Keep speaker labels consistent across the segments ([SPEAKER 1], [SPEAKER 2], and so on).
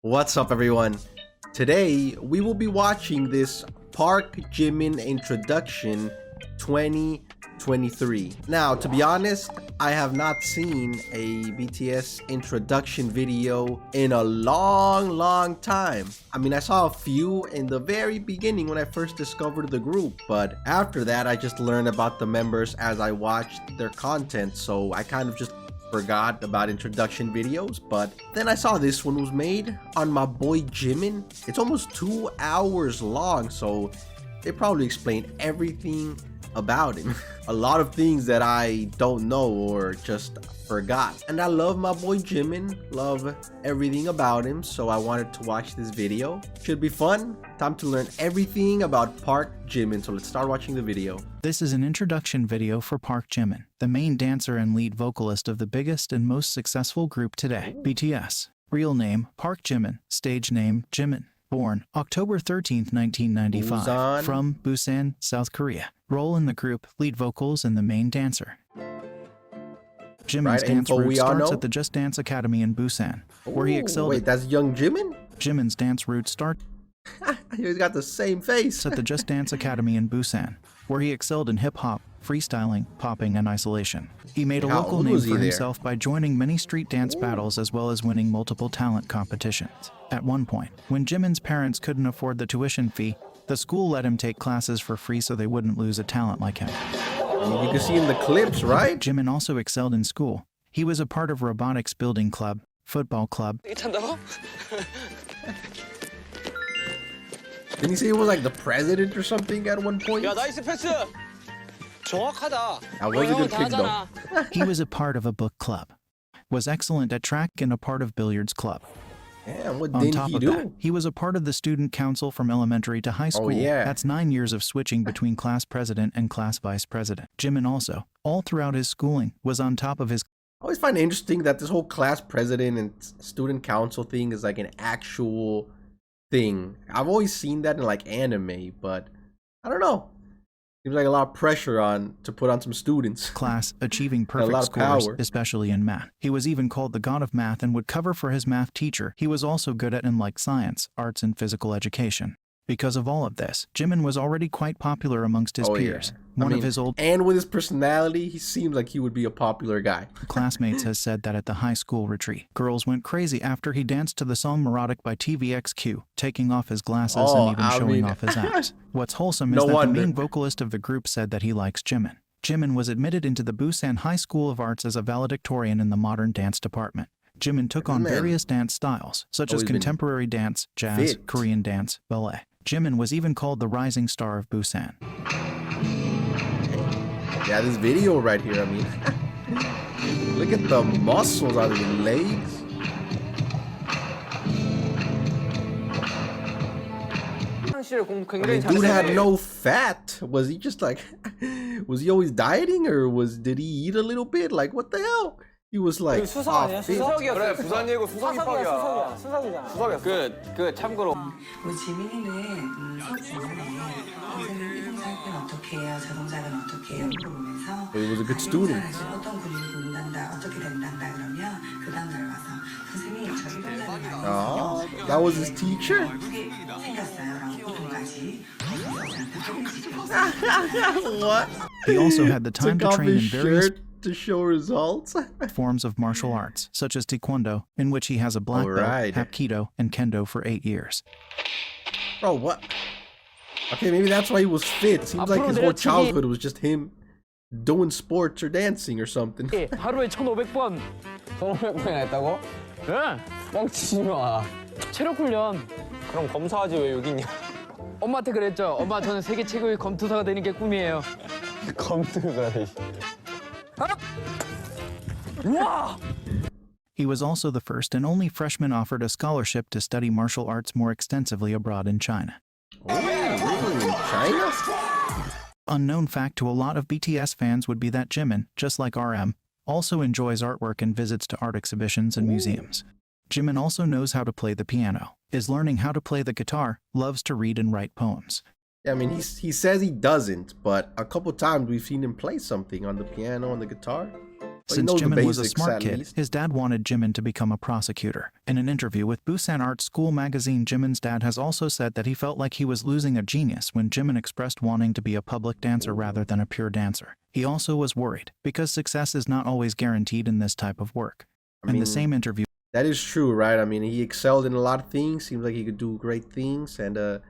[SPEAKER 1] What's up, everyone? Today we will be watching this Park Jimin introduction 2023. Now, to be honest, I have not seen a BTS introduction video in a long time. I mean, I saw a few in the very beginning when I first discovered the group, but after that I just learned about the members as I watched their content, so I kind of just forgot about introduction videos. But then I saw this one was made on my boy Jimin. It's almost 2 hours long, so they probably explain everything about him. A lot of things that I don't know or just forgot. And I love my boy Jimin, love everything about him, so I wanted to watch this video. Should be fun. Time to learn everything about Park Jimin, so let's start watching the video.
[SPEAKER 2] This is an introduction video for Park Jimin, the main dancer and lead vocalist of the biggest and most successful group today, BTS. Real name, Park Jimin. Stage name, Jimin. Born October 13th, 1995,
[SPEAKER 1] Busan.
[SPEAKER 2] from Busan, South Korea. Role in the group, lead vocals and the main dancer. Jimin's dance route starts at the Just Dance Academy in Busan, where he excelled.
[SPEAKER 1] Wait, that's young Jimin?
[SPEAKER 2] Jimin's dance route starts
[SPEAKER 1] He's got the same face.
[SPEAKER 2] at the Just Dance Academy in Busan, where he excelled in hip-hop, freestyling, popping, and isolation. He made a local name for himself by joining many street dance battles as well as winning multiple talent competitions. At one point, when Jimin's parents couldn't afford the tuition fee, the school let him take classes for free so they wouldn't lose a talent like him.
[SPEAKER 1] You can see in the clips, right?
[SPEAKER 2] Jimin also excelled in school. He was a part of robotics building club, football club,
[SPEAKER 1] Didn't he say he was like the president or something at one point?
[SPEAKER 3] 야 나이스 패스. 정확하다.
[SPEAKER 1] That was a good kick though.
[SPEAKER 2] he was a part of a book club, was excellent at track and a part of billiards club.
[SPEAKER 1] Damn, what
[SPEAKER 2] On
[SPEAKER 1] did
[SPEAKER 2] top
[SPEAKER 1] he
[SPEAKER 2] of
[SPEAKER 1] do?
[SPEAKER 2] that, he was a part of the student council from elementary to high school.
[SPEAKER 1] yeah.
[SPEAKER 2] That's 9 years of switching between class president and class vice president. Jimin also, all throughout his schooling, was on top of his
[SPEAKER 1] I always find it interesting that this whole class president and student council thing is like an actual thing. I've always seen that in like anime, but I don't know. Seems like a lot of pressure to put on some students.
[SPEAKER 2] class, achieving
[SPEAKER 1] A
[SPEAKER 2] perfect
[SPEAKER 1] lot of
[SPEAKER 2] scores,
[SPEAKER 1] power.
[SPEAKER 2] especially in math. He was even called the god of math and would cover for his math teacher. He was also good at and liked science, arts, and physical education. Because of all of this, Jimin was already quite popular amongst his peers. One of his old
[SPEAKER 1] and with his personality, he seems like he would be a popular guy.
[SPEAKER 2] classmates has said that at the high school retreat, girls went crazy after he danced to the song Melodic by TVXQ, taking off his glasses and even showing off his abs. What's wholesome is that the main vocalist of the group said that he likes Jimin. Jimin was admitted into the Busan High School of Arts as a valedictorian in the modern dance department. Jimin took on various dance styles, such as contemporary dance, jazz, Korean dance, ballet. Jimin was even called the rising star of Busan.
[SPEAKER 1] Yeah, this video right here, I mean, look at the muscles on his legs. I mean, dude had no fat. Was he just like, was he always dieting, or did he eat a little bit? Like, what the hell? He was like, fit.
[SPEAKER 3] 그래 부산 예고 수석 입학이야. 수석이야. 그 참고로.
[SPEAKER 4] 우리 지민이는 수업 중간에 선생님 이 동작 할 때는 어떻게 해요? 저 동작은 어떻게 해요? 물어보면서
[SPEAKER 1] He was a good student.
[SPEAKER 4] 어떤 근육이 붙는단다, 어떻게 된단다 그러면 그 다음날 와서 선생님 저 이 동작을 많이
[SPEAKER 1] Oh, that was his teacher?
[SPEAKER 4] 어떻게 생겼어요? 라고 그동까지
[SPEAKER 1] What?
[SPEAKER 2] He also had the time
[SPEAKER 1] Took
[SPEAKER 2] to
[SPEAKER 1] off
[SPEAKER 2] train in
[SPEAKER 1] his
[SPEAKER 2] various
[SPEAKER 1] shirt to show results.
[SPEAKER 2] forms of martial arts, such as Taekwondo, in which he has a black belt, Hapkido, and Kendo for 8 years.
[SPEAKER 1] Bro, what? Okay, maybe that's why he was fit. Seems like his whole childhood was just him doing sports or dancing or something.
[SPEAKER 3] 하루에 1,500번. 1,500번이나 했다고? 네. 뻥치지 마. 체력 훈련. 그럼 검사하지 왜 여기 있냐? 엄마한테 그랬죠. 엄마 저는 세계 최고의 검투사가 되는 게 꿈이에요. 검투사. 우와!
[SPEAKER 2] He was also the first and only freshman offered a scholarship to study martial arts more extensively abroad in China.
[SPEAKER 1] Oh, really? In China?
[SPEAKER 2] Unknown fact to a lot of BTS fans would be that Jimin, just like RM, also enjoys artwork and visits to art exhibitions and museums. Jimin also knows how to play the piano, is learning how to play the guitar, loves to read and write poems.
[SPEAKER 1] I mean, he says he doesn't, but a couple times we've seen him play something on the piano and the guitar.
[SPEAKER 2] Since Jimin was a smart kid, his dad wanted Jimin to become a prosecutor. In an interview with Busan Art School magazine, Jimin's dad has also said that he felt like he was losing a genius when Jimin expressed wanting to be a public dancer rather than a pure dancer. He also was worried, because success is not always guaranteed in this type of work. In the same interview,
[SPEAKER 1] that is true, right? I mean, he excelled in a lot of things, seems like he could do great things, and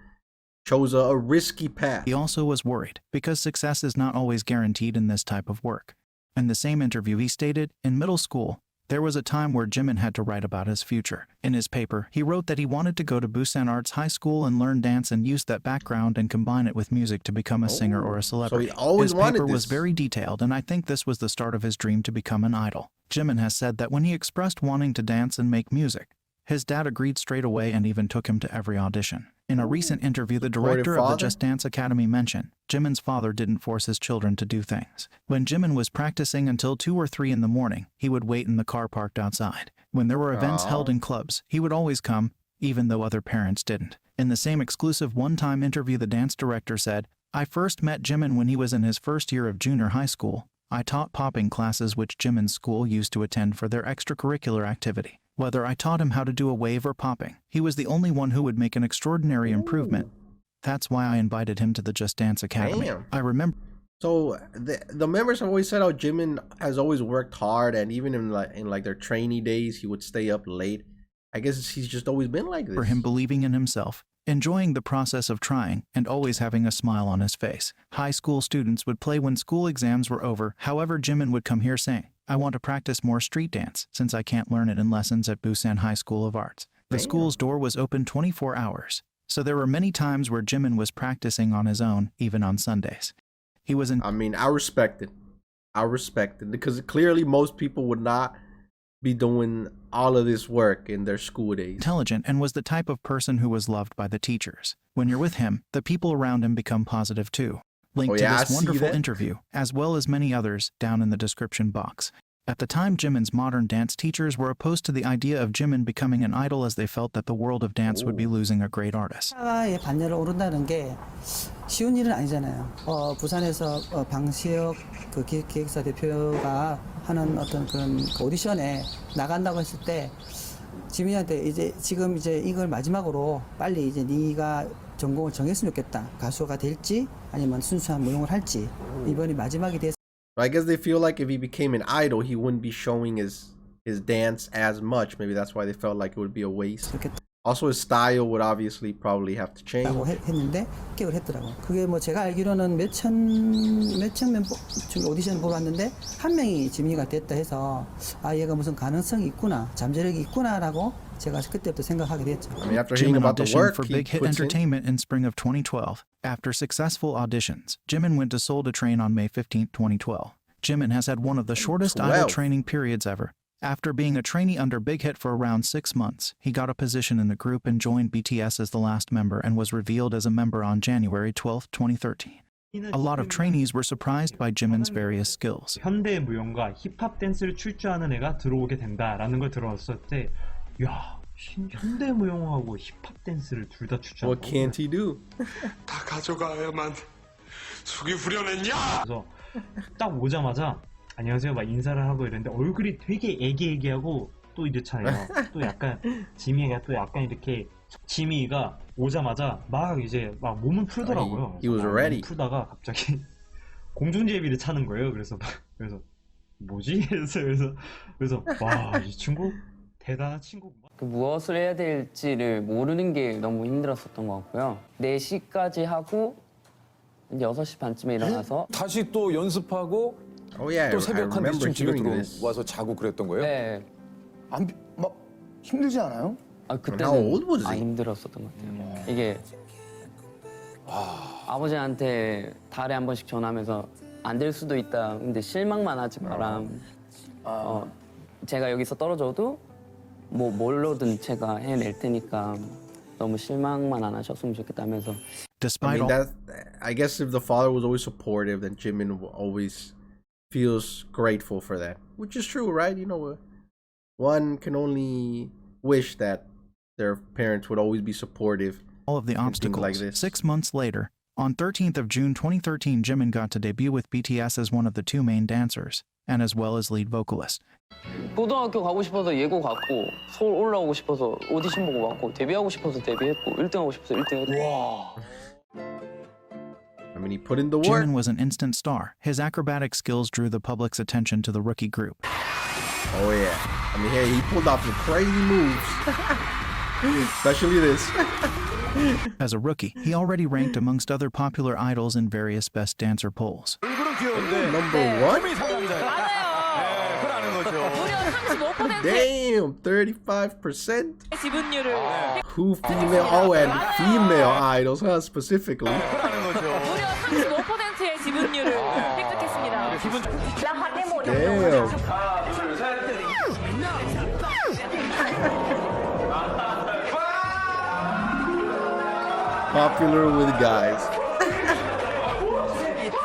[SPEAKER 1] chose a risky path.
[SPEAKER 2] He also was worried, because success is not always guaranteed in this type of work. In the same interview, he stated, in middle school, there was a time where Jimin had to write about his future. In his paper, he wrote that he wanted to go to Busan Arts High School and learn dance and use that background and combine it with music to become a singer or a celebrity.
[SPEAKER 1] So he always
[SPEAKER 2] his paper was very detailed, and I think this was the start of his dream to become an idol. Jimin has said that when he expressed wanting to dance and make music, his dad agreed straight away and even took him to every audition. In a recent interview, the director of the Just Dance Academy mentioned Jimin's father didn't force his children to do things. When Jimin was practicing until 2 or 3 in the morning, he would wait in the car parked outside. When there were events held in clubs, he would always come, even though other parents didn't. In the same exclusive one-time interview, the dance director said, I first met Jimin when he was in his first year of junior high school. I taught popping classes which Jimin's school used to attend for their extracurricular activity. Whether I taught him how to do a wave or popping, he was the only one who would make an extraordinary improvement. That's why I invited him to the Just Dance Academy.
[SPEAKER 1] Damn.
[SPEAKER 2] I remember.
[SPEAKER 1] So the members have always said how Jimin has always worked hard, and even in their trainee days, he would stay up late. I guess he's just always been like this.
[SPEAKER 2] For him believing in himself, enjoying the process of trying, and always having a smile on his face. High school students would play when school exams were over. However, Jimin would come here saying, I want to practice more street dance, since I can't learn it in lessons at Busan High School of Arts. The school's door was open 24 hours, so there were many times where Jimin was practicing on his own, even on Sundays. He was
[SPEAKER 1] I mean, I respect it. I respect it, because clearly most people would not be doing all of this work in their school days.
[SPEAKER 2] Intelligent and was the type of person who was loved by the teachers. When you're with him, the people around him become positive too. Link to this wonderful interview, as well as many others, down in the description box. At the time, Jimin's modern dance teachers were opposed to the idea of Jimin becoming an idol, as they felt that the world of dance would be losing a great artist.
[SPEAKER 5] 사과의 반열을 오른다는 게 쉬운 일은 아니잖아요. 부산에서 방시혁 그 기획사 대표가 하는 어떤 그런 오디션에 나간다고 했을 때 지민이한테 지금 이걸 마지막으로 빨리 이제 네가 전공을 정했으면 좋겠다. 가수가 될지 아니면 순수한 무용을 할지 이번이 마지막이 돼서.
[SPEAKER 1] I guess they feel like if he became an idol, he wouldn't be showing his dance as much. Maybe that's why they felt like it would be a waste. Also, his style would obviously probably have to change.
[SPEAKER 5] 했는데 합격을 했더라고. 그게 뭐 제가 알기로는 몇천 멤버 오디션을 보러 왔는데 한 명이 지민이가 됐다 해서 아 얘가 무슨 가능성이 있구나, 잠재력이 있구나라고 제가 그때부터 생각하게 됐죠.
[SPEAKER 1] I mean, after hearing about the work
[SPEAKER 2] for Big Hit Entertainment in spring of 2012. After successful auditions, Jimin went to Seoul to train on May 15, 2012. Jimin has had one of the shortest idol training periods ever. After being a trainee under Big Hit for around 6 months, he got a position in the group and joined BTS as the last member and was revealed as a member on January 12, 2013. A lot of trainees were surprised by Jimin's various skills.
[SPEAKER 6] 현대 무용과 힙합 댄스를 출 줄 아는 애가 들어오게 된다라는 걸 들었을 때, 야, 현대 무용하고 힙합 댄스를 둘 다 출 줄 알고.
[SPEAKER 1] What can't he do?
[SPEAKER 7] 다 가져가야만 속이 후련했냐?
[SPEAKER 6] 그래서 딱 오자마자 안녕하세요 막 인사를 하고 이랬는데 얼굴이 되게 애기애기하고 또 이렇잖아요. 또 약간 지미가 또 약간 이렇게 지미가 오자마자 막 이제 막 몸을 풀더라고요.
[SPEAKER 1] He was ready.
[SPEAKER 6] 풀다가 갑자기 공중제비를 차는 거예요. 그래서 뭐지? 그래서 와, 이 친구 대단한 친구구만.
[SPEAKER 3] 무엇을 해야 될지를 모르는 게 너무 힘들었었던 것 같고요. 4시까지 하고 6시 반쯤에 일어나서
[SPEAKER 8] 다시 또 연습하고 또 새벽 한 4시쯤 집에 들어와서 자고 그랬던 거예요?
[SPEAKER 3] 네.
[SPEAKER 9] 막 힘들지 않아요?
[SPEAKER 3] 그때는 힘들었었던 것 같아요. 이게 아버지한테 달에 한 번씩 전화하면서 안 될 수도 있다. 근데 실망만 하지 마라. 제가 여기서 떨어져도 뭐 뭘로든 제가 해낼 테니까 너무 실망만 안 하셨으면 좋겠다면서.
[SPEAKER 1] I mean, I guess if the father was always supportive, then Jimin always feels grateful for that, which is true, right? You know, one can only wish that their parents would always be supportive.
[SPEAKER 2] All of the obstacles.
[SPEAKER 1] Like this.
[SPEAKER 2] 6 months later, On 13th of June 2013, Jimin got to debut with BTS as one of the two main dancers, and as well as lead vocalist.
[SPEAKER 3] 고등학교 가고 싶어서 예고 갔고 서울 올라오고 싶어서 오디션 보고 왔고 데뷔하고 싶어서 데뷔했고 1등하고 싶어서 1등했고. 와.
[SPEAKER 1] I mean, he put in the work.
[SPEAKER 2] Jimin was an instant star. His acrobatic skills drew the public's attention to the rookie group.
[SPEAKER 1] Oh yeah. I mean, hey, he pulled off some crazy moves. Especially this.
[SPEAKER 2] As a rookie, he already ranked amongst other popular idols in various Best Dancer polls.
[SPEAKER 1] Number one? Damn, 35%? Who female? Oh, and female idols, huh, specifically. Damn. Popular with guys.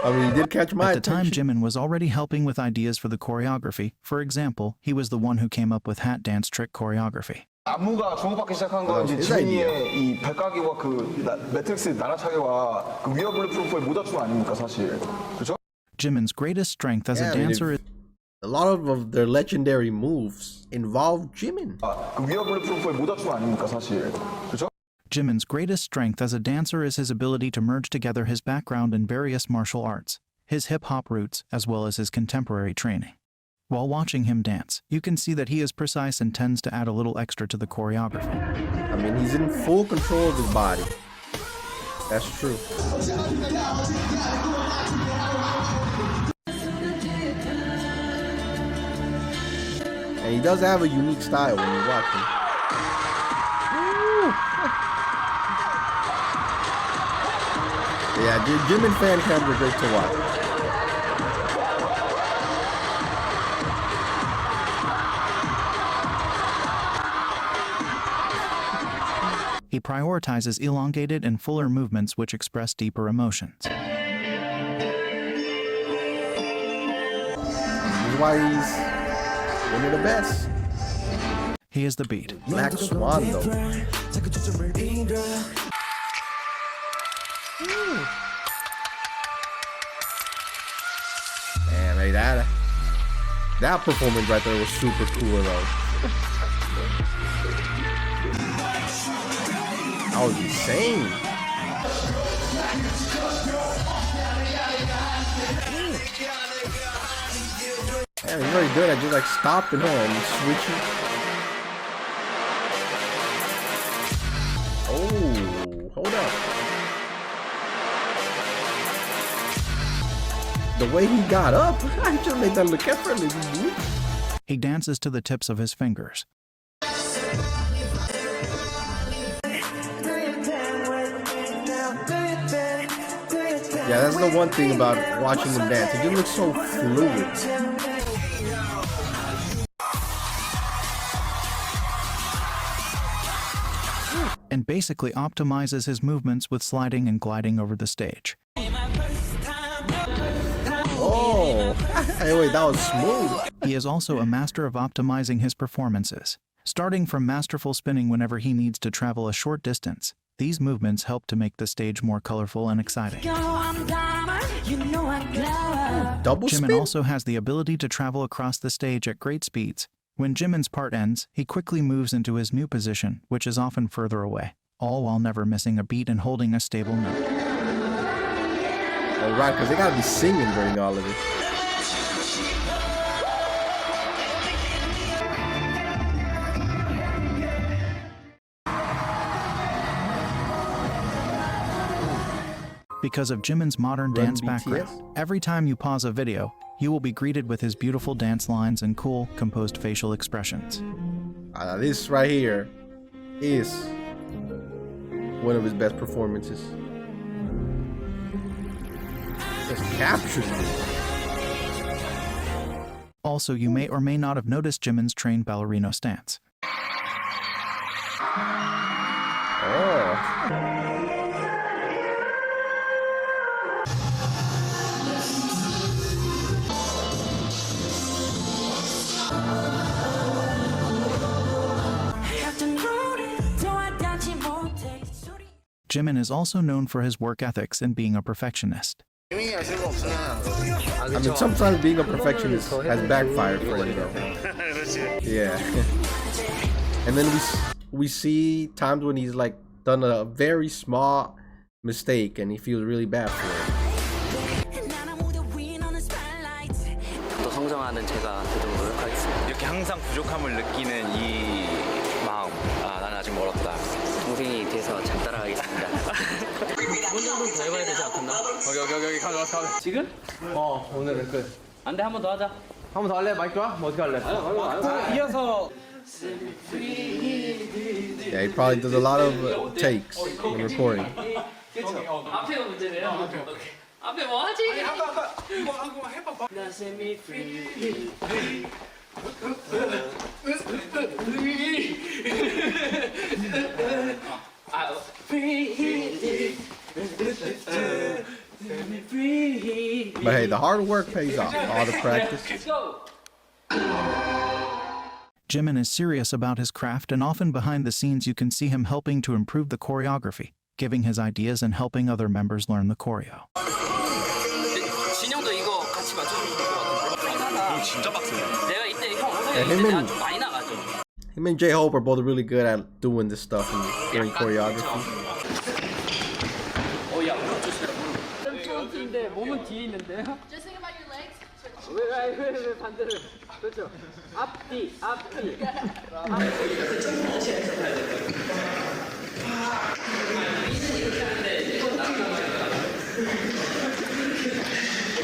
[SPEAKER 1] I mean, he did catch my
[SPEAKER 2] attention. At the time,
[SPEAKER 1] attention.
[SPEAKER 2] Jimin was already helping with ideas for the choreography. For example, he was the one who came up with hat dance trick choreography.
[SPEAKER 9] 안무가 주목받기 시작한 건 이제 지민이의 이 발가기와 그 매트릭스 나라차기와 그 위어블리 프로포의 모자춤 아닙니까 사실. 그렇죠?
[SPEAKER 2] Jimin's greatest strength as a dancer is
[SPEAKER 1] a lot of their legendary moves involve Jimin.
[SPEAKER 9] 그 위어블리 프로포의 모자춤 아닙니까 사실. 그렇죠?
[SPEAKER 2] Jimin's greatest strength as a dancer is his ability to merge together his background in various martial arts, his hip-hop roots, as well as his contemporary training. While watching him dance, you can see that he is precise and tends to add a little extra to the choreography.
[SPEAKER 1] I mean, he's in full control of his body. That's true. And he does have a unique style when you watch him. Yeah, Jimin fan cams are great to watch.
[SPEAKER 2] He prioritizes elongated and fuller movements which express deeper emotions.
[SPEAKER 1] This is why he's one of the best.
[SPEAKER 2] He is the beat.
[SPEAKER 1] Black Swan, though. Man, like that performance right there was super cool, though. That was insane. Man, he's very good at just like stopping her and switching. Oh, hold up. The way he got up, I just made that look effortless, dude.
[SPEAKER 2] He dances to the tips of his fingers.
[SPEAKER 1] Yeah, that's the one thing about watching him dance. It just looks so fluid.
[SPEAKER 2] And basically optimizes his movements with sliding and gliding over the stage.
[SPEAKER 1] Oh, hey, wait, that was smooth.
[SPEAKER 2] He is also a master of optimizing his performances. Starting from masterful spinning whenever he needs to travel a short distance, these movements help to make the stage more colorful and exciting.
[SPEAKER 1] Double spin?
[SPEAKER 2] Jimin also has the ability to travel across the stage at great speeds. When Jimin's part ends, he quickly moves into his new position, which is often further away, all while never missing a beat and holding a stable note.
[SPEAKER 1] Oh, right, because they gotta be singing during all of it.
[SPEAKER 2] Because of Jimin's modern dance background, every time you pause a video, you will be greeted with his beautiful dance lines and cool, composed facial expressions.
[SPEAKER 1] This right here is one of his best performances. Just captures me.
[SPEAKER 2] Also, you may or may not have noticed Jimin's trained ballerino stance.
[SPEAKER 1] Oh.
[SPEAKER 2] Jimin is also known for his work ethics and being a perfectionist.
[SPEAKER 1] I mean, sometimes being a perfectionist has backfired for him, though. Yeah. And then we see times when he's like done a very small mistake and he feels really bad for it.
[SPEAKER 3] 더 성장하는 제가 되도록 노력하겠습니다.
[SPEAKER 10] 이렇게 항상 부족함을 느끼는 이 마음, 나는 아직 멀었다.
[SPEAKER 3] 동생이 돼서 잘 따라가겠습니다. 한 정도 더 해봐야 되지 않겠나?
[SPEAKER 10] 여기 가자.
[SPEAKER 3] 지금? 오늘은 끝. 안 돼, 한 번 더 하자.
[SPEAKER 10] 한 번 더 할래? 마이크 와? 뭐 어떻게 할래?
[SPEAKER 3] 이어서.
[SPEAKER 1] Yeah, he probably does a lot of takes when recording.
[SPEAKER 3] 앞에가 문제네요. 앞에 뭐 하지? 아까 이거 한번 해봐봐.
[SPEAKER 1] But hey, the hard work pays off. All the practice.
[SPEAKER 2] Jimin is serious about his craft, and often behind the scenes you can see him helping to improve the choreography, giving his ideas and helping other members learn the choreo.
[SPEAKER 3] 진영도 이거 같이 맞춰주면 좋을 것 같은데.
[SPEAKER 10] 진짜 빡세네.
[SPEAKER 3] 내가 이때 형 오성이 있을 때 좀 많이 나가죠.
[SPEAKER 1] Him and J-Hope are both really good at doing this stuff and doing choreography.
[SPEAKER 3] 야, 무릎 조심해. 왼쪽인데 몸은 뒤에 있는데.
[SPEAKER 11] Just think about your legs.
[SPEAKER 3] 왜 반대로? 그렇죠. 앞뒤.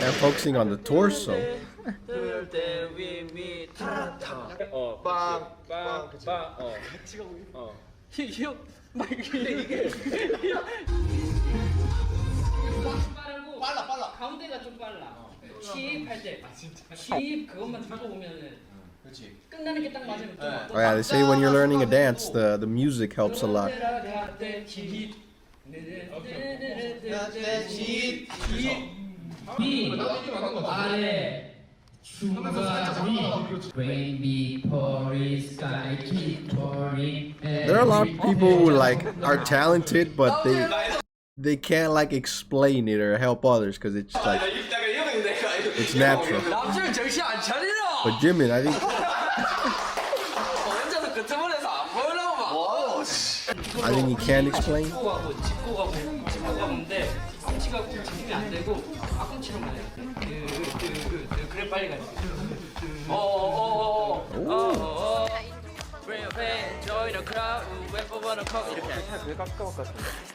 [SPEAKER 1] And focusing on the torso.
[SPEAKER 3] 빨라. 가운데가 좀 빨라. 힙할 때. 힙 그것만 듣고 보면은 끝나는 게 딱 맞으면 좀.
[SPEAKER 1] Oh yeah, they say when you're learning a dance, the music helps a lot.
[SPEAKER 3] 아래
[SPEAKER 1] There are a lot of people who like are talented, but they can't like explain it or help others because it's like it's natural. But Jimin, I think he can explain.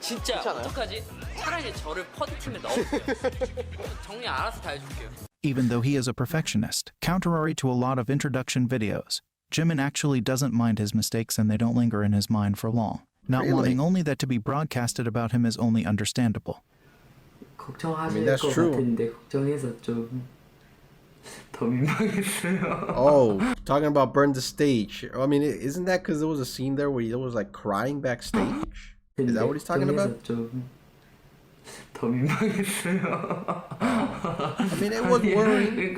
[SPEAKER 3] 진짜 어떡하지? 차라리 저를 퍼드팀에 넣어볼게요. 정리 알아서 다 해줄게요.
[SPEAKER 2] Even though he is a perfectionist, contrary to a lot of introduction videos, Jimin actually doesn't mind his mistakes and they don't linger in his mind for long. Not wanting only that to be broadcasted about him is only understandable.
[SPEAKER 1] I mean, that's true. Oh, talking about burn the stage. I mean, isn't that because there was a scene there where he was like crying backstage? Is that what he's talking about? I mean, it was worrying.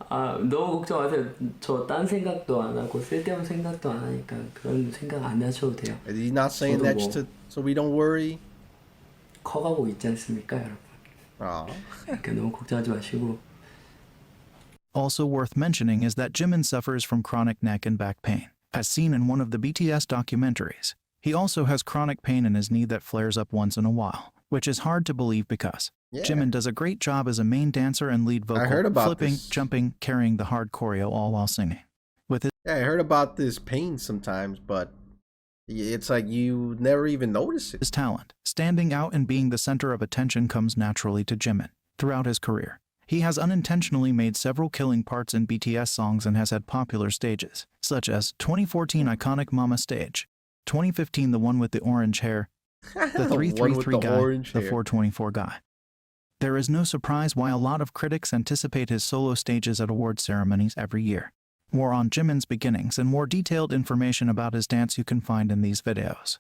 [SPEAKER 12] 너무 걱정 마세요. 저 딴 생각도 안 하고 쓸데없는 생각도 안 하니까 그런 생각 안 하셔도 돼요.
[SPEAKER 1] Is he not saying that just so we don't worry?
[SPEAKER 12] 커가고 있지 않습니까, 여러분? 그러니까 너무 걱정하지 마시고.
[SPEAKER 2] Also worth mentioning is that Jimin suffers from chronic neck and back pain, as seen in one of the BTS documentaries. He also has chronic pain in his knee that flares up once in a while, which is hard to believe because Jimin does a great job as a main dancer and lead vocal, flipping, jumping, carrying the hard choreo all while singing.
[SPEAKER 1] I heard about this pain sometimes, but it's like you never even notice it.
[SPEAKER 2] His talent, standing out and being the center of attention comes naturally to Jimin. Throughout his career, he has unintentionally made several killing parts in BTS songs and has had popular stages, such as 2014 iconic Mama stage, 2015 the one with the orange hair, the 333 guy, the 424 guy. There is no surprise why a lot of critics anticipate his solo stages at award ceremonies every year. More on Jimin's beginnings and more detailed information about his dance you can find in these videos.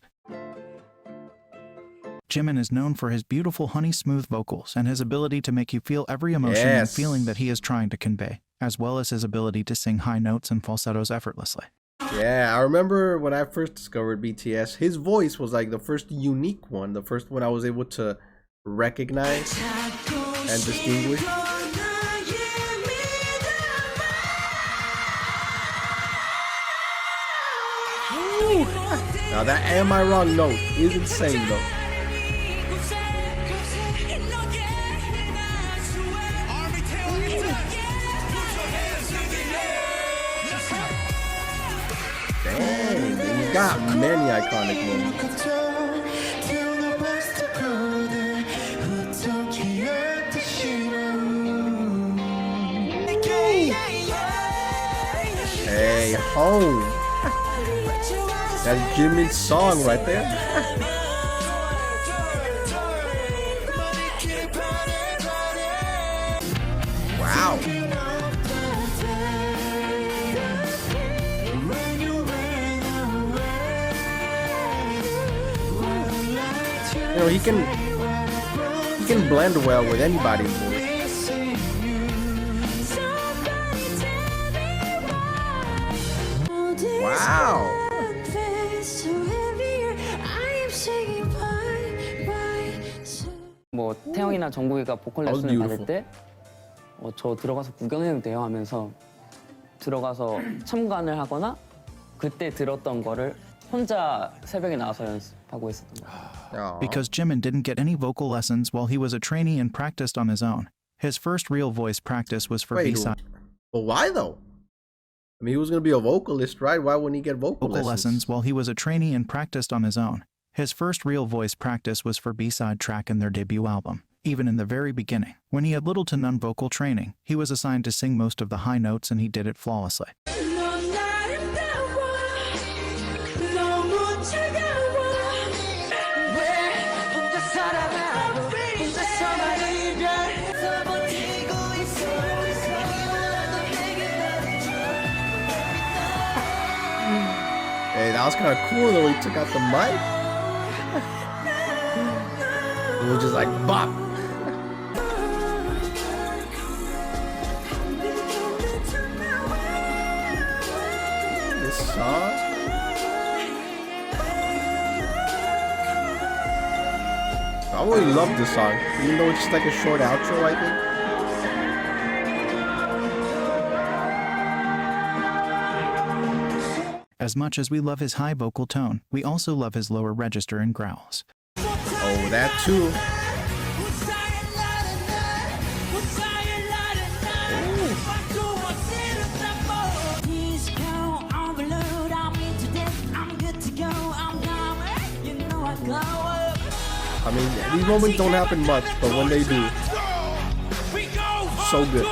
[SPEAKER 2] Jimin is known for his beautiful honey-smooth vocals and his ability to make you feel every emotion and feeling that he is trying to convey, as well as his ability to sing high notes and falsettos effortlessly.
[SPEAKER 1] Yeah, I remember when I first discovered BTS, his voice was like the first unique one, the first one I was able to recognize and distinguish. Now that "Am I Wrong" note is insane though. Dang, you got many iconic moments. Hey, home. That's Jimin's song right there. Wow. You know, he can blend well with anybody's voice. Wow.
[SPEAKER 12] 뭐 태영이나 정국이가 보컬 레슨을 받을 때 저 들어가서 구경해도 돼요 하면서 들어가서 참관을 하거나 그때 들었던 거를 혼자 새벽에 나와서 연습하고 있었던 거예요.
[SPEAKER 2] Because Jimin didn't get any vocal lessons while he was a trainee and practiced on his own. His first real voice practice was for B-side.
[SPEAKER 1] But why though? I mean, he was going to be a vocalist, right? Why wouldn't he get vocal lessons?
[SPEAKER 2] While he was a trainee and practiced on his own. His first real voice practice was for B-side track in their debut album. Even in the very beginning, when he had little to none vocal training, he was assigned to sing most of the high notes and he did it flawlessly.
[SPEAKER 1] Hey, that was kind of cool though. He took out the mic. It was just like bop. This song. I really love this song, even though it's just like a short outro, I think.
[SPEAKER 2] As much as we love his high vocal tone, we also love his lower register and growls.
[SPEAKER 1] Oh, that too. I mean, these moments don't happen much, but when they do, so good.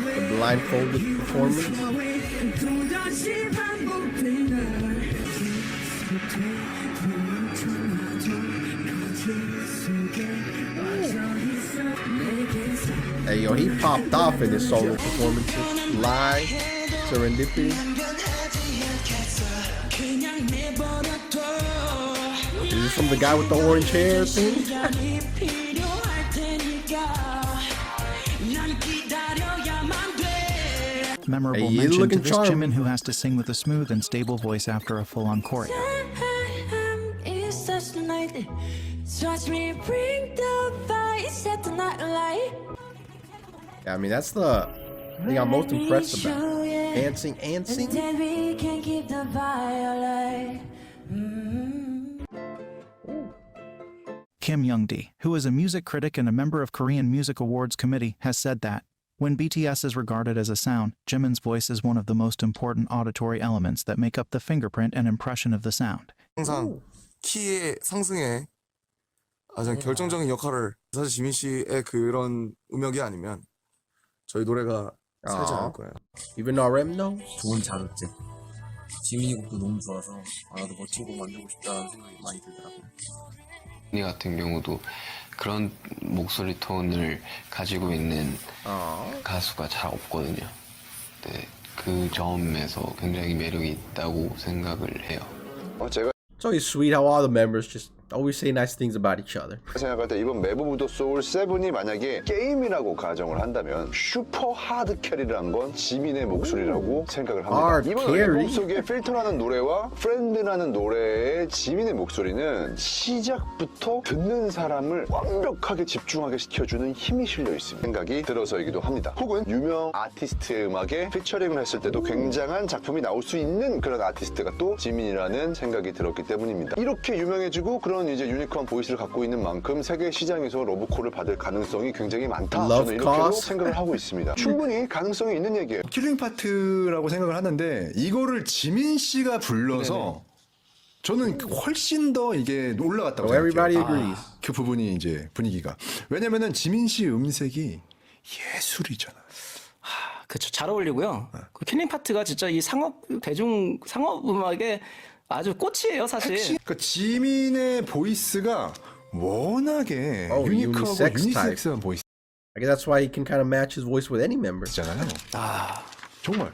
[SPEAKER 1] The blindfolded performance. Hey yo, he popped off in his solo performances. Lie, Serendipity. Is this from the guy with the orange hair thing?
[SPEAKER 2] Memorable mention to this Jimin, who has to sing with a smooth and stable voice after a full-on choreo.
[SPEAKER 1] Yeah, I mean, that's the thing I'm most impressed about. Dancing and singing.
[SPEAKER 2] Kim Youngdi, who is a music critic and a member of Korean Music Awards Committee, has said that when BTS is regarded as a sound, Jimin's voice is one of the most important auditory elements that make up the fingerprint and impression of the sound.
[SPEAKER 11] 항상 키의 상승에 가장 결정적인 역할을 사실 지민 씨의 그런 음역이 아니면 저희 노래가 살지 않을 거예요.
[SPEAKER 1] Even RM knows?
[SPEAKER 13] 좋은 자극제. 지민이 곡도 너무 좋아서 나도 멋진 곡 만들고 싶다는 생각이 많이 들더라고요. 이 같은 경우도 그런 목소리 톤을 가지고 있는 가수가 잘 없거든요. 네, 그 점에서 굉장히 매력이 있다고 생각을 해요.
[SPEAKER 9] 제가
[SPEAKER 1] It's always sweet how all the members just always say nice things about each other.
[SPEAKER 9] 생각할 때 이번 매부 무도 소울 7이 만약에 게임이라고 가정을 한다면 슈퍼 하드 캐리라는 건 지민의 목소리라고 생각을 합니다. 이번 앨범 속에 필터라는 노래와 프렌드라는 노래의 지민의 목소리는 시작부터 듣는 사람을 완벽하게 집중하게 시켜주는 힘이 실려 있습니다. 생각이 들어서이기도 합니다. 혹은 유명 아티스트의 음악에 피처링을 했을 때도 굉장한 작품이 나올 수 있는 그런 아티스트가 또 지민이라는 생각이 들었기 때문입니다. 이렇게 유명해지고 그런 이제 유니크한 보이스를 갖고 있는 만큼 세계 시장에서 러브콜을 받을 가능성이 굉장히 많다. 저는 이렇게도 생각을 하고 있습니다. 충분히 가능성이 있는 얘기예요.
[SPEAKER 14] 킬링 파트라고 생각을 하는데 이거를 지민 씨가 불러서 저는 훨씬 더 이게 올라갔다고 생각해요. 그 부분이 이제 분위기가. 왜냐면은 지민 씨 음색이 예술이잖아요.
[SPEAKER 15] 그렇죠. 잘 어울리고요. 그 킬링 파트가 진짜 이 대중 상업 음악의 아주 꽃이에요, 사실.
[SPEAKER 14] 그러니까 지민의 보이스가 워낙에 유니크하고 유니섹스한 보이스.
[SPEAKER 1] I guess that's why he can kind of match his voice with any member.
[SPEAKER 14] 정말.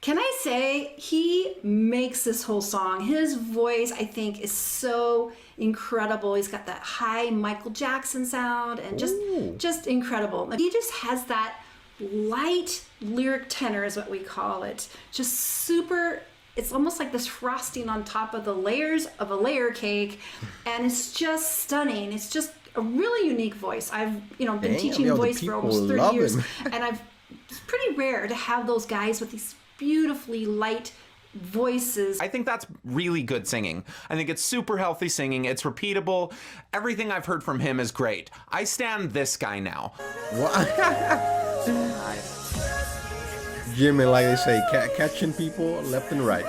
[SPEAKER 16] Can I say he makes this whole song. His voice, I think, is so incredible. He's got that high Michael Jackson sound and just incredible. Like, he just has that light lyric tenor is what we call it. Just super. It's almost like this frosting on top of the layers of a layer cake, and it's just stunning. It's just a really unique voice. I've been teaching voice for almost 30 years, and it's pretty rare to have those guys with these beautifully light voices.
[SPEAKER 17] I think that's really good singing. I think it's super healthy singing. It's repeatable. Everything I've heard from him is great. I stand this guy now.
[SPEAKER 1] Jimin, like they say, catching people left and right.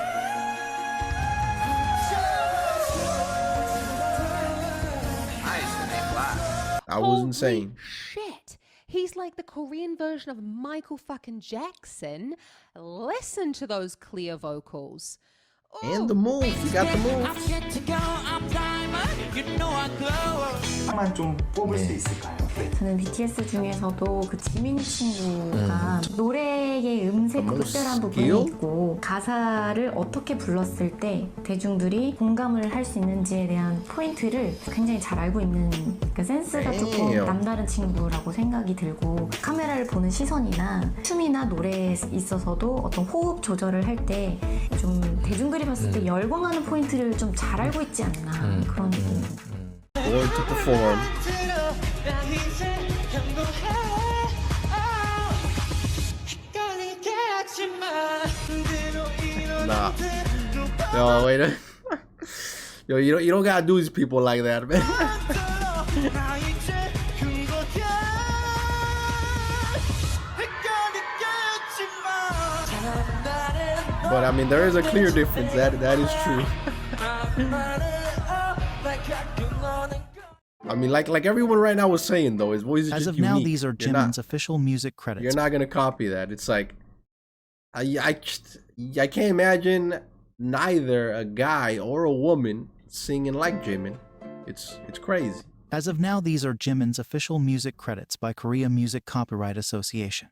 [SPEAKER 1] I was insane.
[SPEAKER 18] Shit. He's like the Korean version of Michael fucking Jackson. Listen to those clear vocals.
[SPEAKER 1] And the move. You got the move.
[SPEAKER 19] 만 좀 뽑을 수 있을까요?
[SPEAKER 20] 저는 BTS 중에서도 그 지민 친구가 노래의 음색도 특별한 부분이 있고 가사를 어떻게 불렀을 때 대중들이 공감을 할 수 있는지에 대한 포인트를 굉장히 잘 알고 있는 그 센스가 조금 남다른 친구라고 생각이 들고 카메라를 보는 시선이나 춤이나 노래에 있어서도 어떤 호흡 조절을 할 때 좀 대중들이 봤을 때 열광하는 포인트를 좀 잘 알고 있지 않나 그런 느낌.
[SPEAKER 1] Born to perform. Nah. Yo, wait. Yo, you don't gotta do these people like that, man. But I mean, there is a clear difference. That is true. I mean, like everyone right now was saying, though, his voice is just unique.
[SPEAKER 2] As of now, these are Jimin's official music credits.
[SPEAKER 1] You're not gonna copy that. It's like, I can't imagine neither a guy or a woman singing like Jimin. It's crazy.
[SPEAKER 2] As of now, these are Jimin's official music credits by Korea Music Copyright Association.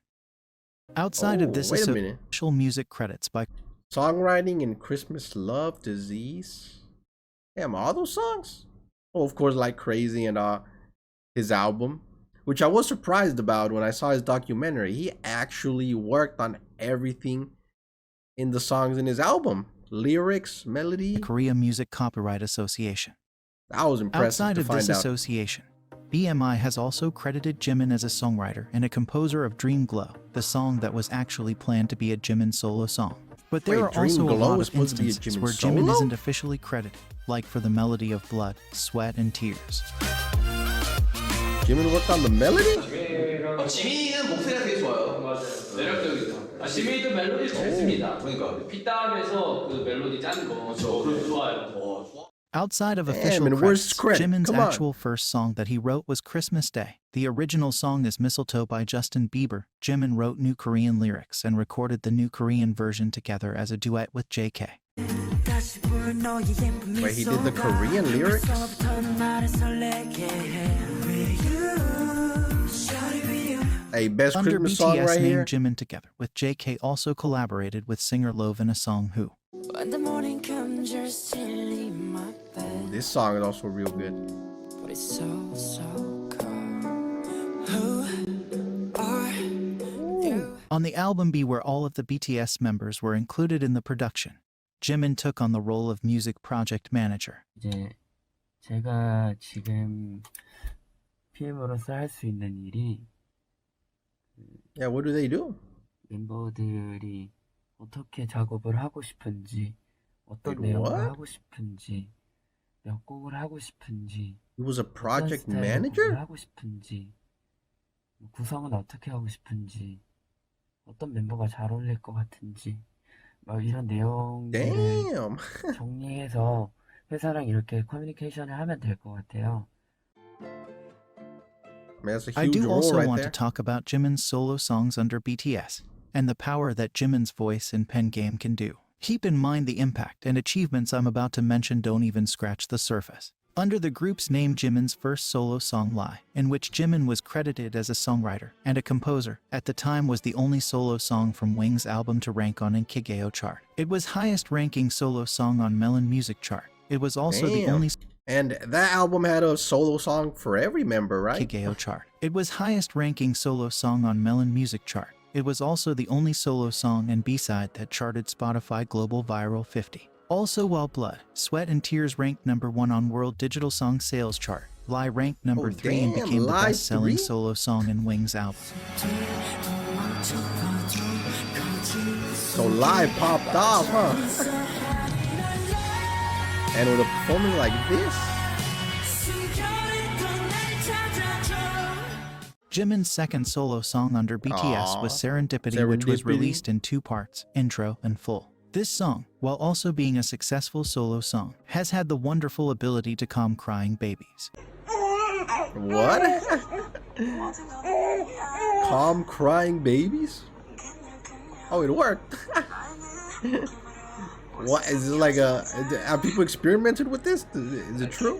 [SPEAKER 2] Outside of this official music credits by
[SPEAKER 1] Songwriting and Christmas Love Disease. Damn, all those songs? Oh, of course, like Crazy and his album, which I was surprised about when I saw his documentary. He actually worked on everything in the songs in his album. Lyrics, melody.
[SPEAKER 2] Korea Music Copyright Association.
[SPEAKER 1] I was impressed.
[SPEAKER 2] Outside of this association, BMI has also credited Jimin as a songwriter and a composer of Dream Glow, the song that was actually planned to be a Jimin solo song. But there are also a lot of instances where Jimin isn't officially credited, like for the melody of Blood, Sweat, and Tears.
[SPEAKER 1] Jimin worked on the melody?
[SPEAKER 3] 지민이는 목소리가 되게 좋아요. 맞아요. 매력적이죠. 지민이도 멜로디 잘 씁니다. 그러니까 빗다음에서 그 멜로디 짠 거. 좋아요.
[SPEAKER 2] Outside of official credits, Jimin's actual first song that he wrote was Christmas Day. The original song is Mistletoe by Justin Bieber. Jimin wrote new Korean lyrics and recorded the new Korean version together as a duet with JK.
[SPEAKER 1] Wait, he did the Korean lyrics? Hey, best
[SPEAKER 2] Under
[SPEAKER 1] Christmas
[SPEAKER 2] BTS
[SPEAKER 1] song right
[SPEAKER 2] named
[SPEAKER 1] here.
[SPEAKER 2] Jimin together with JK also collaborated with singer Love in a song Who.
[SPEAKER 1] Ooh, this song is also real good.
[SPEAKER 2] On the album B, where all of the BTS members were included in the production, Jimin took on the role of music project manager.
[SPEAKER 21] 이제 제가 지금 PM으로서 할 수 있는 일이
[SPEAKER 1] Yeah, what do they do?
[SPEAKER 21] 멤버들이 어떻게 작업을 하고 싶은지, 어떤
[SPEAKER 1] Wait,
[SPEAKER 21] 내용을
[SPEAKER 1] what?
[SPEAKER 21] 하고 싶은지, 몇 곡을 하고 싶은지,
[SPEAKER 1] He was a
[SPEAKER 21] 어떤
[SPEAKER 1] project
[SPEAKER 21] 스타일의
[SPEAKER 1] manager?
[SPEAKER 21] 곡을 하고 싶은지, 구성은 어떻게 하고 싶은지, 어떤 멤버가 잘 어울릴 것 같은지, 막 이런 내용들을
[SPEAKER 1] Damn.
[SPEAKER 21] 정리해서 회사랑 이렇게 커뮤니케이션을 하면 될 것 같아요.
[SPEAKER 1] Man, that's a
[SPEAKER 2] I
[SPEAKER 1] huge
[SPEAKER 2] do
[SPEAKER 1] role
[SPEAKER 2] also
[SPEAKER 1] right
[SPEAKER 2] want
[SPEAKER 1] there.
[SPEAKER 2] to talk about Jimin's solo songs under BTS, and the power that Jimin's voice in Pen Game can do. Keep in mind the impact and achievements I'm about to mention don't even scratch the surface. Under the group's name, Jimin's first solo song Lie, in which Jimin was credited as a songwriter and a composer, at the time was the only solo song from Wing's album to rank on in Kigeo chart. It was highest ranking solo song on Melon Music chart. It was also the
[SPEAKER 1] Damn.
[SPEAKER 2] only
[SPEAKER 1] And that album had a solo song for every member, right?
[SPEAKER 2] Kigeo chart. It was highest ranking solo song on Melon Music chart. It was also the only solo song and B-side that charted Spotify Global Viral 50. Also, while Blood, Sweat and Tears ranked #1 on World Digital Song Sales chart, Lie ranked #3 and
[SPEAKER 1] damn,
[SPEAKER 2] became the
[SPEAKER 1] Lie
[SPEAKER 2] best-selling
[SPEAKER 1] 3?
[SPEAKER 2] solo song in Wings album.
[SPEAKER 1] So Live popped off, huh? And with a performance like this?
[SPEAKER 2] Jimin's second solo song under BTS was Serendipity, which was released in 2 parts, intro and full. This song, while also being a successful solo song, has had the wonderful ability to calm crying babies.
[SPEAKER 1] What? Calm crying babies? Oh, it worked. What is it like have people experimented with this? Is it true?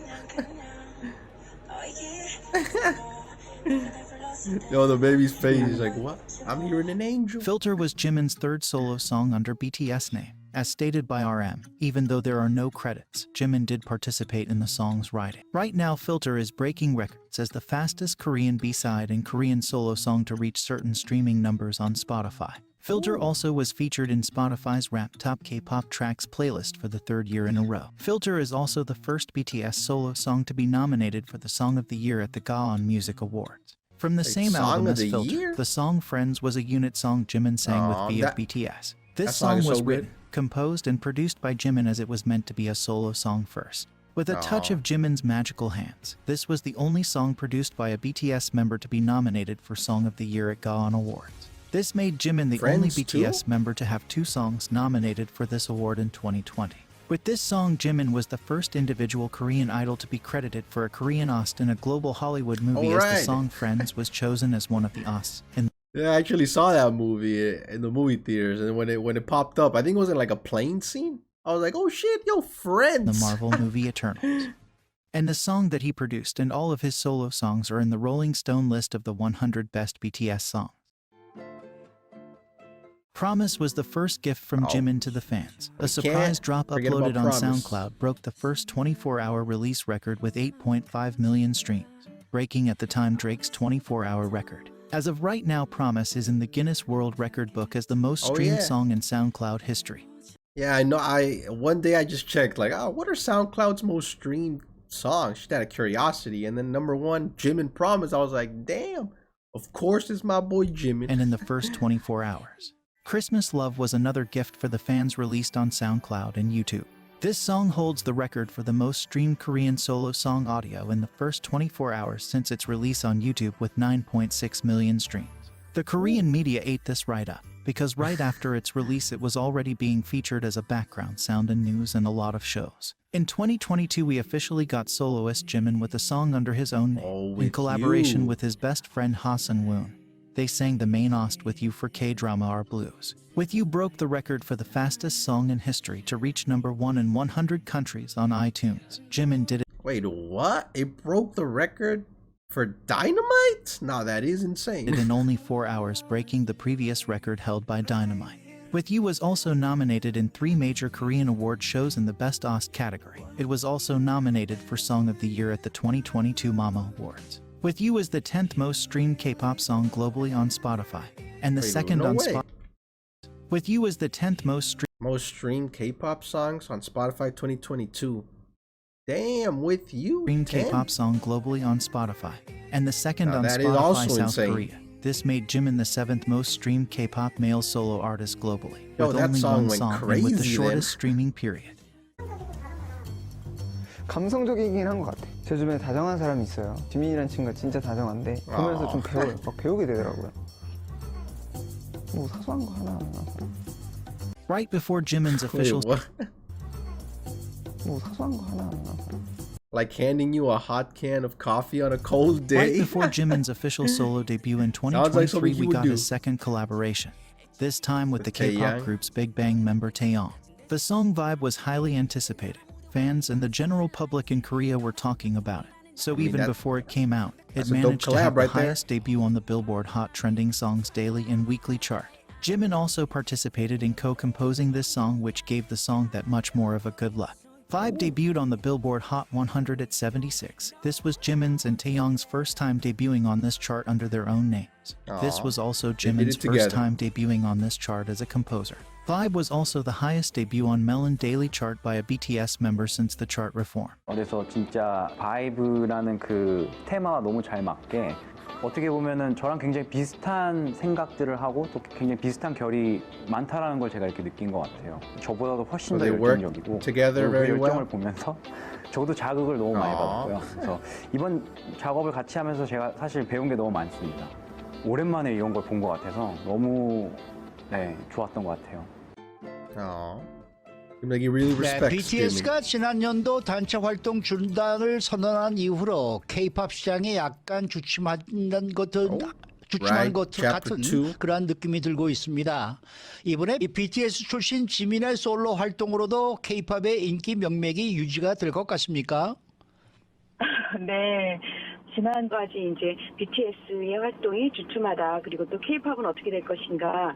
[SPEAKER 1] Yo, the baby's face is like, what? I'm hearing an angel.
[SPEAKER 2] Filter was Jimin's third solo song under BTS name. As stated by RM, even though there are no credits, Jimin did participate in the song's writing. Right now, Filter is breaking records as the fastest Korean B-side and Korean solo song to reach certain streaming numbers on Spotify. Filter also was featured in Spotify's Rap Top K-pop Tracks playlist for the 3rd year in a row. Filter is also the first BTS solo song to be nominated for the Song of the Year at the Gaon Music Awards. From the same album as Filter, the song Friends was a unit song Jimin sang with V of BTS. This song was written, composed, and produced by Jimin as it was meant to be a solo song first. With a touch of Jimin's magical hands, this was the only song produced by a BTS member to be nominated for Song of the Year at Gaon Awards. This made Jimin the only BTS member to have 2 songs nominated for this award in 2020. With this song, Jimin was the first individual Korean idol to be credited for a Korean OST in a global Hollywood movie, as the song Friends was chosen as one of the OSTs.
[SPEAKER 1] Yeah, I actually saw that movie in the movie theaters, and when it popped up, I think it was in like a plane scene. I was like, oh shit, yo, Friends!
[SPEAKER 2] The Marvel movie Eternals. And the song that he produced and all of his solo songs are in the Rolling Stone list of the 100 best BTS songs. Promise was the first gift from Jimin to the fans. A surprise drop uploaded on SoundCloud broke the first 24-hour release record with 8.5 million streams, breaking at the time Drake's 24-hour record. As of right now, Promise is in the Guinness World Record book as the most streamed song in SoundCloud history.
[SPEAKER 1] Yeah, I know. One day I just checked, like, what are SoundCloud's most streamed songs? Just out of curiosity. And then #1, Jimin Promise. I was like, damn, of course it's my boy Jimin.
[SPEAKER 2] And in the first 24 hours. Christmas Love was another gift for the fans, released on SoundCloud and YouTube. This song holds the record for the most streamed Korean solo song audio in the first 24 hours since its release on YouTube with 9.6 million streams. The Korean media ate this right up, because right after its release it was already being featured as a background sound in news and a lot of shows. In 2022 we officially got soloist Jimin with a song under his own name, in collaboration with his best friend Ha Sung-woon. They sang the main OST With You for K-Drama Our Blues. With You broke the record for the fastest song in history to reach #1 in 100 countries on iTunes. Jimin did it.
[SPEAKER 1] Wait, what? It broke the record for Dynamite? No, that is insane.
[SPEAKER 2] In only 4 hours, breaking the previous record held by Dynamite. With You was also nominated in 3 major Korean award shows in the Best OST category. It was also nominated for Song of the Year at the 2022 Mama Awards. With You is the 10th most streamed K-pop song globally on Spotify, and the second on Spotify. With You is the 10th most
[SPEAKER 1] streamed K-pop songs on Spotify 2022. Damn, With You.
[SPEAKER 2] Streamed K-pop song globally on Spotify, and the second on Spotify South Korea. This made Jimin the 7th most streamed K-pop male solo artist globally, with only one song and with the shortest streaming period.
[SPEAKER 4] 감성적이긴 한 것 같아. 제 주변에 다정한 사람이 있어요. 지민이라는 친구가 진짜 다정한데 보면서 좀 배워요. 막 배우게 되더라고요. 뭐 사소한 거 하나.
[SPEAKER 2] Right before Jimin's official.
[SPEAKER 4] 뭐 사소한 거 하나.
[SPEAKER 1] Like handing you a hot can of coffee on a cold day.
[SPEAKER 2] Right before Jimin's official solo debut in 2023, we got his second collaboration. This time with the K-pop group's Big Bang member Taeyong. The song Vibe was highly anticipated. Fans and the general public in Korea were talking about it. So even before it came out, it managed to have the highest debut on the Billboard Hot Trending Songs Daily and Weekly chart. Jimin also participated in co-composing this song, which gave the song that much more of a good look. Vibe debuted on the Billboard Hot 100 at 76. This was Jimin's and Taeyong's first time debuting on this chart under their own names. This was also Jimin's first time debuting on this chart as a composer. Vibe was also the highest debut on Melon Daily chart by a BTS member since the chart reform.
[SPEAKER 22] 그래서 진짜 바이브라는 그 테마와 너무 잘 맞게 어떻게 보면은 저랑 굉장히 비슷한 생각들을 하고 또 굉장히 비슷한 결이 많다라는 걸 제가 이렇게 느낀 것 같아요. 저보다도 훨씬 더 열정적이고 그 열정을 보면서 저도 자극을 너무 많이 받았고요. 그래서 이번 작업을 같이 하면서 제가 사실 배운 게 너무 많습니다. 오랜만에 이런 걸 본 것 같아서 너무 좋았던 것 같아요.
[SPEAKER 1] Like he really respects
[SPEAKER 23] BTS가 지난 연도 단체 활동 중단을 선언한 이후로 K-팝 시장에 약간 주춤한 것 같은 그러한 느낌이 들고 있습니다. 이번에 BTS 출신 지민의 솔로 활동으로도 K-팝의 인기 명맥이 유지가 될 것 같습니까?
[SPEAKER 24] 네. 지난까지 이제 BTS의 활동이 주춤하다. 그리고 또 K-팝은 어떻게 될 것인가.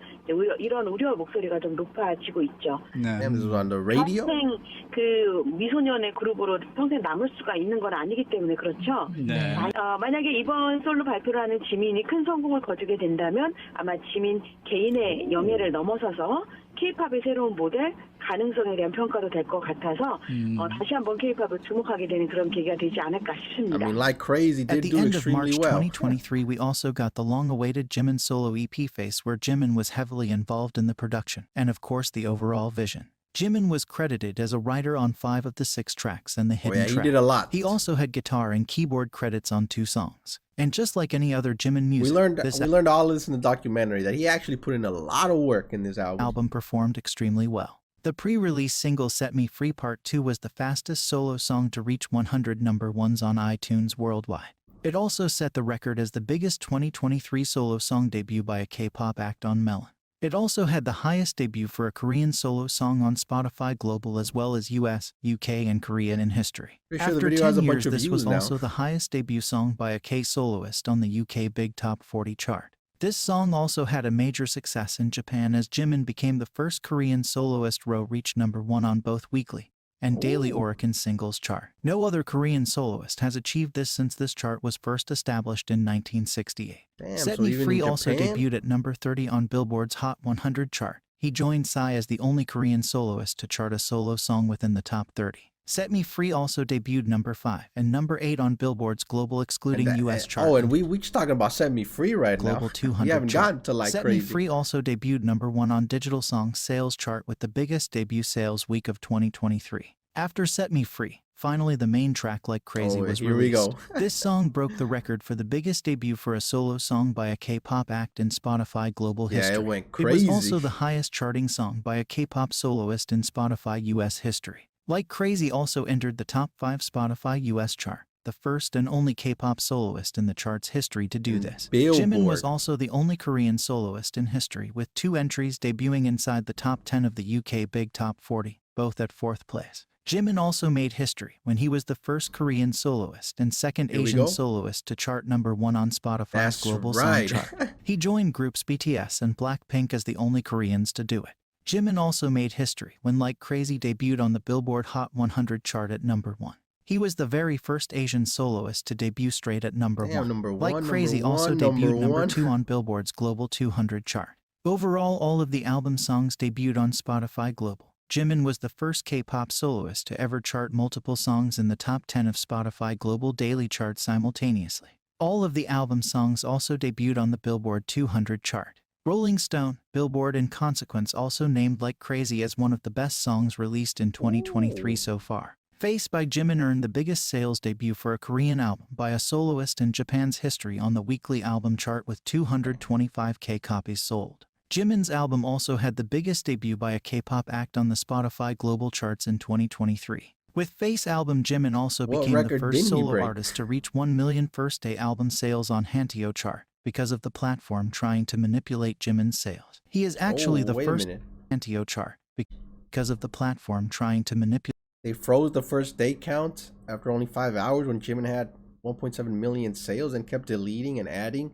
[SPEAKER 24] 이런 우려 목소리가 좀 높아지고 있죠.
[SPEAKER 1] on the radio?
[SPEAKER 24] 평생 그 미소년의 그룹으로 평생 남을 수가 있는 건 아니기 때문에 그렇죠.
[SPEAKER 23] 네.
[SPEAKER 24] 만약에 이번 솔로 발표를 하는 지민이 큰 성공을 거두게 된다면 아마 지민 개인의 영예를 넘어서서 K-팝의 새로운 모델 가능성에 대한 평가도 될 것 같아서 다시 한번 K-팝을 주목하게 되는 그런 계기가 되지 않을까 싶습니다.
[SPEAKER 1] I mean, like crazy,
[SPEAKER 2] At
[SPEAKER 1] did
[SPEAKER 2] the
[SPEAKER 1] do
[SPEAKER 2] end of
[SPEAKER 1] extremely
[SPEAKER 2] March
[SPEAKER 1] well.
[SPEAKER 2] 2023, we also got the long-awaited Jimin solo EP Face, where Jimin was heavily involved in the production, and of course the overall vision. Jimin was credited as a writer on 5 of the 6 tracks and the hidden track.
[SPEAKER 1] He did a lot.
[SPEAKER 2] He also had guitar and keyboard credits on 2 songs. And just like any other Jimin music,
[SPEAKER 1] we learned all this in the documentary, that he actually put in a lot of work in this album.
[SPEAKER 2] Performed extremely well. The pre-release single Set Me Free Part 2 was the fastest solo song to reach 100 #1s on iTunes worldwide. It also set the record as the biggest 2023 solo song debut by a K-pop act on Melon. It also had the highest debut for a Korean solo song on Spotify Global as well as US, UK, and Korea in history. After 10 years, this was also the highest debut song by a K soloist on the UK Big Top 40 chart. This song also had a major success in Japan as Jimin became the first Korean soloist to reach #1 on both weekly and daily Oricon singles chart. No other Korean soloist has achieved this since this chart was first established in 1968. Set Me Free also debuted at number 30 on Billboard's Hot 100 chart. He joined Psy as the only Korean soloist to chart a solo song within the top 30. Set Me Free also debuted number 5 and number 8 on Billboard's global excluding US chart.
[SPEAKER 1] Oh, and we just talking about Set Me Free right
[SPEAKER 2] Global
[SPEAKER 1] now.
[SPEAKER 2] 200
[SPEAKER 1] we haven't gotten to like
[SPEAKER 2] Set
[SPEAKER 1] crazy.
[SPEAKER 2] Me Free also debuted number 1 on Digital Songs sales chart with the biggest debut sales week of 2023. After Set Me Free, finally the main track Like Crazy was
[SPEAKER 1] here we
[SPEAKER 2] released.
[SPEAKER 1] go.
[SPEAKER 2] This song broke the record for the biggest debut for a solo song by a K-pop act in Spotify global history.
[SPEAKER 1] it went
[SPEAKER 2] It
[SPEAKER 1] crazy.
[SPEAKER 2] was also the highest charting song by a K-pop soloist in Spotify US history. Like Crazy also entered the top 5 Spotify US chart. the first and only K-pop soloist in the chart's history to do this.
[SPEAKER 1] Billboard.
[SPEAKER 2] Jimin was also the only Korean soloist in history with 2 entries debuting inside the top 10 of the UK Big Top 40, both at 4th place. Jimin also made history when he was the first Korean soloist and second Asian soloist to chart #1 on Spotify's global song chart. He joined groups BTS and Blackpink as the only Koreans to do it. Jimin also made history when Like Crazy debuted on the Billboard Hot 100 chart at #1. He was the very first Asian soloist to debut straight at #1. Like Crazy also debuted #2 on Billboard's Global 200 chart. Overall, all of the album songs debuted on Spotify Global. Jimin was the first K-pop soloist to ever chart multiple songs in the top 10 of Spotify Global Daily Chart simultaneously. All of the album songs also debuted on the Billboard 200 chart. Rolling Stone, Billboard, and Consequence also named Like Crazy as one of the best songs released in 2023 so far. Face by Jimin earned the biggest sales debut for a Korean album by a soloist in Japan's history on the weekly album chart with 225,000 copies sold. Jimin's album also had the biggest debut by a K-pop act on the Spotify Global Charts in 2023. With Face album, Jimin also became the first solo artist to reach 1 million first-day album sales on Hanteo chart because of the platform trying to manipulate Jimin's sales. He is actually the first Hanteo chart because of the platform trying to manipulate.
[SPEAKER 1] They froze the first day count after only 5 hours when Jimin had 1.7 million sales and kept deleting and adding.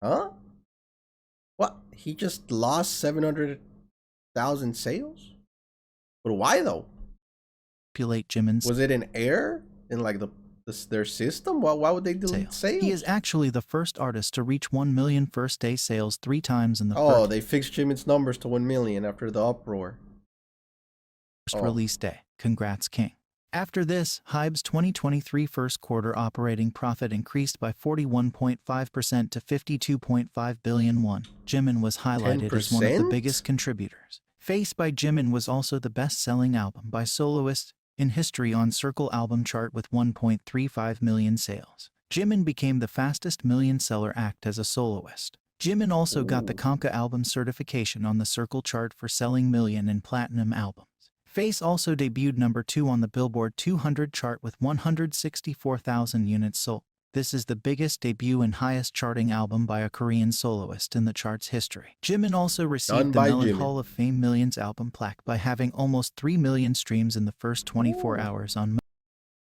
[SPEAKER 1] Huh? What? He just lost 700,000 sales? But why though?
[SPEAKER 2] Jimin's.
[SPEAKER 1] Was it an error in like their system? Why would they delete sales?
[SPEAKER 2] He is actually the first artist to reach 1 million first day sales 3 times in the
[SPEAKER 1] first. They fixed Jimin's numbers to 1 million after the uproar.
[SPEAKER 2] First release day. Congrats, King. After this, HYBE's 2023 first quarter operating profit increased by 41.5% to 52.5 billion won. Jimin was highlighted as one of the biggest contributors. Face by Jimin was also the best-selling album by soloists in history on Circle album chart with 1.35 million sales. Jimin became the fastest million-seller act as a soloist. Jimin also got the KDRAMA album certification on the Circle chart for selling million and platinum albums. Face also debuted #2 on the Billboard 200 chart with 164,000 units sold. This is the biggest debut and highest charting album by a Korean soloist in the chart's history. Jimin also received the Melon Hall of Fame Millions album plaque by having almost 3 million streams in the first 24 hours on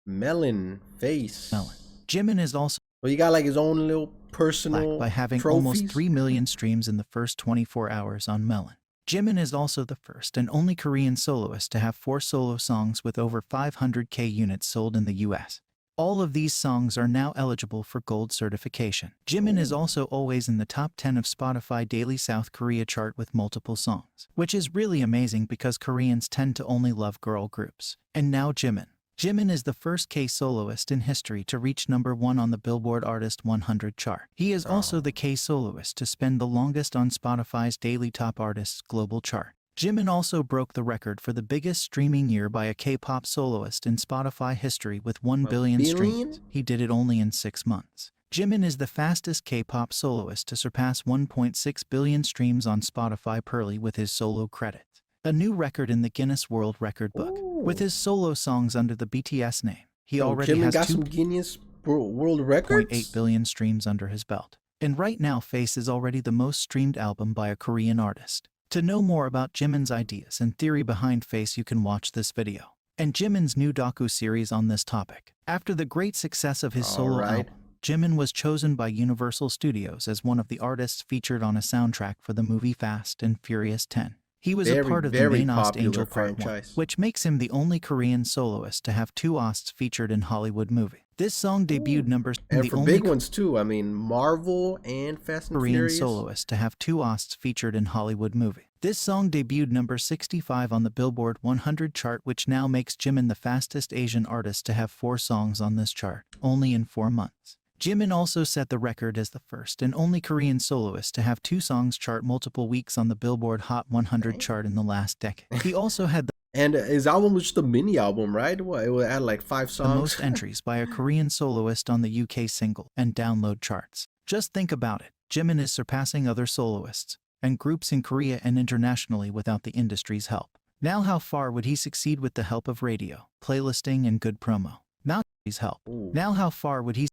[SPEAKER 1] Melon. Face.
[SPEAKER 2] Melon. Jimin is also
[SPEAKER 1] he got like his own little personal
[SPEAKER 2] by having
[SPEAKER 1] trophies.
[SPEAKER 2] Almost 3 million streams in the first 24 hours on Melon. Jimin is also the first and only Korean soloist to have 4 solo songs with over 500,000 units sold in the US. All of these songs are now eligible for gold certification. Jimin is also always in the top 10 of Spotify Daily South Korea chart with multiple songs, which is really amazing because Koreans tend to only love girl groups. And now Jimin. Jimin is the first K-soloist in history to reach #1 on the Billboard Artist 100 chart. He is also the K-soloist to spend the longest on Spotify's Daily Top Artists global chart. Jimin also broke the record for the biggest streaming year by a K-pop soloist in Spotify history with 1 billion streams. He did it only in 6 months. Jimin is the fastest K-pop soloist to surpass 1.6 billion streams on Spotify purely with his solo credits. A new record in the Guinness World Record book. With his solo songs under the BTS name, he already has
[SPEAKER 1] some Guinness World Records?
[SPEAKER 2] 2.8 billion streams under his belt. And right now, Face is already the most streamed album by a Korean artist. To know more about Jimin's ideas and theory behind Face, you can watch this video. And Jimin's new docu-series on this topic. After the great success of his solo album, Jimin was chosen by Universal Studios as one of the artists featured on a soundtrack for the movie Fast and Furious 10. He was a part of the main Ost Angel Part 1, which makes him the only Korean soloist to have 2 Osts featured in Hollywood movie. This song debuted
[SPEAKER 1] and the only big ones too. I mean, Marvel and Fast and
[SPEAKER 2] Korean
[SPEAKER 1] Furious.
[SPEAKER 2] soloist to have 2 Osts featured in Hollywood movie. This song debuted #65 on the Billboard 100 chart, which now makes Jimin the fastest Asian artist to have 4 songs on this chart, only in 4 months. Jimin also set the record as the first and only Korean soloist to have 2 songs chart multiple weeks on the Billboard Hot 100 chart in the last decade. He also had the
[SPEAKER 1] And his album was just a mini album, right? It had like 5 songs.
[SPEAKER 2] The most entries by a Korean soloist on the UK single and download charts. Just think about it. Jimin is surpassing other soloists and groups in Korea and internationally without the industry's help. Now how far would he succeed with the help of radio, playlisting, and good promo? Not help. Now how far would he...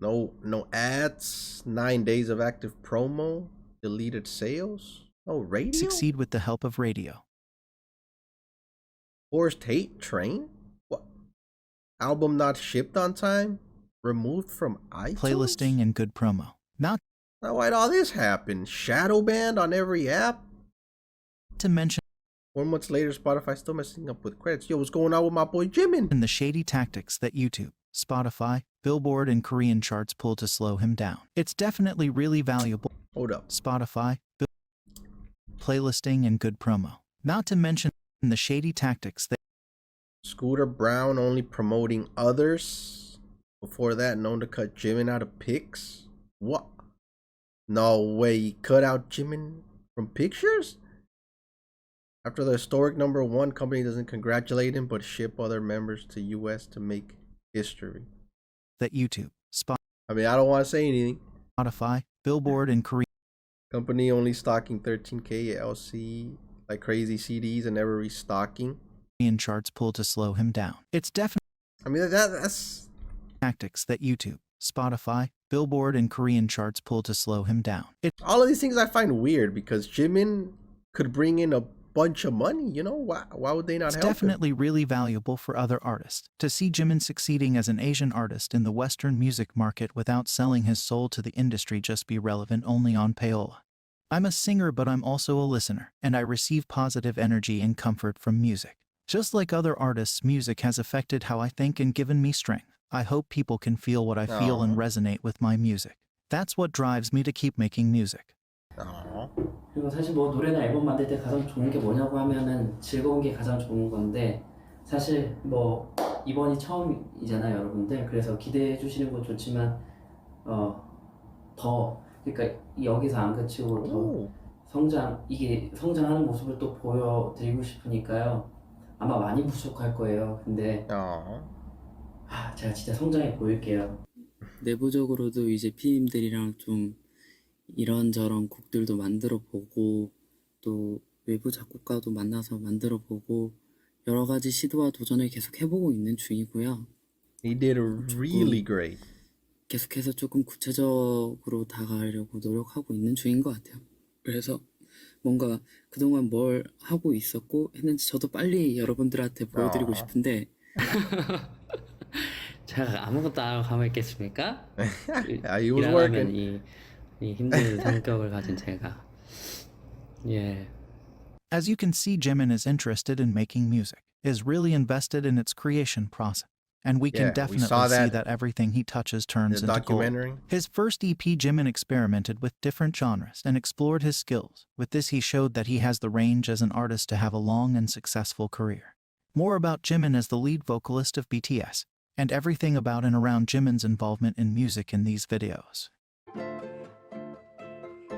[SPEAKER 1] No ads, 9 days of active promo, deleted sales, no radio?
[SPEAKER 2] Succeed with the help of radio.
[SPEAKER 1] Forced hate train? What? Album not shipped on time? Removed from iTunes?
[SPEAKER 2] Playlisting and good promo. Not
[SPEAKER 1] Now why'd all this happen? Shadow banned on every app?
[SPEAKER 2] to mention
[SPEAKER 1] 1 month later, Spotify still messing up with credits. Yo, what's going on with my boy Jimin?
[SPEAKER 2] and the shady tactics that YouTube, Spotify, Billboard, and Korean charts pull to slow him down. It's definitely really valuable.
[SPEAKER 1] Hold up.
[SPEAKER 2] Spotify, playlisting, and good promo. Not to mention the shady tactics that
[SPEAKER 1] Scooter Brown only promoting others. Before that, known to cut Jimin out of pics. What? No way, he cut out Jimin from pictures? After the historic #1, company doesn't congratulate him, but ship other members to US to make history.
[SPEAKER 2] that YouTube,
[SPEAKER 1] I mean, I don't want to say anything.
[SPEAKER 2] Spotify, Billboard, and Korean
[SPEAKER 1] Company only stocking 13K LC like crazy CDs and never restocking.
[SPEAKER 2] charts pull to slow him down. It's definitely
[SPEAKER 1] I mean, that's
[SPEAKER 2] tactics that YouTube, Spotify, Billboard, and Korean charts pull to slow him down.
[SPEAKER 1] all of these things I find weird because Jimin could bring in a bunch of money, you know? Why would they not
[SPEAKER 2] It's
[SPEAKER 1] help him?
[SPEAKER 2] definitely really valuable for other artists to see Jimin succeeding as an Asian artist in the Western music market without selling his soul to the industry just be relevant only on payola. I'm a singer, but I'm also a listener, and I receive positive energy and comfort from music. Just like other artists, music has affected how I think and given me strength. I hope people can feel what I feel and resonate with my music. That's what drives me to keep making music.
[SPEAKER 21] 그리고 사실 뭐 노래나 앨범 만들 때 가장 좋은 게 뭐냐고 하면은 즐거운 게 가장 좋은 건데 사실 뭐 이번이 처음이잖아요, 여러분들. 그래서 기대해 주시는 건 좋지만 더 그러니까 여기서 안 그치고 더 성장하는 모습을 또 보여드리고 싶으니까요. 아마 많이 부족할 거예요. 근데 제가 진짜 성장해 보일게요.
[SPEAKER 12] 내부적으로도 이제 피디님들이랑 좀 이런저런 곡들도 만들어 보고 또 외부 작곡가도 만나서 만들어 보고 여러 가지 시도와 도전을 계속 해보고 있는 중이고요.
[SPEAKER 1] He did really great.
[SPEAKER 12] 계속해서 조금 구체적으로 다가가려고 노력하고 있는 중인 것 같아요. 그래서 뭔가 그동안 뭘 하고 있었고 했는지 저도 빨리 여러분들한테 보여드리고 싶은데 제가 아무것도 안 하고 가만히 있겠습니까?
[SPEAKER 1] He was working.
[SPEAKER 12] 이 힘든 성격을 가진 제가
[SPEAKER 2] As you can see, Jimin is interested in making music, is really invested in its creation process, and we can definitely see that everything he touches turns into gold. His first EP, Jimin experimented with different genres and explored his skills. With this, he showed that he has the range as an artist to have a long and successful career. More about Jimin as the lead vocalist of BTS, and everything about and around Jimin's involvement in music in these videos.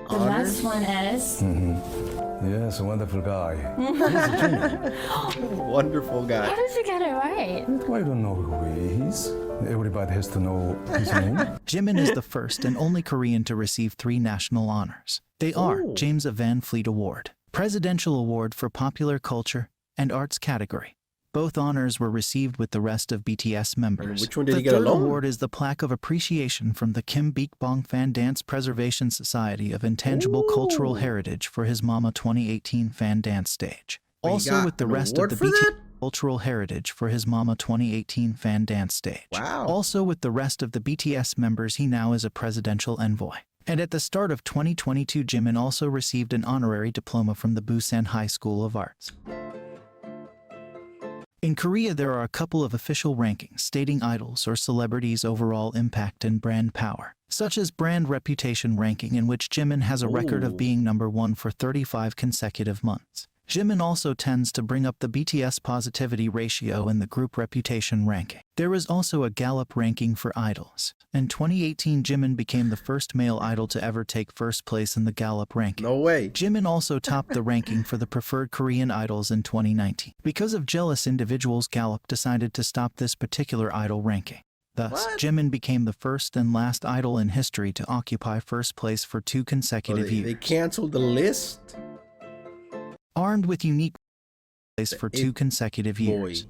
[SPEAKER 20] The last one is...
[SPEAKER 14] Yes, a wonderful guy.
[SPEAKER 1] Wonderful guy.
[SPEAKER 20] How did you get it right?
[SPEAKER 14] I don't know who he is. Everybody has to know his name.
[SPEAKER 2] Jimin is the first and only Korean to receive 3 national honors. They are James Van Fleet Award, Presidential Award for Popular Culture, and Arts category. Both honors were received with the rest of BTS members.
[SPEAKER 1] Which one did he
[SPEAKER 2] the
[SPEAKER 1] get
[SPEAKER 2] third
[SPEAKER 1] alone?
[SPEAKER 2] award is the Plaque of Appreciation from the Kim Beek-bong Fan Dance Preservation Society of Intangible Cultural Heritage for his Mama 2018 Fan Dance Stage. Also with the rest of the BTS Cultural Heritage for his Mama 2018 Fan Dance Stage.
[SPEAKER 1] Wow.
[SPEAKER 2] Also with the rest of the BTS members, he now is a presidential envoy. And at the start of 2022, Jimin also received an honorary diploma from the Busan High School of Arts. In Korea, there are a couple of official rankings stating idols or celebrities' overall impact and brand power, such as Brand Reputation Ranking, in which Jimin has a record of being #1 for 35 consecutive months. Jimin also tends to bring up the BTS positivity ratio in the group reputation ranking. There is also a Gallup ranking for idols. In 2018, Jimin became the first male idol to ever take first place in the Gallup ranking.
[SPEAKER 1] No way.
[SPEAKER 2] Jimin also topped the ranking for the preferred Korean idols in 2019. Because of jealous individuals, Gallup decided to stop this particular idol ranking. Thus, Jimin became the first and last idol in history to occupy first place for 2 consecutive years.
[SPEAKER 1] They canceled the list?
[SPEAKER 2] Armed with unique place for 2 consecutive years.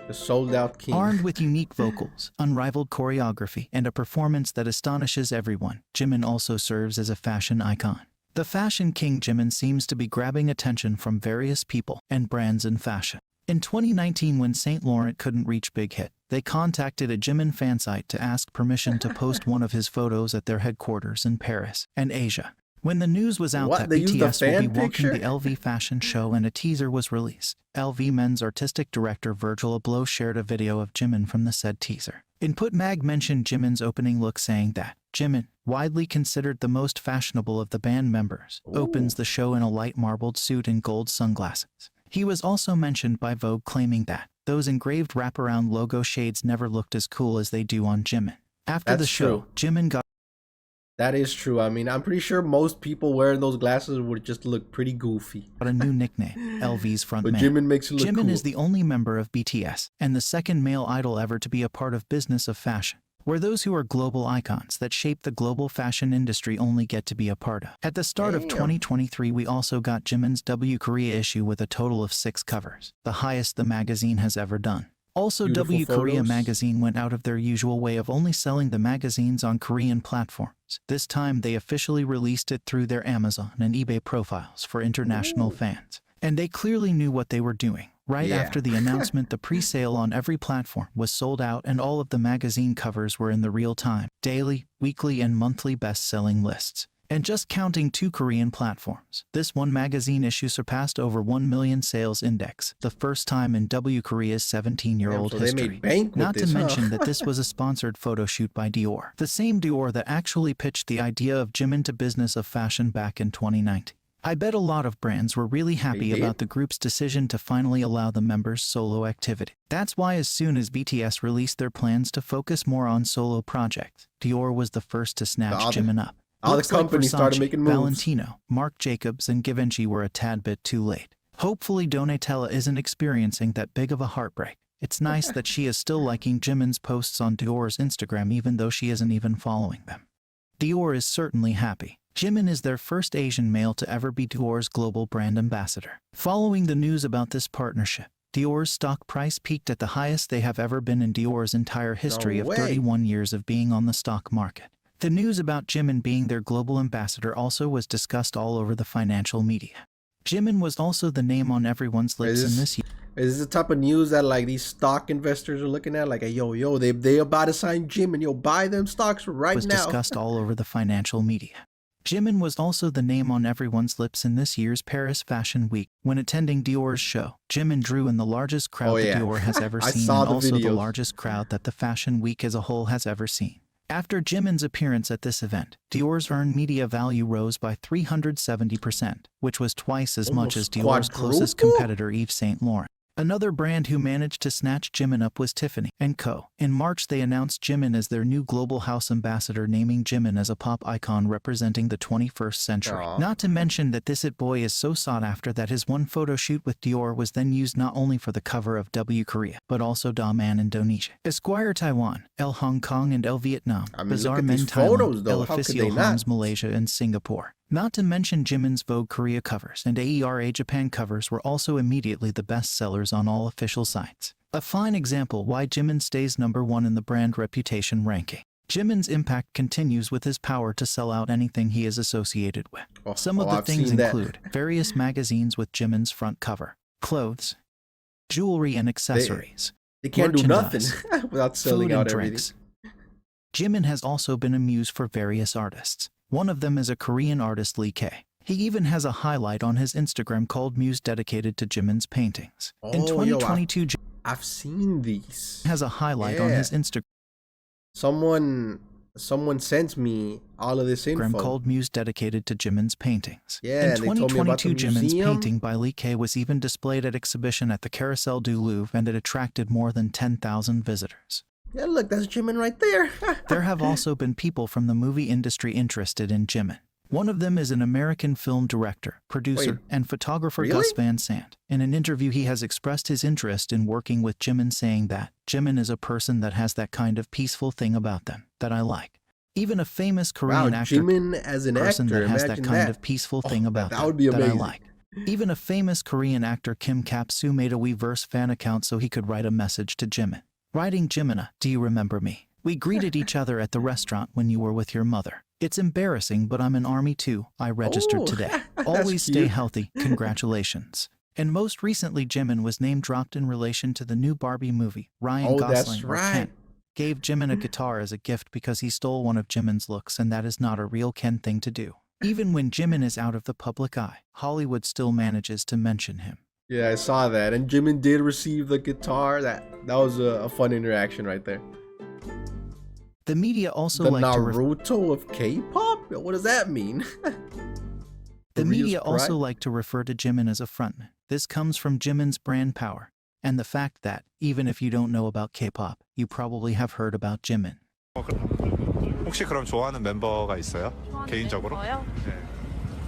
[SPEAKER 1] The sold out king.
[SPEAKER 2] Armed with unique vocals, unrivaled choreography, and a performance that astonishes everyone, Jimin also serves as a fashion icon. The fashion king Jimin seems to be grabbing attention from various people and brands in fashion. In 2019, when Saint Laurent couldn't reach big hit, they contacted a Jimin fan site to ask permission to post one of his photos at their headquarters in Paris and Asia. When the news was out that BTS will be walking the LV fashion show and a teaser was released, LV Men's artistic director Virgil Abloh shared a video of Jimin from the said teaser. Input Mag mentioned Jimin's opening look, saying that Jimin, widely considered the most fashionable of the band members, opens the show in a light marbled suit and gold sunglasses. He was also mentioned by Vogue, claiming that those engraved wraparound logo shades never looked as cool as they do on Jimin. After the show, Jimin got...
[SPEAKER 1] That is true. I mean, I'm pretty sure most people wearing those glasses would just look pretty goofy.
[SPEAKER 2] A new nickname, LV's frontman.
[SPEAKER 1] But Jimin makes it look cool.
[SPEAKER 2] Jimin is the only member of BTS and the second male idol ever to be a part of business of fashion, where those who are global icons that shape the global fashion industry only get to be a part of. At the start of 2023, we also got Jimin's W Korea issue with a total of 6 covers, the highest the magazine has ever done. Also, W Korea magazine went out of their usual way of only selling the magazines on Korean platforms. This time, they officially released it through their Amazon and eBay profiles for international fans. And they clearly knew what they were doing. Right after the announcement, the pre-sale on every platform was sold out, and all of the magazine covers were in the real-time, daily, weekly, and monthly best-selling lists. And just counting 2 Korean platforms, this one magazine issue surpassed over 1 million sales index, the first time in W Korea's 17-year-old history. Not to mention that this was a sponsored photo shoot by Dior, the same Dior that actually pitched the idea of Jimin to business of fashion back in 2019. I bet a lot of brands were really happy about the group's decision to finally allow the members' solo activity. That's why as soon as BTS released their plans to focus more on solo projects, Dior was the first to snatch Jimin up.
[SPEAKER 1] All the companies started making moves.
[SPEAKER 2] Valentino, Marc Jacobs, and Givenchy were a tad bit too late. Hopefully Donatella isn't experiencing that big of a heartbreak. It's nice that she is still liking Jimin's posts on Dior's Instagram even though she isn't even following them. Dior is certainly happy. Jimin is their first Asian male to ever be Dior's global brand ambassador. Following the news about this partnership, Dior's stock price peaked at the highest they have ever been in Dior's entire history of 31 years of being on the stock market. The news about Jimin being their global ambassador also was discussed all over the financial media. Jimin was also the name on everyone's lips in this year.
[SPEAKER 1] Is this the type of news that like these stock investors are looking at? Like, yo, they about to sign Jimin. Yo, buy them stocks right now.
[SPEAKER 2] Was discussed all over the financial media. Jimin was also the name on everyone's lips in this year's Paris Fashion Week. When attending Dior's show, Jimin drew in the largest crowd that Dior has ever seen, and also the largest crowd that the Fashion Week as a whole has ever seen. After Jimin's appearance at this event, Dior's earned media value rose by 370%, which was twice as much as Dior's closest competitor Yves Saint Laurent. Another brand who managed to snatch Jimin up was Tiffany & Co. In March, they announced Jimin as their new global house ambassador, naming Jimin as a pop icon representing the 21st century. Not to mention that this it boy is so sought after that his one photo shoot with Dior was then used not only for the cover of W Korea, but also Da Man Indonesia, Esquire Taiwan, Elle Hong Kong, and Elle Vietnam, Bazaar Men Thailand, Elle Official Homes Malaysia, and Singapore. Not to mention Jimin's Vogue Korea covers and AERA Japan covers were also immediately the best sellers on all official sites. A fine example why Jimin stays #1 in the brand reputation ranking. Jimin's impact continues with his power to sell out anything he is associated with. Some of the things include various magazines with Jimin's front cover, clothes, jewelry and accessories.
[SPEAKER 1] They can't do nothing without selling out everything.
[SPEAKER 2] Jimin has also been a muse for various artists. One of them is a Korean artist, Lee K. He even has a highlight on his Instagram called Muse dedicated to Jimin's paintings. In 2022,
[SPEAKER 1] I've seen these.
[SPEAKER 2] Has a highlight on his Instagram.
[SPEAKER 1] Someone sent me all of this info.
[SPEAKER 2] Called Muse dedicated to Jimin's paintings.
[SPEAKER 1] Yeah,
[SPEAKER 2] in 2022, Jimin's painting by Lee K was even displayed at exhibition at the Carrousel du Louvre, and it attracted more than 10,000 visitors.
[SPEAKER 1] Yeah, look, that's Jimin right there.
[SPEAKER 2] There have also been people from the movie industry interested in Jimin. One of them is an American film director, producer, and photographer Gus Van Sant. In an interview, he has expressed his interest in working with Jimin, saying that Jimin is a person that has that kind of peaceful thing about them that I like. Even a famous Korean actor,
[SPEAKER 1] Jimin as an
[SPEAKER 2] person
[SPEAKER 1] actor,
[SPEAKER 2] that has that kind of peaceful thing about them that I like. Even a famous Korean actor Kim Kap-soo made a Weverse fan account so he could write a message to Jimin. Writing, Jimina, do you remember me? We greeted each other at the restaurant when you were with your mother. It's embarrassing, but I'm in Army too. I registered today. Always stay healthy. Congratulations. And most recently, Jimin was name-dropped in relation to the new Barbie movie. Ryan Gosling or Ken gave Jimin a guitar as a gift because he stole one of Jimin's looks, and that is not a real Ken thing to do. Even when Jimin is out of the public eye, Hollywood still manages to mention him.
[SPEAKER 1] Yeah, I saw that. And Jimin did receive the guitar. That was a fun interaction right there.
[SPEAKER 2] The media also
[SPEAKER 1] the
[SPEAKER 2] like
[SPEAKER 1] Naruto of K-pop? What does that mean?
[SPEAKER 2] The media also like to refer to Jimin as a frontman. This comes from Jimin's brand power and the fact that, even if you don't know about K-pop, you probably have heard about Jimin.
[SPEAKER 5] 혹시 그럼 좋아하는 멤버가 있어요? 개인적으로?
[SPEAKER 6] 저요?
[SPEAKER 5] 네.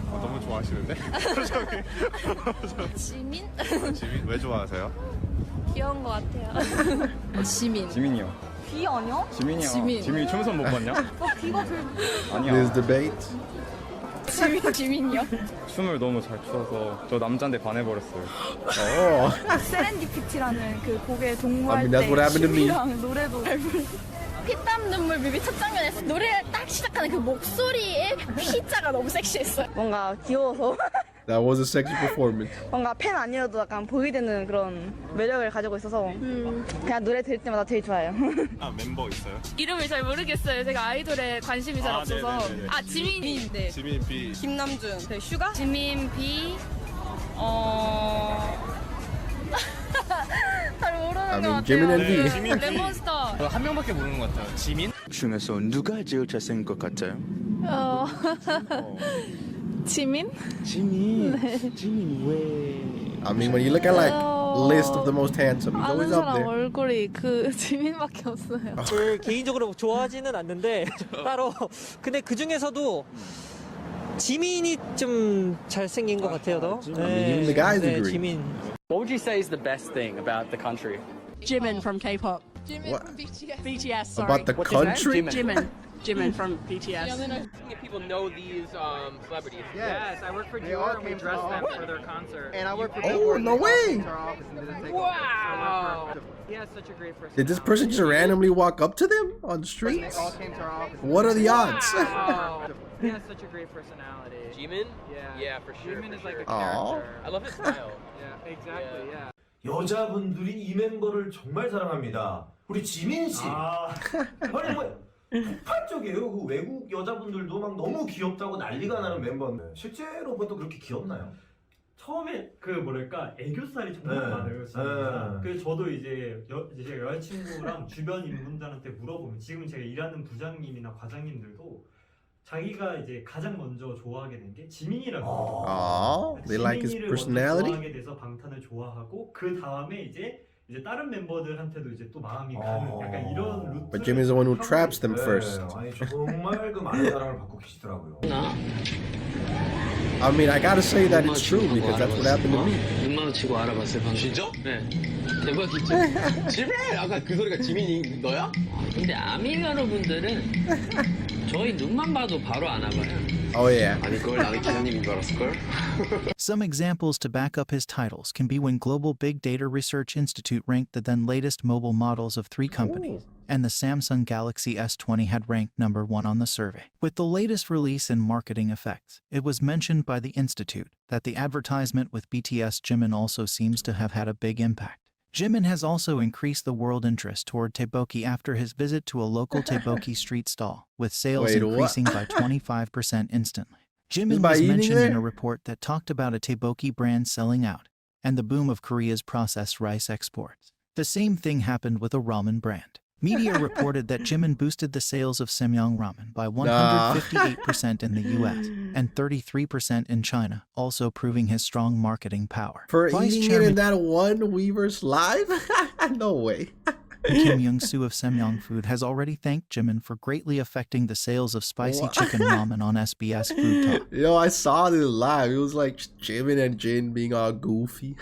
[SPEAKER 5] 너무 좋아하시는데?
[SPEAKER 6] 지민?
[SPEAKER 5] 지민? 왜 좋아하세요?
[SPEAKER 6] 귀여운 것 같아요. 지민.
[SPEAKER 7] 지민이요.
[SPEAKER 6] 귀 아니야?
[SPEAKER 7] 지민이요.
[SPEAKER 6] 지민.
[SPEAKER 7] 지민이 춤선 못 봤냐?
[SPEAKER 6] 귀가 제일.
[SPEAKER 7] 아니야.
[SPEAKER 1] This debate.
[SPEAKER 6] 지민이요?
[SPEAKER 7] 춤을 너무 잘 춰서 저 남자한테 반해버렸어요.
[SPEAKER 6] 세렌디피티라는 그 곡에 동무할
[SPEAKER 1] I mean, that's what happened to me.
[SPEAKER 6] 춤이랑 노래도 잘 불러. 피땀 눈물 뮤비 첫 장면에서 노래를 딱 시작하는 그 목소리에 피자가 너무 섹시했어요. 뭔가 귀여워서.
[SPEAKER 1] That was a sexy performance.
[SPEAKER 6] 뭔가 팬 아니어도 약간 보게 되는 그런 매력을 가지고 있어서 그냥 노래 들을 때마다 되게 좋아요.
[SPEAKER 5] 아, 멤버 있어요?
[SPEAKER 6] 이름을 잘 모르겠어요. 제가 아이돌에 관심이 잘 없어서.
[SPEAKER 5] 네네네네.
[SPEAKER 6] 아, 지민. 네.
[SPEAKER 5] 지민 B.
[SPEAKER 6] 김남준. 네, 슈가? 지민 B. 잘 모르는 것 같아요.
[SPEAKER 1] Jimin and V.
[SPEAKER 6] 랩몬스터.
[SPEAKER 3] 한 명밖에 모르는 것 같아요. 지민?
[SPEAKER 8] 중에서 누가 제일 잘생긴 것 같아요?
[SPEAKER 6] 지민?
[SPEAKER 8] 지민. 지민 왜?
[SPEAKER 1] I mean, when you look at like list of the most handsome, he's always up there.
[SPEAKER 6] 얼굴이 그 지민밖에 없어요.
[SPEAKER 25] 개인적으로 좋아하지는 않는데 따로 근데 그 중에서도 지민이 좀 잘생긴 것 같아요, 더.
[SPEAKER 1] I mean, even the guys agree.
[SPEAKER 25] 지민.
[SPEAKER 3] What would you say is the best thing about the country?
[SPEAKER 6] Jimin from K-pop. Jimin
[SPEAKER 1] What?
[SPEAKER 6] from BTS. BTS, sorry.
[SPEAKER 1] About the
[SPEAKER 3] What's his name?
[SPEAKER 1] country?
[SPEAKER 3] Jimin.
[SPEAKER 6] Jimin from BTS.
[SPEAKER 3] If people know these celebrities.
[SPEAKER 25] Yes, I work for Dior and we dress them for their concert. And I work for
[SPEAKER 1] Oh, no way!
[SPEAKER 25] Wow! He has such a great personality.
[SPEAKER 1] Did this person just randomly walk up to them on the streets?
[SPEAKER 25] came to our office.
[SPEAKER 1] What are the odds?
[SPEAKER 25] Wow. He has such a great personality.
[SPEAKER 3] Jimin?
[SPEAKER 25] Yeah.
[SPEAKER 3] Yeah, for sure.
[SPEAKER 25] Jimin is like a
[SPEAKER 1] Aw.
[SPEAKER 25] character.
[SPEAKER 3] I love his style.
[SPEAKER 25] Yeah, exactly. Yeah.
[SPEAKER 26] 여자분들이 이 멤버를 정말 사랑합니다. 우리 지민 씨. 아니 뭐 폭발적이에요. 그 외국 여자분들도 막 너무 귀엽다고 난리가 나는 멤버인데 실제로 봐도 그렇게 귀엽나요?
[SPEAKER 27] 처음에 그 뭐랄까 애교살이 정말 많아요 진짜. 그래서 저도 이제 제 여자친구랑 주변 인분들한테 물어보면 지금 제가 일하는 부장님이나 과장님들도 자기가 이제 가장 먼저 좋아하게 된 게 지민이라고.
[SPEAKER 1] They like his
[SPEAKER 27] 지민이를
[SPEAKER 1] personality?
[SPEAKER 27] 먼저 좋아하게 돼서 방탄을 좋아하고 그 다음에 이제 다른 멤버들한테도 이제 또 마음이 가는 약간 이런 루트.
[SPEAKER 1] But Jimin's the one who traps them first.
[SPEAKER 26] 아니 정말 그 많은 사랑을 받고 계시더라고요.
[SPEAKER 1] I mean, I gotta say that it's true because that's what happened to me.
[SPEAKER 13] 6만 원 치고 알아봤어요 방금. 진짜? 네. 대박이죠. 지민! 아까 그 소리가 지민이 너야? 근데 아미가노분들은 저희 눈만 봐도 바로 알아봐요.
[SPEAKER 1] Oh yeah.
[SPEAKER 13] 아닐걸? 나는 기사님인 줄 알았을걸?
[SPEAKER 2] Some examples to back up his titles can be when Global Big Data Research Institute ranked the then latest mobile models of 3 companies, and the Samsung Galaxy S20 had ranked number 1 on the survey. With the latest release and marketing effects, it was mentioned by the Institute that the advertisement with BTS Jimin also seems to have had a big impact. Jimin has also increased the world interest toward tteokbokki after his visit to a local tteokbokki street stall, with sales increasing by 25% instantly. Jimin was mentioned in a report that talked about a tteokbokki brand selling out and the boom of Korea's processed rice exports. The same thing happened with a ramen brand. Media reported that Jimin boosted the sales of Samyang ramen by 158% in the US and 33% in China, also proving his strong marketing power.
[SPEAKER 1] For eating it in that one Weverse live? No way.
[SPEAKER 2] Kim Young-soo of Samyang Food has already thanked Jimin for greatly affecting the sales of spicy chicken ramen on SBS Food Talk.
[SPEAKER 1] Yo, I saw this live. It was like Jimin and Jin being all goofy.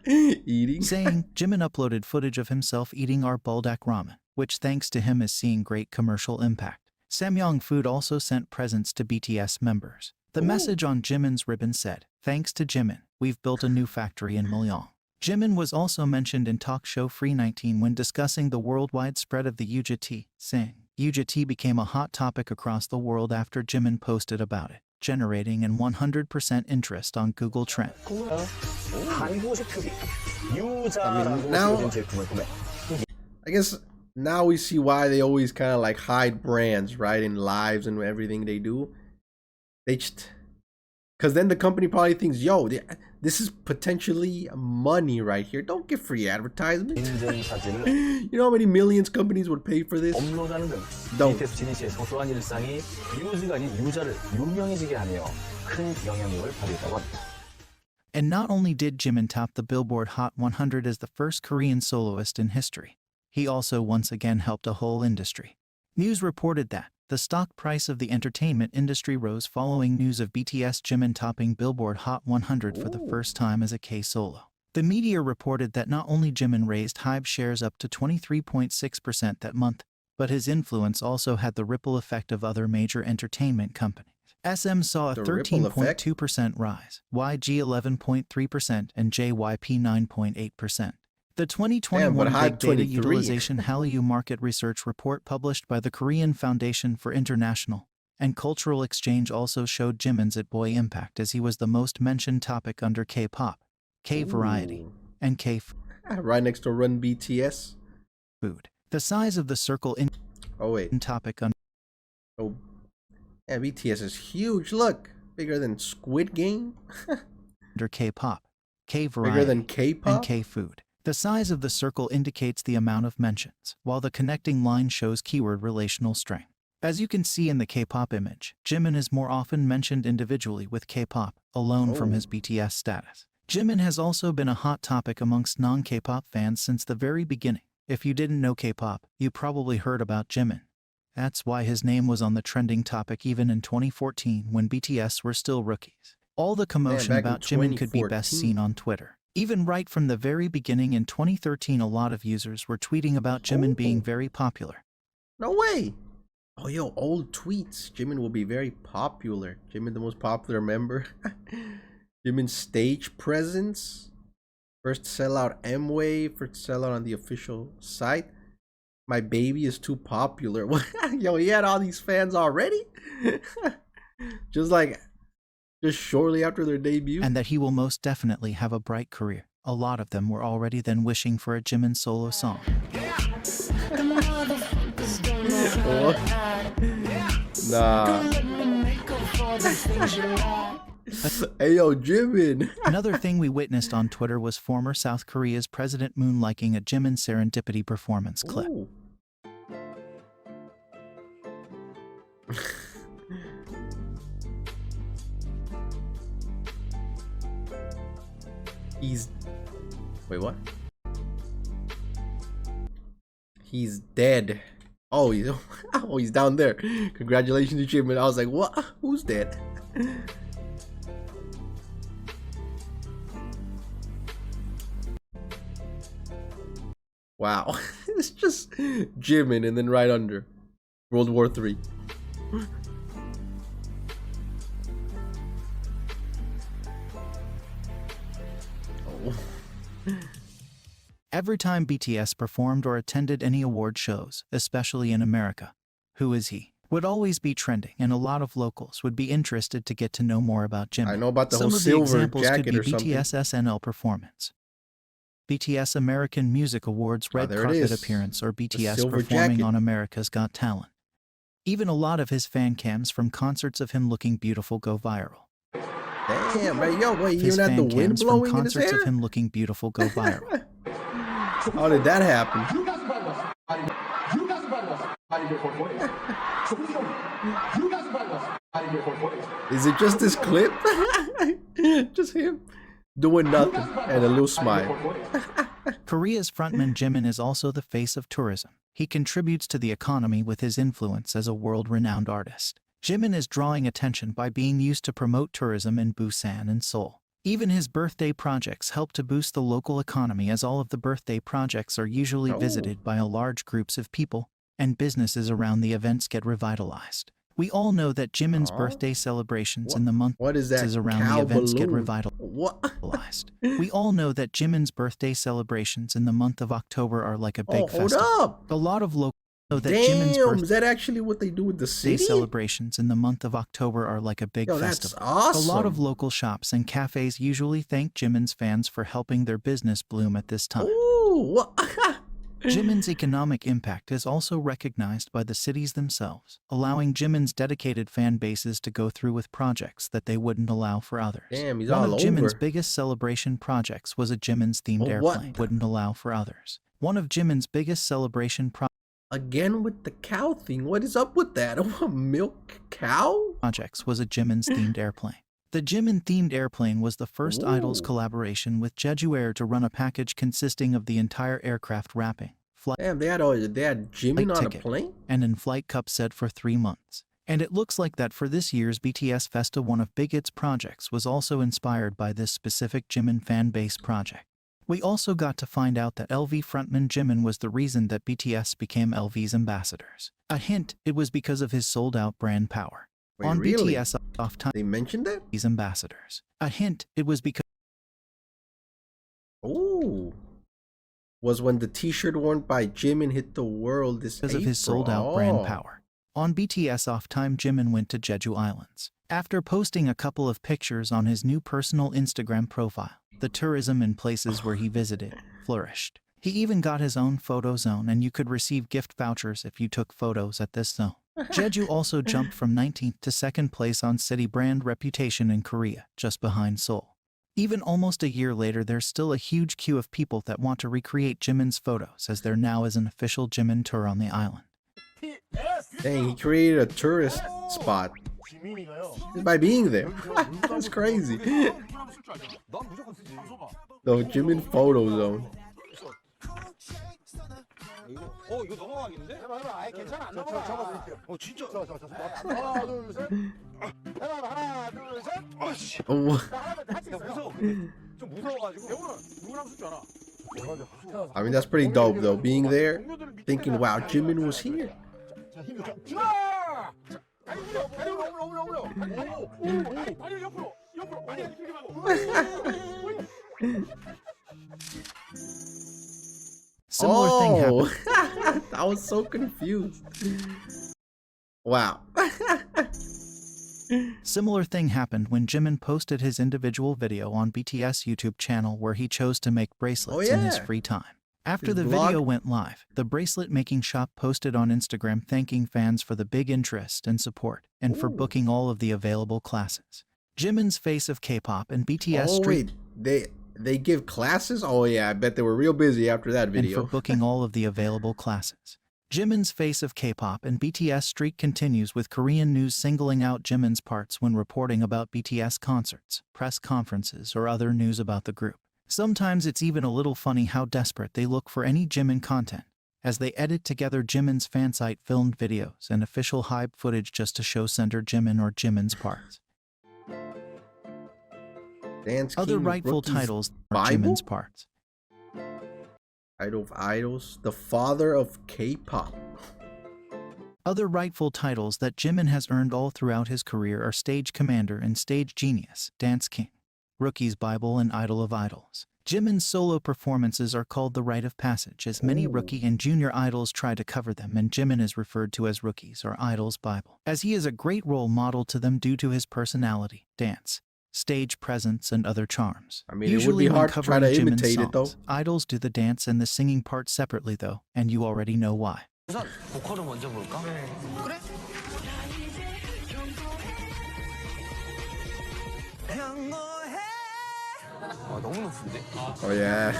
[SPEAKER 1] Eating.
[SPEAKER 2] Saying, Jimin uploaded footage of himself eating our buldak ramen, which thanks to him is seeing great commercial impact. Samyang Food also sent presents to BTS members. The message on Jimin's ribbon said, "Thanks to Jimin, we've built a new factory in Milan. Jimin was also mentioned in talk show Free 19 when discussing the worldwide spread of the UGT, saying, UGT became a hot topic across the world after Jimin posted about it, generating an 100% interest on Google Trends.
[SPEAKER 1] I guess now we see why they always kind of like hide brands, right, in lives and everything they do. They just, because then the company probably thinks, yo, this is potentially money right here. Don't get free advertisement. You know how many millions companies would pay for this? Don't.
[SPEAKER 2] And not only did Jimin top the Billboard Hot 100 as the first Korean soloist in history, he also once again helped a whole industry. News reported that the stock price of the entertainment industry rose following news of BTS Jimin topping Billboard Hot 100 for the first time as a K-solo. The media reported that not only Jimin raised HYBE shares up to 23.6% that month, but his influence also had the ripple effect of other major entertainment companies. SM saw a 13.2% rise, YG 11.3%, and JYP 9.8%. The 2021 Big Data Utilization Hallyu Market Research report published by the Korean Foundation for International and Cultural Exchange also showed Jimin's boy impact as he was the most mentioned topic under K-pop, K-variety, and K-food.
[SPEAKER 1] Right next to Run BTS.
[SPEAKER 2] The size of the circle in topic under
[SPEAKER 1] yeah, BTS is huge. Look, bigger than Squid Game.
[SPEAKER 2] under K-pop, K-variety,
[SPEAKER 1] bigger than K-pop
[SPEAKER 2] and K-food. The size of the circle indicates the amount of mentions, while the connecting line shows keyword relational strength. As you can see in the K-pop image, Jimin is more often mentioned individually with K-pop, alone from his BTS status. Jimin has also been a hot topic amongst non-K-pop fans since the very beginning. If you didn't know K-pop, you probably heard about Jimin. That's why his name was on the trending topic even in 2014 when BTS were still rookies. All the commotion about Jimin could be best seen on Twitter. Even right from the very beginning in 2013, a lot of users were tweeting about Jimin being very popular.
[SPEAKER 1] No way! Oh, yo, old tweets. Jimin will be very popular. Jimin, the most popular member. Jimin's stage presence. First sellout M-Wave. First sellout on the official site. My baby is too popular. Yo, he had all these fans already? Just shortly after their debut.
[SPEAKER 2] And that he will most definitely have a bright career. A lot of them were already then wishing for a Jimin solo song.
[SPEAKER 1] Nah. Hey yo, Jimin.
[SPEAKER 2] Another thing we witnessed on Twitter was former South Korea's President Moon liking a Jimin Serendipity performance clip.
[SPEAKER 1] Wait, what? He's dead. Oh, he's down there. Congratulations to Jimin. I was like, what? Who's dead? Wow. It's just Jimin and then right under World War III.
[SPEAKER 2] Every time BTS performed or attended any award shows, especially in America, who is he? Would always be trending, and a lot of locals would be interested to get to know more about Jimin.
[SPEAKER 1] I know about the
[SPEAKER 2] Some
[SPEAKER 1] whole
[SPEAKER 2] of the
[SPEAKER 1] silver
[SPEAKER 2] examples
[SPEAKER 1] jacket
[SPEAKER 2] could be
[SPEAKER 1] or something.
[SPEAKER 2] BTS SNL performance, BTS American Music Awards red carpet appearance, or BTS performing on America's Got Talent. Even a lot of his fan cams from concerts of him looking beautiful go viral.
[SPEAKER 1] Damn, right, yo, wait, you
[SPEAKER 2] His
[SPEAKER 1] even had the
[SPEAKER 2] fan
[SPEAKER 1] wind
[SPEAKER 2] cams from
[SPEAKER 1] blowing in his
[SPEAKER 2] concerts
[SPEAKER 1] hair?
[SPEAKER 2] of him looking beautiful go viral.
[SPEAKER 1] How did that happen? Is it just this clip? Just him doing nothing and a little smile.
[SPEAKER 2] Korea's frontman Jimin is also the face of tourism. He contributes to the economy with his influence as a world-renowned artist. Jimin is drawing attention by being used to promote tourism in Busan and Seoul. Even his birthday projects help to boost the local economy, as all of the birthday projects are usually visited by a large groups of people, and businesses around the events get revitalized. We all know that Jimin's birthday celebrations in the month
[SPEAKER 1] is
[SPEAKER 2] around the events get revitalized.
[SPEAKER 1] What?
[SPEAKER 2] We all know that Jimin's birthday celebrations in the month of October are like a big festival.
[SPEAKER 1] Hold up.
[SPEAKER 2] A lot of locals know that
[SPEAKER 1] Damn,
[SPEAKER 2] Jimin's
[SPEAKER 1] is that actually what they do with the city?
[SPEAKER 2] celebrations in the month of October are like a big festival.
[SPEAKER 1] That's awesome.
[SPEAKER 2] A lot of local shops and cafes usually thank Jimin's fans for helping their business bloom at this time.
[SPEAKER 1] Ooh, what?
[SPEAKER 2] Jimin's economic impact is also recognized by the cities themselves, allowing Jimin's dedicated fan bases to go through with projects that they wouldn't allow for others.
[SPEAKER 1] Damn, he's
[SPEAKER 2] One
[SPEAKER 1] all
[SPEAKER 2] of Jimin's
[SPEAKER 1] over.
[SPEAKER 2] biggest celebration projects was a Jimin's themed airplane wouldn't allow for others. One of Jimin's biggest celebration
[SPEAKER 1] Again with the cow thing. What is up with that? A milk cow?
[SPEAKER 2] projects was a Jimin's themed airplane. The Jimin themed airplane was the first Idol's collaboration with Jeju Air to run a package consisting of the entire aircraft wrapping, flight
[SPEAKER 1] Damn, they had Jimin on a plane?
[SPEAKER 2] and in-flight cup set for 3 months. And it looks like that for this year's BTS Festa, one of Big Hit's projects was also inspired by this specific Jimin fan base project. We also got to find out that LV frontman Jimin was the reason that BTS became LV's ambassadors. A hint, it was because of his sold-out brand power.
[SPEAKER 1] Wait,
[SPEAKER 2] On
[SPEAKER 1] really?
[SPEAKER 2] BTS off time,
[SPEAKER 1] They mentioned that?
[SPEAKER 2] these ambassadors. A hint, it was because
[SPEAKER 1] Was when the t-shirt worn by Jimin hit the world this
[SPEAKER 2] of his sold-out brand power. On BTS off time, Jimin went to Jeju Islands. After posting a couple of pictures on his new personal Instagram profile, the tourism in places where he visited flourished. He even got his own photo zone, and you could receive gift vouchers if you took photos at this zone. Jeju also jumped from 19th to 2nd place on city brand reputation in Korea, just behind Seoul. Even almost a year later, there's still a huge queue of people that want to recreate Jimin's photos, as there now is an official Jimin tour on the island.
[SPEAKER 1] Dang, he created a tourist spot by being there. That's crazy. The Jimin photo zone.
[SPEAKER 9] 이거 넘어가겠는데? 해봐. 아이 괜찮아. 안 넘어가. 진짜. 하나, 둘, 셋. 해봐. 하나, 둘, 셋. 무서워. 좀 무서워가지고. 누구랑 쓸 줄 알아?
[SPEAKER 1] I mean, that's pretty dope though, being there, thinking, wow, Jimin was here.
[SPEAKER 2] Similar thing happened.
[SPEAKER 1] I was so confused. Wow.
[SPEAKER 2] Similar thing happened when Jimin posted his individual video on BTS YouTube channel where he chose to make bracelets in his free time. After the video went live, the bracelet making shop posted on Instagram thanking fans for the big interest and support, and for booking all of the available classes. Jimin's Face of K-pop and BTS
[SPEAKER 1] wait, they give classes? Oh yeah, I bet they were real busy after that video.
[SPEAKER 2] And for booking all of the available classes. Jimin's Face of K-pop and BTS streak continues, with Korean news singling out Jimin's parts when reporting about BTS concerts, press conferences, or other news about the group. Sometimes it's even a little funny how desperate they look for any Jimin content, as they edit together Jimin's fansite filmed videos and official hype footage just to show center Jimin or Jimin's parts. Other rightful titles are Jimin's parts.
[SPEAKER 1] Idol of Idols, the father of K-pop.
[SPEAKER 2] Other rightful titles that Jimin has earned all throughout his career are Stage Commander and Stage Genius, Dance King, Rookie's Bible, and Idol of Idols. Jimin's solo performances are called the Rite of Passage, as many rookie and junior idols try to cover them, and Jimin is referred to as Rookie's or Idol's Bible, as he is a great role model to them due to his personality, dance, stage presence, and other charms.
[SPEAKER 1] I mean,
[SPEAKER 2] usually
[SPEAKER 1] it would be hard
[SPEAKER 2] when
[SPEAKER 1] to try to
[SPEAKER 2] covering Jimin's
[SPEAKER 1] imitate it though.
[SPEAKER 2] songs, idols do the dance and the singing part separately though, and you already know why.
[SPEAKER 3] 우선 보컬을 먼저 볼까? 그래. 너무 높은데?
[SPEAKER 1] Oh yeah.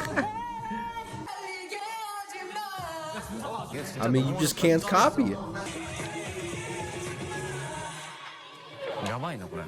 [SPEAKER 1] I mean, you just can't copy it.
[SPEAKER 3] 야만이나 그래.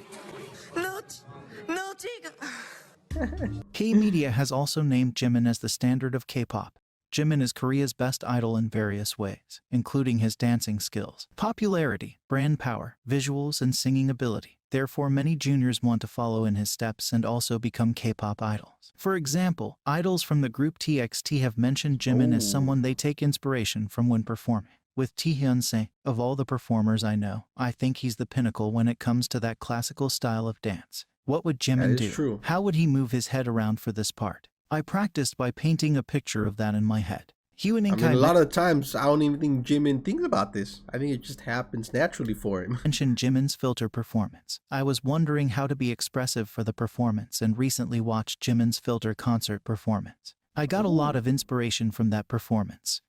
[SPEAKER 2] K-Media has also named Jimin as the standard of K-pop. Jimin is Korea's best idol in various ways, including his dancing skills, popularity, brand power, visuals, and singing ability. Therefore, many juniors want to follow in his steps and also become K-pop idols. For example, idols from the group TXT have mentioned Jimin as someone they take inspiration from when performing. with Taehyun. Of all the performers I know, I think he's the pinnacle when it comes to that classical style of dance. What would Jimin do?
[SPEAKER 1] True.
[SPEAKER 2] How would he move his head around for this part? I practiced by painting a picture of that in my head.
[SPEAKER 1] I mean, a lot of times, I don't even think Jimin thinks about this. I think it just happens naturally for him.
[SPEAKER 2] Mentioned Jimin's filter performance. I was wondering how to be expressive for the performance and recently watched Jimin's filter concert performance. I got a lot of inspiration from that performance.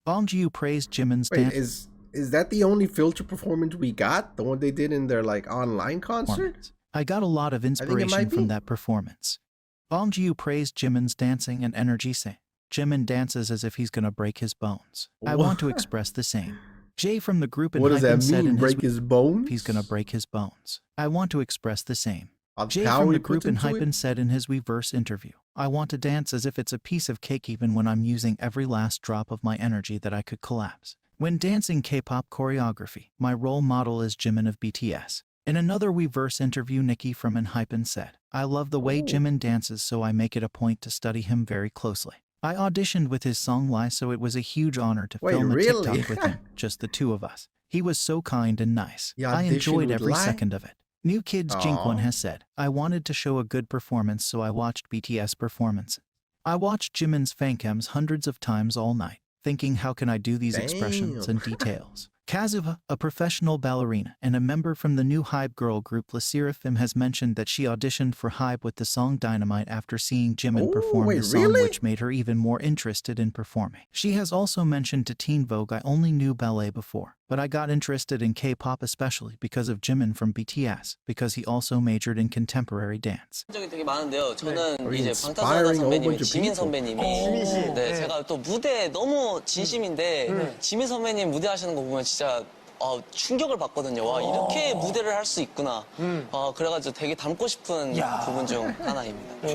[SPEAKER 2] Bongjiu praised Jimin's dance.
[SPEAKER 1] Is that the only filter performance we got? The one they did in their like online concert?
[SPEAKER 2] I got a lot of inspiration from that performance. Bongjiu praised Jimin's dancing and energy, saying, Jimin dances as if he's gonna break his bones. I want to express the same. Jay from the group in
[SPEAKER 1] What does that
[SPEAKER 2] Hypen said
[SPEAKER 1] mean?
[SPEAKER 2] in
[SPEAKER 1] Break his bones?
[SPEAKER 2] He's gonna break his bones. I want to express the same. Jay
[SPEAKER 1] How
[SPEAKER 2] from
[SPEAKER 1] he
[SPEAKER 2] the
[SPEAKER 1] puts
[SPEAKER 2] group in
[SPEAKER 1] into it?
[SPEAKER 2] Hypen said in his Weverse interview, I want to dance as if it's a piece of cake even when I'm using every last drop of my energy that I could collapse. When dancing K-pop choreography, my role model is Jimin of BTS. In another Weverse interview, Nikki from Hypen said, I love the way Jimin dances, so I make it a point to study him very closely. I auditioned with his song Lie, so it was a huge honor to film a TikTok with him, just the two of us. He was so kind and nice. I enjoyed every second of it. New Kids Jinkwon has said, I wanted to show a good performance, so I watched BTS performances. I watched Jimin's fancams hundreds of times all night, thinking how can I do these expressions and details. Kazuha, a professional ballerina and a member from the new Hype girl group Le Seraphim, has mentioned that she auditioned for Hype with the song Dynamite after seeing Jimin perform the song, which made her even more interested in performing. She has also mentioned to Teen Vogue, I only knew ballet before, but I got interested in K-pop especially because of Jimin from BTS, because he also majored in contemporary dance.
[SPEAKER 10] 되게 많은데요. 저는 이제 방탄소년단 선배님이 지민 선배님이 네, 제가 또 무대에 너무 진심인데 지민 선배님 무대 하시는 거 보면 진짜 충격을 받거든요. 와, 이렇게 무대를 할 수 있구나. 그래가지고 되게 닮고 싶은 부분 중 하나입니다.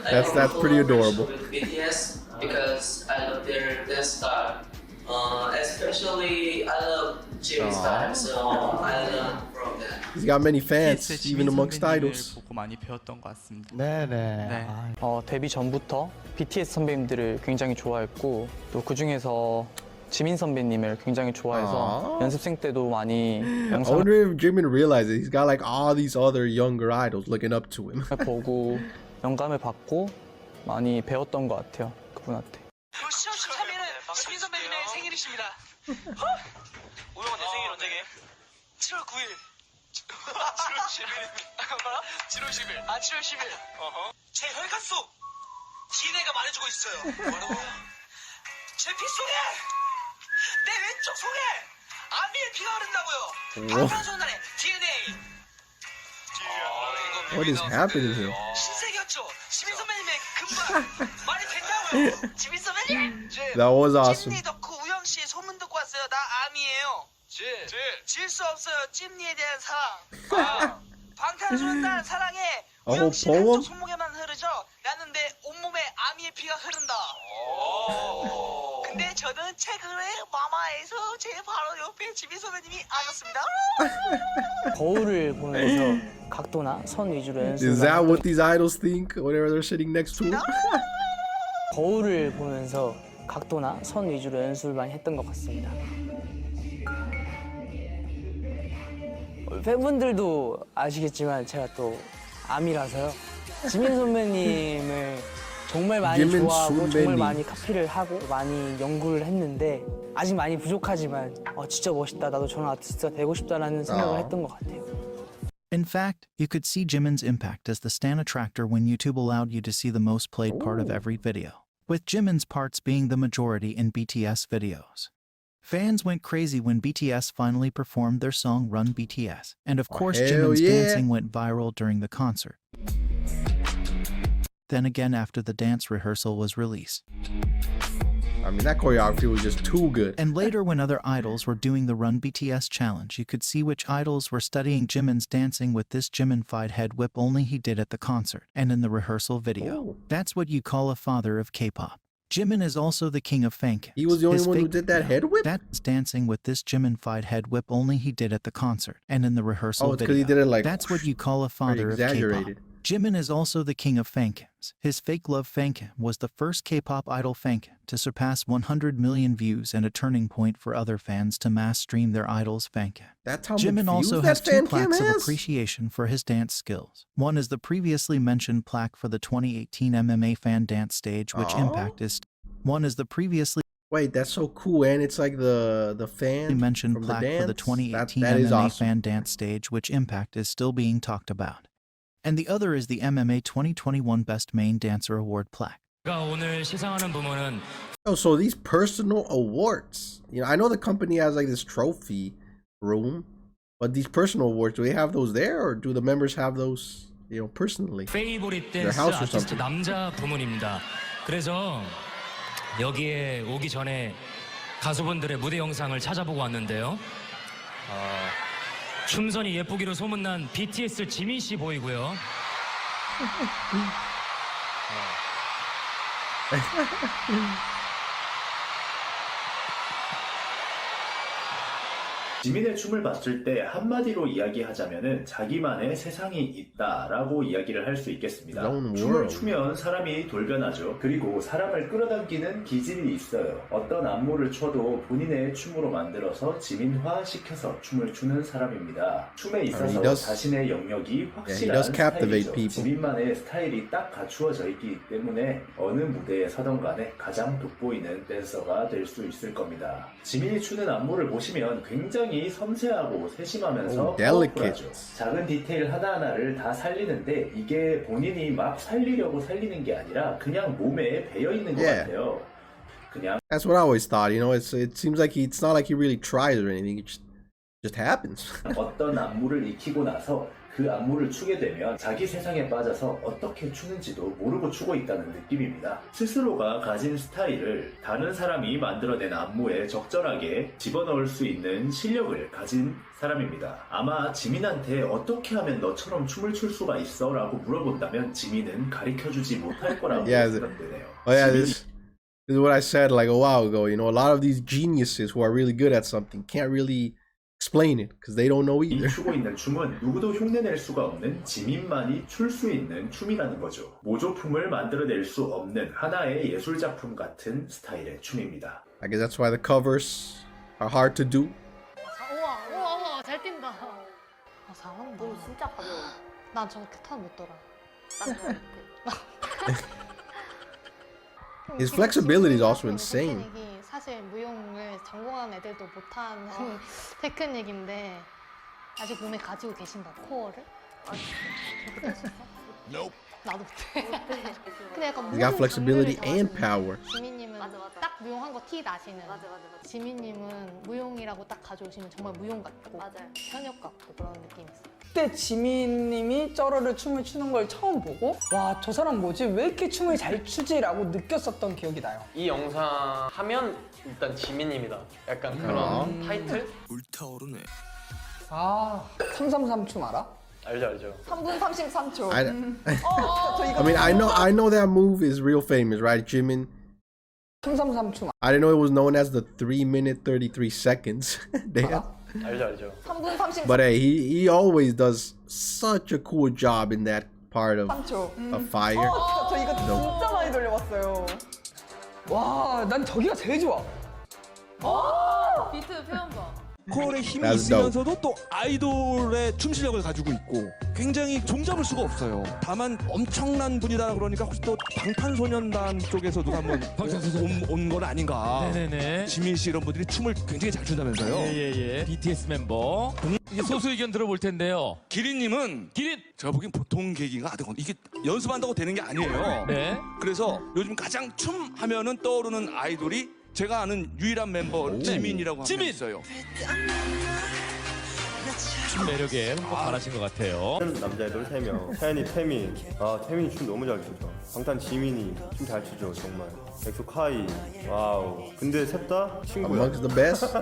[SPEAKER 1] That's pretty adorable.
[SPEAKER 10] With BTS because I love their dance style. Especially I love Jimin's style, so I learn from that.
[SPEAKER 1] He's got many fans, even amongst idols.
[SPEAKER 7] 보고 많이 배웠던 것 같습니다.
[SPEAKER 4] 네네.
[SPEAKER 3] 데뷔 전부터 BTS 선배님들을 굉장히 좋아했고 또 그중에서 지민 선배님을 굉장히 좋아해서 연습생 때도 많이
[SPEAKER 1] I wonder if Jimin realizes he's got like all these other younger idols looking up to him.
[SPEAKER 3] 보고 영감을 받고 많이 배웠던 것 같아요, 그분한테.
[SPEAKER 10] 시험 13일은 지민 선배님의 생일이십니다. 우영아 내 생일 언제게? 7월 9일. 7월 10일. 뭐라? 7월 10일. 7월 10일. 제 혈관 속 DNA가 말해주고 있어요. 뭐라고? 제 피 속에 내 왼쪽 속에 아미의 피가 흐른다고요. 방탄소년단의 DNA.
[SPEAKER 1] What is happening here?
[SPEAKER 10] 신세계였죠. 지민 선배님의 금발 말이 된다고요. 지민 선배님.
[SPEAKER 1] That was awesome.
[SPEAKER 10] 찜니 덕후 우영 씨의 소문 듣고 왔어요. 나 아미예요. 질 수 없어요. 찜니에 대한 사랑. 방탄소년단 사랑에 우영 씨 한쪽 손목에만 흐르죠. 나는 내 온몸에 아미의 피가 흐른다. 근데 저는 최근에 마마에서 제 바로 옆에 지민 선배님이 앉았습니다.
[SPEAKER 3] 거울을 보면서 각도나 선 위주로 연습을
[SPEAKER 1] Is that what these idols think whenever they're sitting next to him?
[SPEAKER 3] 거울을 보면서 각도나 선 위주로 연습을 많이 했던 것 같습니다. 팬분들도 아시겠지만 제가 또 아미라서요. 지민 선배님을 정말 많이 좋아하고 정말 많이 카피를 하고 많이 연구를 했는데 아직 많이 부족하지만 진짜 멋있다. 나도 저런 아티스트가 되고 싶다라는 생각을 했던 것 같아요.
[SPEAKER 2] In fact, you could see Jimin's impact as the Stan Attractor when YouTube allowed you to see the most played part of every video, with Jimin's parts being the majority in BTS videos. Fans went crazy when BTS finally performed their song Run BTS, and of course Jimin's dancing went viral during the concert. Then again after the dance rehearsal was released.
[SPEAKER 1] I mean, that choreography was just too good.
[SPEAKER 2] And later when other idols were doing the Run BTS challenge, you could see which idols were studying Jimin's dancing with this Jimin-fied head whip only he did at the concert and in the rehearsal video. That's what you call a father of K-pop. Jimin is also the king of fancams.
[SPEAKER 1] He was the only one who did that head whip?
[SPEAKER 2] That's dancing with this Jimin-fied head whip only he did at the concert and in the rehearsal
[SPEAKER 1] video.
[SPEAKER 2] He did it
[SPEAKER 1] like
[SPEAKER 2] that's what you call a father of K-pop. Jimin is also the king of fancams. His fake love fancam was the first K-pop idol fancam to surpass 100 million views and a turning point for other fans to mass stream their idol's fancam.
[SPEAKER 1] That's how
[SPEAKER 2] Jimin
[SPEAKER 1] much
[SPEAKER 2] also
[SPEAKER 1] views
[SPEAKER 2] has
[SPEAKER 1] that
[SPEAKER 2] 2
[SPEAKER 1] fancam
[SPEAKER 2] plaques of
[SPEAKER 1] has?
[SPEAKER 2] appreciation for his dance skills. One is the previously mentioned plaque for the 2018 MMA fan dance stage, which Impact is. One is the previously.
[SPEAKER 1] Wait, that's so cool, and it's like the fan
[SPEAKER 2] mentioned
[SPEAKER 1] from
[SPEAKER 2] plaque
[SPEAKER 1] the dance?
[SPEAKER 2] for the 2018
[SPEAKER 1] that is
[SPEAKER 2] MMA
[SPEAKER 1] awesome.
[SPEAKER 2] fan dance stage, which Impact is still being talked about. And the other is the MMA 2021 Best Main Dancer Award plaque.
[SPEAKER 1] Oh, so these personal awards, you know, I know the company has like this trophy room, but these personal awards, do they have those there, or do the members have those, you know, personally? Their house or something.
[SPEAKER 11] 남자 부문입니다. 그래서 여기에 오기 전에 가수분들의 무대 영상을 찾아보고 왔는데요. 춤선이 예쁘기로 소문난 BTS 지민 씨 보이고요.
[SPEAKER 15] 지민의 춤을 봤을 때 한마디로 이야기하자면은 자기만의 세상이 있다라고 이야기를 할 수 있겠습니다. 춤을 추면 사람이 돌변하죠. 그리고 사람을 끌어당기는 기질이 있어요. 어떤 안무를 춰도 본인의 춤으로 만들어서 지민화시켜서 춤을 추는 사람입니다. 춤에 있어서 자신의 영역이 확실한 스타일이죠. 지민만의 스타일이 딱 갖추어져 있기 때문에 어느 무대에 서던 간에 가장 돋보이는 댄서가 될 수 있을 겁니다. 지민이 추는 안무를 보시면 굉장히 섬세하고 세심하면서 파워풀하죠. 작은 디테일 하나하나를 다 살리는데 이게 본인이 막 살리려고 살리는 게 아니라 그냥 몸에 배어있는 것 같아요. 그냥
[SPEAKER 1] That's what I always thought, you know, it seems like it's not like he really tries or anything, it just happens.
[SPEAKER 15] 어떤 안무를 익히고 나서 그 안무를 추게 되면 자기 세상에 빠져서 어떻게 추는지도 모르고 추고 있다는 느낌입니다. 스스로가 가진 스타일을 다른 사람이 만들어낸 안무에 적절하게 집어넣을 수 있는 실력을 가진 사람입니다. 아마 지민한테 어떻게 하면 너처럼 춤을 출 수가 있어? 라고 물어본다면 지민은 가르쳐주지 못할 거라고 생각되네요.
[SPEAKER 1] This is what I said like a while ago, you know, a lot of these geniuses who are really good at something can't really explain it because they don't know either.
[SPEAKER 15] 이 추고 있는 춤은 누구도 흉내낼 수가 없는 지민만이 출 수 있는 춤이라는 거죠. 모조품을 만들어낼 수 없는 하나의 예술작품 같은 스타일의 춤입니다.
[SPEAKER 1] I guess that's why the covers are hard to do.
[SPEAKER 16] 우와 잘 뛴다. 아 잘한다. 너 진짜 가벼워. 난 저렇게 타 못 돌아.
[SPEAKER 1] His flexibility is also insane.
[SPEAKER 16] 테크닉이 사실 무용을 전공한 애들도 못하는 테크닉인데 아직 몸에 가지고 계신다 코어를. 나도 못해. 근데 약간
[SPEAKER 1] He got flexibility and power.
[SPEAKER 16] 지민님은 딱 무용한 거 티 나시는. 지민님은 무용이라고 딱 가져오시면 정말 무용 같고 현역 같고 그런 느낌이 있어요.
[SPEAKER 17] 그때 지민님이 쩌르르 춤을 추는 걸 처음 보고 와, 저 사람 뭐지? 왜 이렇게 춤을 잘 추지?라고 느꼈었던 기억이 나요.
[SPEAKER 12] 이 영상 하면 일단 지민님이다. 약간 그런 타이틀?
[SPEAKER 15] 불타오르네.
[SPEAKER 17] 아, 333 춤 알아?
[SPEAKER 12] 알죠.
[SPEAKER 17] 3분 33초.
[SPEAKER 1] I mean, I know that move is real famous, right, Jimin?
[SPEAKER 17] 333 춤.
[SPEAKER 1] I didn't know it was known as the 3 minute 33 seconds.
[SPEAKER 12] 알죠.
[SPEAKER 17] 3분 33초.
[SPEAKER 1] But hey, he always does such a cool job in that part of fire.
[SPEAKER 17] 저 이거 진짜 많이 돌려봤어요. 와, 난 저기가 제일 좋아.
[SPEAKER 16] 비트 표현 봐.
[SPEAKER 9] 보컬의 힘이 있으면서도 또 아이돌의 춤 실력을 가지고 있고 굉장히 종잡을 수가 없어요. 다만 엄청난 분이다 그러니까 혹시 또 방탄소년단 쪽에서 누가 한번 온 건 아닌가.
[SPEAKER 11] 네네네.
[SPEAKER 9] 지민 씨 이런 분들이 춤을 굉장히 잘 춘다면서요.
[SPEAKER 11] 예. BTS 멤버. 이제 소수 의견 들어볼 텐데요.
[SPEAKER 9] 기린님은 제가 보기엔 보통 계기가 아니고 이게 연습한다고 되는 게 아니에요.
[SPEAKER 11] 네.
[SPEAKER 9] 그래서 요즘 가장 춤 하면은 떠오르는 아이돌이 제가 아는 유일한 멤버 지민이라고 한 명 있어요.
[SPEAKER 11] 춤 매력에 흠뻑 반하신 것 같아요.
[SPEAKER 18] 남자 애들 3명. 태연이, 태민. 태민이 춤 너무 잘 추죠. 방탄 지민이 춤 잘 추죠, 정말. 엑소 카이. 와우. 근데 셋 다 친구야.
[SPEAKER 1] Amongst the best.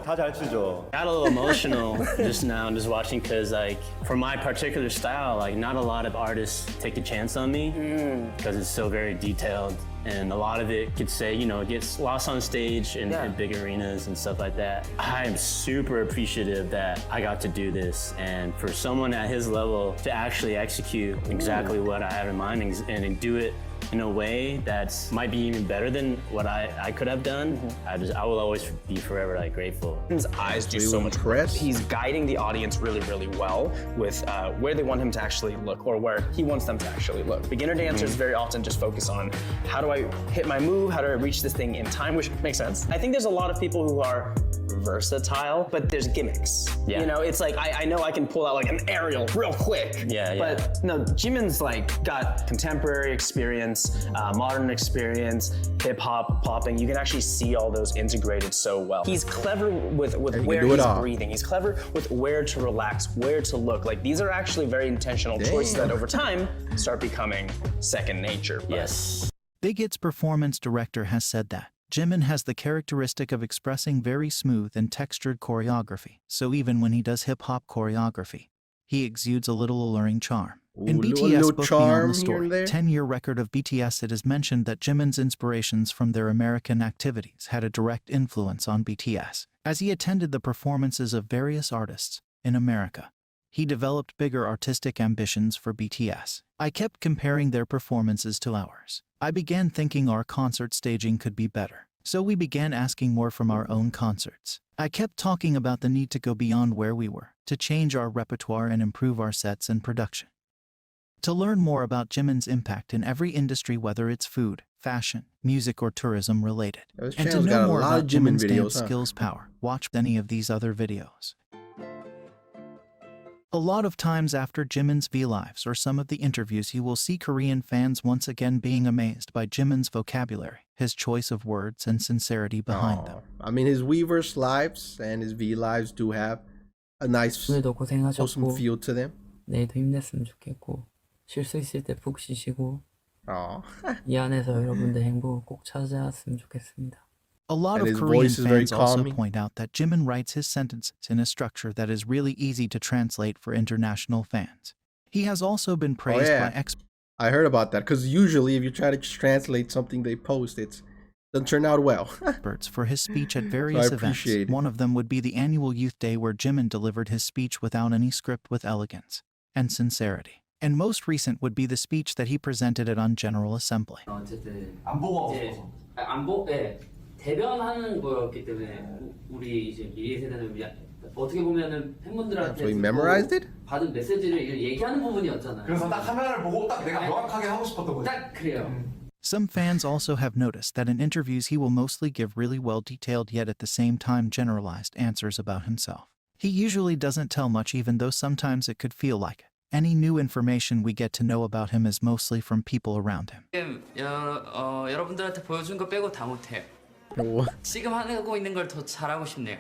[SPEAKER 18] 다 잘 추죠.
[SPEAKER 19] Got a little emotional just now, just watching, because like for my particular style, like not a lot of artists take a chance on me because it's so very detailed and a lot of it could say, it gets lost on stage in big arenas and stuff like that. I am super appreciative that I got to do this, and for someone at his level to actually execute exactly what I have in mind and do it in a way that might be even better than what I could have done. I will always be forever grateful.
[SPEAKER 5] His eyes do so much work. He's guiding the audience really, really well with where they want him to actually look or where he wants them to actually look. Beginner dancers very often just focus on how do I hit my move, how do I reach this thing in time, which makes sense. I think there's a lot of people who are versatile, but there's gimmicks.
[SPEAKER 19] Yeah.
[SPEAKER 5] It's like I know I can pull out an aerial real quick. But no, Jimin's got contemporary experience, modern experience, hip hop, popping. You can actually see all those integrated so well. He's clever with where he's breathing. He's clever with where to relax, where to look. These are actually very intentional choices that over time start becoming second nature.
[SPEAKER 19] Yes.
[SPEAKER 2] Big Hit's performance director has said that Jimin has the characteristic of expressing very smooth and textured choreography, so even when he does hip-hop choreography, he exudes a little alluring charm. In BTS Book Beyond the Story, 10-year record of BTS, it is mentioned that Jimin's inspirations from their American activities had a direct influence on BTS. As he attended the performances of various artists in America, he developed bigger artistic ambitions for BTS. I kept comparing their performances to ours. I began thinking our concert staging could be better. So we began asking more from our own concerts. I kept talking about the need to go beyond where we were, to change our repertoire and improve our sets and production. To learn more about Jimin's impact in every industry, whether it's food, fashion, music, or tourism related, and to know more about Jimin's dance skills power, watch any of these other videos. A lot of times after Jimin's V-Lives or some of the interviews, you will see Korean fans once again being amazed by Jimin's vocabulary, his choice of words, and sincerity behind them.
[SPEAKER 1] I mean, his Weverse lives and his V-Lives do have a nice, wholesome feel to them.
[SPEAKER 12] 내일도 힘냈으면 좋겠고, 쉴 수 있을 때 푹 쉬시고, 이 안에서 여러분들 행복을 꼭 찾아왔으면 좋겠습니다.
[SPEAKER 2] A lot of Korean fans also point out that Jimin writes his sentences in a structure that is really easy to translate for international fans. He has also been praised by experts.
[SPEAKER 1] I heard about that, because usually if you try to translate something they post, it doesn't turn out well.
[SPEAKER 2] For his speech at various events. One of them would be the annual Youth Day, where Jimin delivered his speech without any script, with elegance and sincerity. And most recent would be the speech that he presented at General Assembly.
[SPEAKER 12] 대변하는 거였기 때문에 우리 이제 미래 세대는 어떻게 보면은 팬분들한테 받은 메시지를 얘기하는 부분이었잖아요.
[SPEAKER 9] 그래서 딱 카메라를 보고 딱 내가 명확하게 하고 싶었던 거지.
[SPEAKER 12] 딱 그래요.
[SPEAKER 2] Some fans also have noticed that in interviews he will mostly give really well detailed yet at the same time generalized answers about himself. He usually doesn't tell much, even though sometimes it could feel like it. Any new information we get to know about him is mostly from people around him.
[SPEAKER 12] 여러분들한테 보여준 거 빼고 다 못해요. 지금 하고 있는 걸 더 잘하고 싶네요.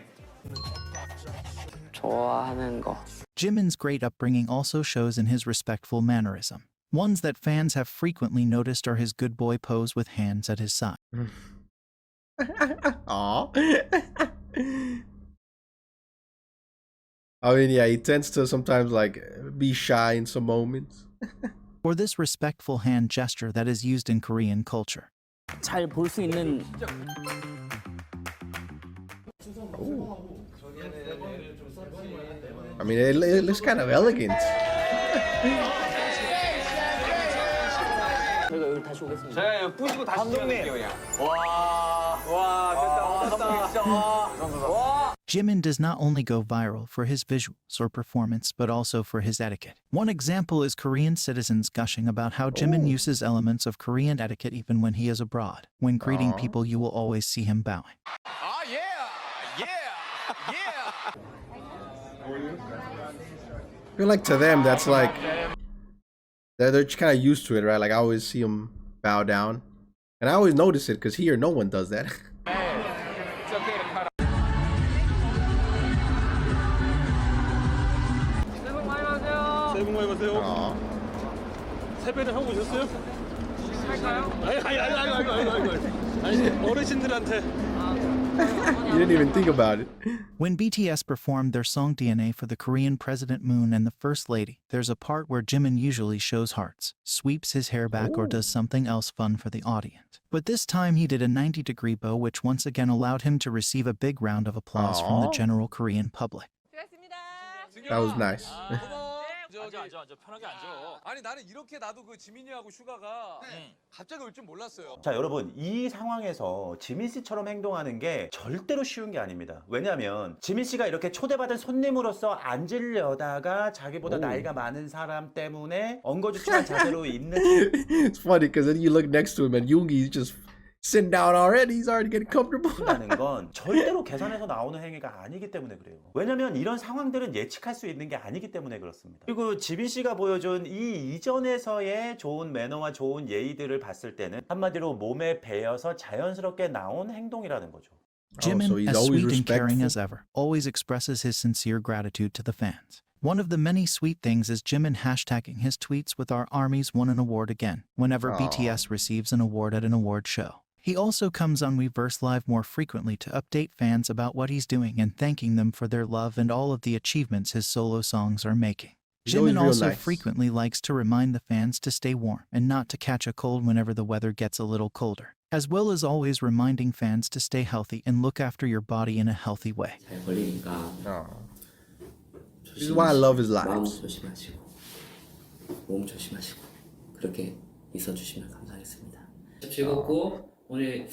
[SPEAKER 12] 좋아하는 거.
[SPEAKER 2] Jimin's great upbringing also shows in his respectful mannerism. Ones that fans have frequently noticed are his good boy pose with hands at his side.
[SPEAKER 1] Aww. I mean, yeah, he tends to sometimes be shy in some moments.
[SPEAKER 2] Or this respectful hand gesture that is used in Korean culture.
[SPEAKER 12] 잘 볼 수 있는.
[SPEAKER 1] I mean, it looks kind of elegant.
[SPEAKER 12] 저희가 여기 다시 오겠습니다.
[SPEAKER 3] 네, 뿌시고 다시 감독님. 와, 됐다.
[SPEAKER 2] Jimin does not only go viral for his visuals or performance, but also for his etiquette. One example is Korean citizens gushing about how Jimin uses elements of Korean etiquette even when he is abroad. When greeting people, you will always see him bowing.
[SPEAKER 9] Oh yeah.
[SPEAKER 1] I feel like to them, that's like they're kind of used to it, right? Like I always see them bow down, and I always notice it because here no one does that.
[SPEAKER 11] 새해 복 많이 받으세요. 세배는 하고 오셨어요? 할까요? 아니 어르신들한테.
[SPEAKER 1] You didn't even think about it.
[SPEAKER 2] When BTS performed their song DNA for the Korean President Moon and the First Lady, there's a part where Jimin usually shows hearts, sweeps his hair back, or does something else fun for the audience. But this time he did a 90-degree bow, which once again allowed him to receive a big round of applause from the general Korean public.
[SPEAKER 1] That was nice.
[SPEAKER 11] 앉아 편하게 앉아. 아니 나는 이렇게 나도 그 지민이하고 슈가가 갑자기 올 줄 몰랐어요.
[SPEAKER 8] 자 여러분, 이 상황에서 지민 씨처럼 행동하는 게 절대로 쉬운 게 아닙니다. 왜냐하면 지민 씨가 이렇게 초대받은 손님으로서 앉으려다가 자기보다 나이가 많은 사람 때문에 엉거주춤한 자세로 있는.
[SPEAKER 1] It's funny because then you look next to him and Yoongi's just sitting down already. He's already getting comfortable.
[SPEAKER 8] 라는 건 절대로 계산해서 나오는 행위가 아니기 때문에 그래요. 왜냐면 이런 상황들은 예측할 수 있는 게 아니기 때문에 그렇습니다. 그리고 지민 씨가 보여준 이 이전에서의 좋은 매너와 좋은 예의들을 봤을 때는 한마디로 몸에 배어서 자연스럽게 나온 행동이라는 거죠.
[SPEAKER 2] Jimin, as sweet and caring as ever, always expresses his sincere gratitude to the fans. One of the many sweet things is Jimin hashtagging his tweets with "Our armies won an award again" whenever BTS receives an award at an award show. He also comes on Weverse Live more frequently to update fans about what he's doing and thanking them for their love and all of the achievements his solo songs are making. Jimin also frequently likes to remind the fans to stay warm and not to catch a cold whenever the weather gets a little colder, as well as always reminding fans to stay healthy and look after your body in a healthy way.
[SPEAKER 1] This is why I love his lives.
[SPEAKER 14] 마음 조심하시고 몸 조심하시고 그렇게 있어주시면 감사하겠습니다. 즐겁고 오늘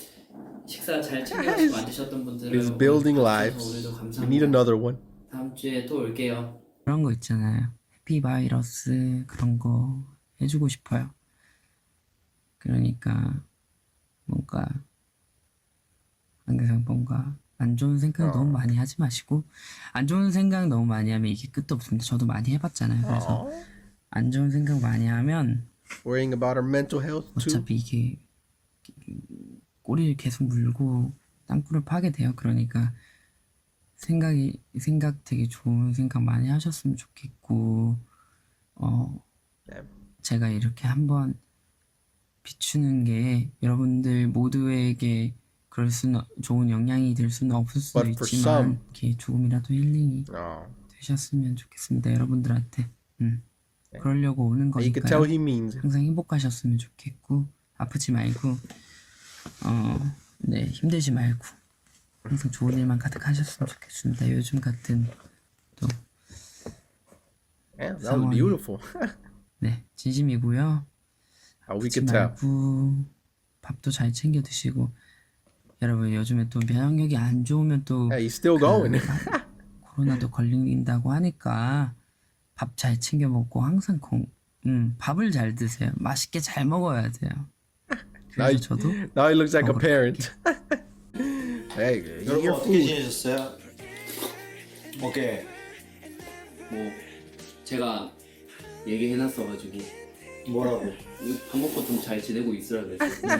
[SPEAKER 14] 식사 잘 챙겨서 만드셨던 분들은
[SPEAKER 1] He's building lives. We need another one.
[SPEAKER 14] 다음 주에 또 올게요.
[SPEAKER 20] 그런 거 있잖아요. 해피바이러스 그런 거 해주고 싶어요. 그러니까 뭔가 항상 뭔가 안 좋은 생각 너무 많이 하지 마시고, 안 좋은 생각 너무 많이 하면 이게 끝도 없습니다. 저도 많이 해봤잖아요. 그래서 안 좋은 생각 많이 하면
[SPEAKER 1] worrying about our mental health too.
[SPEAKER 20] 어차피 이게 꼬리를 계속 물고 땅굴을 파게 돼요. 그러니까 생각 되게 좋은 생각 많이 하셨으면 좋겠고, 제가 이렇게 한번 비추는 게 여러분들 모두에게 그럴 수는 좋은 영향이 될 수는 없을 수도 있지만 이렇게 조금이라도 힐링이 되셨으면 좋겠습니다. 여러분들한테 그러려고 오는 거니까요. 항상 행복하셨으면 좋겠고, 아프지 말고 네, 힘들지 말고 항상 좋은 일만 가득하셨으면 좋겠습니다. 요즘 같은 또
[SPEAKER 1] 상황이
[SPEAKER 20] 네, 진심이고요. 아프지 말고 밥도 잘 챙겨 드시고, 여러분 요즘에 또 면역력이 안 좋으면 또
[SPEAKER 1] he's still going.
[SPEAKER 20] 코로나도 걸린다고 하니까 밥 잘 챙겨 먹고 항상 밥을 잘 드세요. 맛있게 잘 먹어야 돼요. 그래서 저도
[SPEAKER 1] Now he looks like a parent. Hey,
[SPEAKER 21] 여러분 어떻게 지내셨어요? 오케이.
[SPEAKER 14] 뭐 제가 얘기해놨어가지고
[SPEAKER 21] 뭐라고?
[SPEAKER 14] 밥 먹고 좀 잘 지내고 있으라 그랬어요.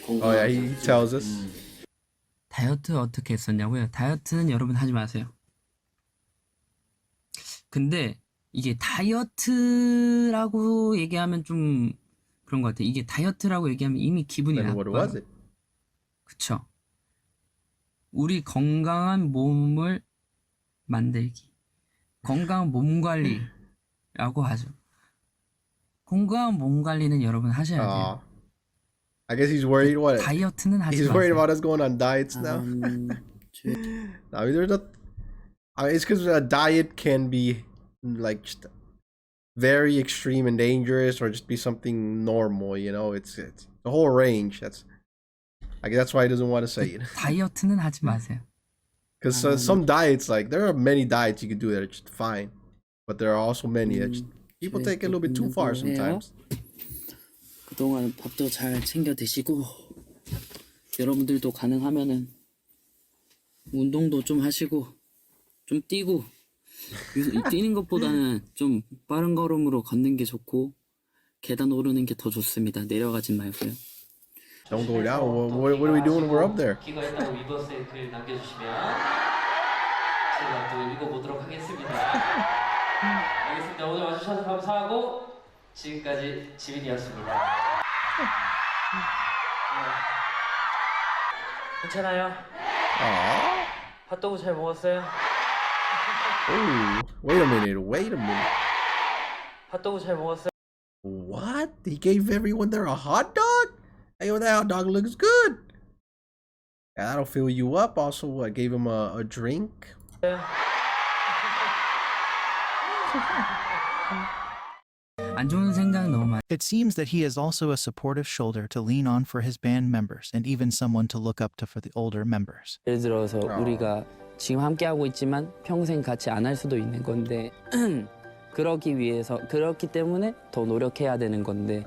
[SPEAKER 1] Oh yeah, he tells us.
[SPEAKER 20] 다이어트 어떻게 했었냐고요? 다이어트는 여러분 하지 마세요. 근데 이게 다이어트라고 얘기하면 좀 그런 것 같아요. 이게 다이어트라고 얘기하면 이미 기분이 나빠요. 그쵸? 우리 건강한 몸을 만들기, 건강한 몸 관리라고 하죠. 건강한 몸 관리는 여러분 하셔야 돼요.
[SPEAKER 1] I guess he's worried what?
[SPEAKER 20] 다이어트는 하지
[SPEAKER 1] He's
[SPEAKER 20] 마세요.
[SPEAKER 1] worried about us going on diets now. I mean, it's because a diet can be like just very extreme and dangerous, or just be something normal. You know, it's the whole range. That's why he doesn't want to say it.
[SPEAKER 20] 다이어트는 하지 마세요.
[SPEAKER 1] Because some diets, like there are many diets you can do that are just fine, but there are also many that people take it a little bit too far sometimes.
[SPEAKER 14] 그동안 밥도 잘 챙겨 드시고, 여러분들도 가능하면은 운동도 좀 하시고, 좀 뛰고, 뛰는 것보다는 좀 빠른 걸음으로 걷는 게 좋고, 계단 오르는 게 더 좋습니다. 내려가진 말고요.
[SPEAKER 1] Don't go down. What are we doing when we're up there?
[SPEAKER 14] 기거했다고 위버스에 글 남겨주시면 제가 또 읽어보도록 하겠습니다. 알겠습니다. 오늘 와주셔서 감사하고, 지금까지 지민이었습니다.
[SPEAKER 3] 괜찮아요?
[SPEAKER 1] Aw.
[SPEAKER 3] 핫도그 잘 먹었어요?
[SPEAKER 1] Ooh. Wait a minute.
[SPEAKER 3] 핫도그 잘 먹었어요?
[SPEAKER 1] What? He gave everyone there a hot dog? Hey, well, that hot dog looks good. Yeah, that'll fill you up. Also, I gave him a drink.
[SPEAKER 20] 안 좋은 생각 너무 많이.
[SPEAKER 2] It seems that he is also a supportive shoulder to lean on for his band members and even someone to look up to for the older members.
[SPEAKER 12] 예를 들어서 우리가 지금 함께 하고 있지만 평생 같이 안 할 수도 있는 건데 그렇기 때문에 더 노력해야 되는 건데.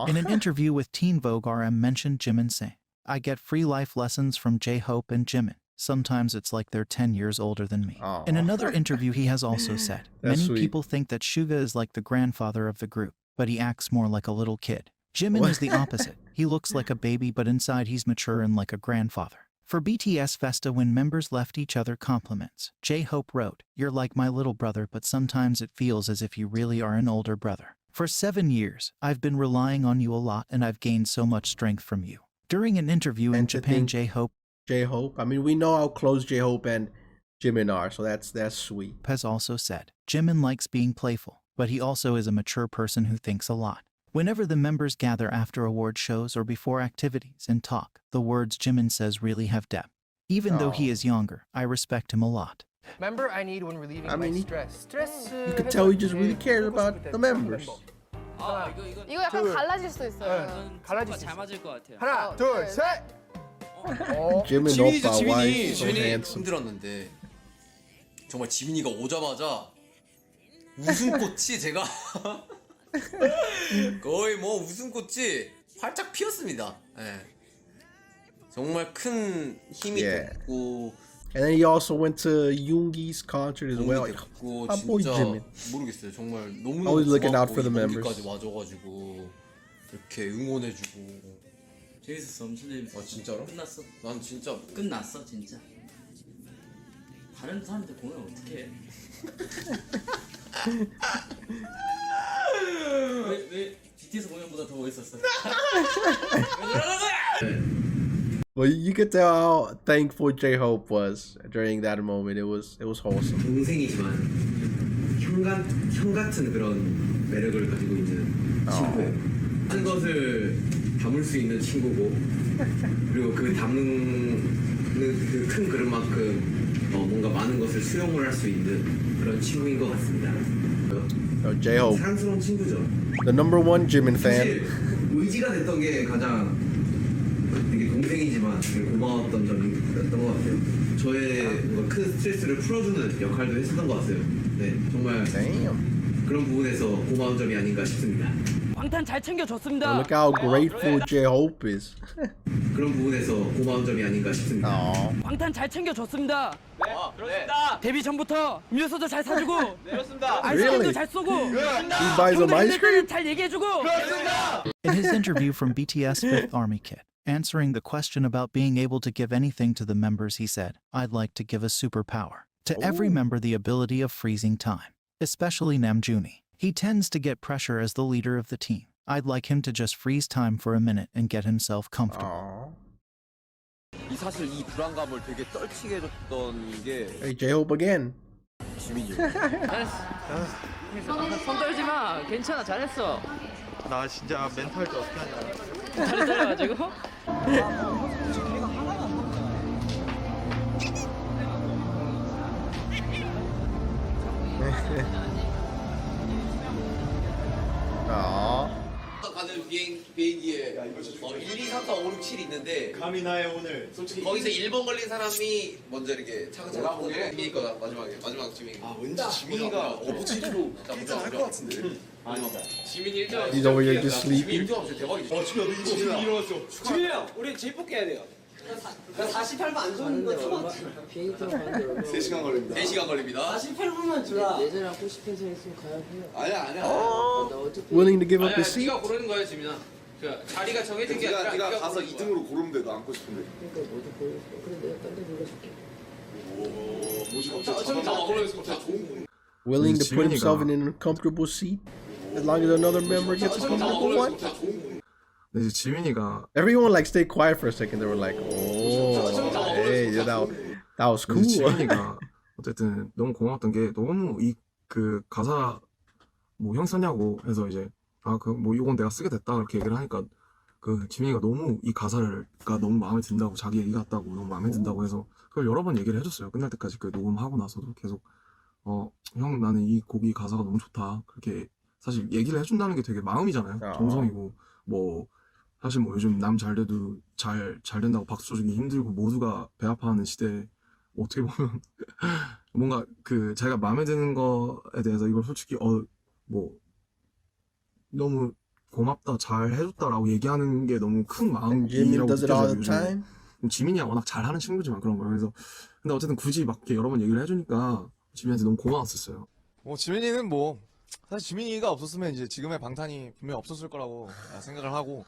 [SPEAKER 2] In an interview with Teen Vogue, RM mentioned Jimin saying, "I get free life lessons from J-Hope and Jimin. Sometimes it's like they're 10 years older than me." In another interview, he has also said, "Many people think that Suga is like the grandfather of the group, but he acts more like a little kid. Jimin is the opposite. He looks like a baby, but inside he's mature and like a grandfather." For BTS Festa, when members left each other compliments, J-Hope wrote, "You're like my little brother, but sometimes it feels as if you really are an older brother. For 7 years, I've been relying on you a lot and I've gained so much strength from you." During an interview in Japan, J-Hope,
[SPEAKER 1] I mean, we know how close J-Hope and Jimin are, so that's sweet.
[SPEAKER 2] has also said, "Jimin likes being playful, but he also is a mature person who thinks a lot." Whenever the members gather after award shows or before activities and talk, the words Jimin says really have depth. Even though he is younger, I respect him a lot.
[SPEAKER 6] Member I need when relieving my stress.
[SPEAKER 1] You can tell he just really cares about the members.
[SPEAKER 16] 이거 약간 갈라질 수도 있어요.
[SPEAKER 6] 갈라질 수
[SPEAKER 12] 잘 맞을 것 같아요.
[SPEAKER 6] 하나, 둘, 셋.
[SPEAKER 1] Jimin oppa, why is so
[SPEAKER 11] 지민이
[SPEAKER 1] handsome?
[SPEAKER 11] 힘들었는데 정말 지민이가 오자마자 웃음꽃이 제가 거의 뭐 웃음꽃이 활짝 피었습니다. 예. 정말 큰 힘이 됐고.
[SPEAKER 1] And then he also went to Yoongi's concert as well.
[SPEAKER 11] 됐고
[SPEAKER 1] Our boy
[SPEAKER 11] 진짜
[SPEAKER 1] Jimin.
[SPEAKER 11] 모르겠어요. 정말 너무
[SPEAKER 1] Always looking out for the members.
[SPEAKER 11] 여기까지 와줘가지고 이렇게 응원해주고.
[SPEAKER 14] 재밌었어, 엄청 재밌었어.
[SPEAKER 11] 아 진짜로?
[SPEAKER 14] 끝났어.
[SPEAKER 11] 난 진짜
[SPEAKER 14] 끝났어, 진짜. 다른 사람들 공연 어떻게 해? 왜 BTS 공연보다 더 멋있었어? 왜 그러는 거야?
[SPEAKER 1] Well, you could tell how thankful J-Hope was during that moment. It was wholesome.
[SPEAKER 22] 동생이지만 형 같은 그런 매력을 가지고 있는 친구예요. 한 것을 담을 수 있는 친구고, 그리고 그 담는 그 큰 그릇만큼 뭔가 많은 것을 수용을 할 수 있는 그런 친구인 것 같습니다.
[SPEAKER 1] J-Hope,
[SPEAKER 22] 사랑스러운 친구죠.
[SPEAKER 1] the #1 Jimin fan.
[SPEAKER 22] 의지가 됐던 게 가장 되게 동생이지만 되게 고마웠던 점이었던 것 같아요. 저의 뭔가 큰 스트레스를 풀어주는 역할도 했었던 것 같아요. 네, 정말 그런 부분에서 고마운 점이 아닌가 싶습니다.
[SPEAKER 12] 방탄 잘 챙겨줬습니다.
[SPEAKER 1] Look how grateful J-Hope is.
[SPEAKER 22] 그런 부분에서 고마운 점이 아닌가 싶습니다.
[SPEAKER 12] 방탄 잘 챙겨줬습니다. 네, 그렇습니다. 데뷔 전부터 음료수도 잘 사주고, 네, 그렇습니다. 아이스크림도 잘 쏘고,
[SPEAKER 1] He buys them ice cream?
[SPEAKER 12] 잘 얘기해주고, 그렇습니다.
[SPEAKER 2] In his interview from BTS Fifth Army Kit, answering the question about being able to give anything to the members, he said, "I'd like to give a superpower to every member, the ability of freezing time, especially Namjoon. He tends to get pressure as the leader of the team. I'd like him to just freeze time for a minute and get himself comfortable."
[SPEAKER 11] 이 사실 이 불안감을 되게 떨치게 해줬던 게
[SPEAKER 1] Hey, J-Hope again.
[SPEAKER 11] 지민이.
[SPEAKER 12] 손 떨지 마. 괜찮아, 잘했어.
[SPEAKER 18] 나 진짜 멘탈 좀 어떻게 하냐.
[SPEAKER 12] 잘 떨려가지고.
[SPEAKER 11] 가는 비행기에 1, 2, 3, 4, 5, 6, 7 있는데
[SPEAKER 18] 감히 나의 오늘 솔직히
[SPEAKER 11] 거기서 1번 걸린 사람이 먼저 이렇게 차근차근 보내. 지민이 거다 마지막 지민이. 아
[SPEAKER 18] 왠지 지민이가
[SPEAKER 11] 어부치기로
[SPEAKER 18] 일단 할 것 같은데.
[SPEAKER 11] 아니다. 지민이 1등.
[SPEAKER 1] He's over here just sleeping.
[SPEAKER 11] 지민이 1등 하면 대박이지.
[SPEAKER 18] 지민이 너도 일어났어.
[SPEAKER 3] 지민이 형, 우리 제이뽑기 해야 돼요. 48분 안 좋은 거 처음
[SPEAKER 14] 비행기 타고 가는데
[SPEAKER 18] 3시간 걸립니다.
[SPEAKER 11] 4시간 걸립니다.
[SPEAKER 3] 48분만 주라.
[SPEAKER 14] 예전에 하고 싶은 생 있으면 가야 해요.
[SPEAKER 11] 아니야.
[SPEAKER 1] Willing to give up
[SPEAKER 11] 아니야,
[SPEAKER 1] his seat?
[SPEAKER 11] 네가 고르는 거야, 지민아. 그 자리가 정해진 게 아니라
[SPEAKER 18] 네가 가서
[SPEAKER 11] 고르는 거야.
[SPEAKER 18] 2등으로 고르면 돼. 너 앉고 싶은데.
[SPEAKER 14] 그러니까 모두 보여줘. 그래 내가 딴 데 불러줄게.
[SPEAKER 1] Willing to put himself in an uncomfortable seat as long as another member gets a comfortable one.
[SPEAKER 7] 근데 이제 지민이가
[SPEAKER 1] Everyone like stayed quiet for a second. They were like, "Oh." Hey, that was cool.
[SPEAKER 4] 지민이가 어쨌든 너무 고마웠던 게 너무 그 가사 뭐 형 썼냐고 해서 이제 뭐 이건 내가 쓰게 됐다 이렇게 얘기를 하니까 그 지민이가 너무 이 가사가 너무 마음에 든다고 자기 얘기 같다고 너무 마음에 든다고 해서 그걸 여러 번 얘기를 해줬어요. 끝날 때까지 그 녹음하고 나서도 계속 형 나는 이 곡이 가사가 너무 좋다 그렇게 사실 얘기를 해준다는 게 되게 마음이잖아요. 정성이고 뭐 사실 뭐 요즘 남 잘 돼도 잘 된다고 박수 쳐주기 힘들고 모두가 배 아파하는 시대에 어떻게 보면 뭔가 그 자기가 마음에 드는 거에 대해서 이걸 솔직히 뭐 너무 고맙다 잘 해줬다라고 얘기하는 게 너무 큰 마음이라고 느껴져요. 요즘 지민이가 워낙 잘하는 친구지만 그런 거예요. 그래서 근데 어쨌든 굳이 막 이렇게 여러 번 얘기를 해주니까 지민이한테 너무 고마웠었어요.
[SPEAKER 13] 지민이는 뭐 사실 지민이가 없었으면 이제 지금의 방탄이 분명히 없었을 거라고 생각을 하고.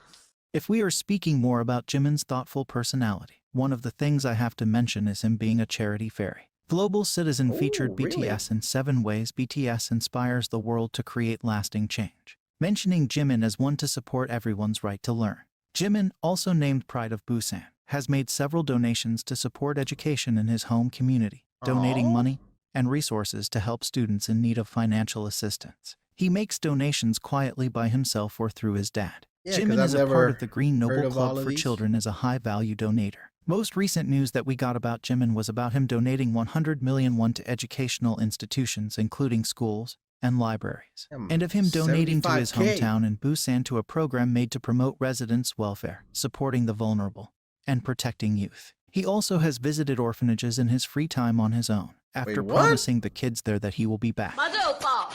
[SPEAKER 2] If we are speaking more about Jimin's thoughtful personality, one of the things I have to mention is him being a charity fairy. Global Citizen featured BTS in 7 ways BTS inspires the world to create lasting change, mentioning Jimin as one to support everyone's right to learn. Jimin, also named Pride of Busan, has made several donations to support education in his home community, donating money and resources to help students in need of financial assistance. He makes donations quietly by himself or through his dad.
[SPEAKER 1] Yeah,
[SPEAKER 2] Jimin is a part of the Green Noble Club for
[SPEAKER 1] these.
[SPEAKER 2] Children as a high-value donator. Most recent news that we got about Jimin was about him donating 100 million won to educational institutions, including schools and libraries, and of him donating to his
[SPEAKER 1] 75K.
[SPEAKER 2] hometown in Busan to a program made to promote residents' welfare, supporting the vulnerable, and protecting youth. He also has visited orphanages in his free time on his own, after promising the kids there that he will be back.
[SPEAKER 23] 맞아요, 오빠.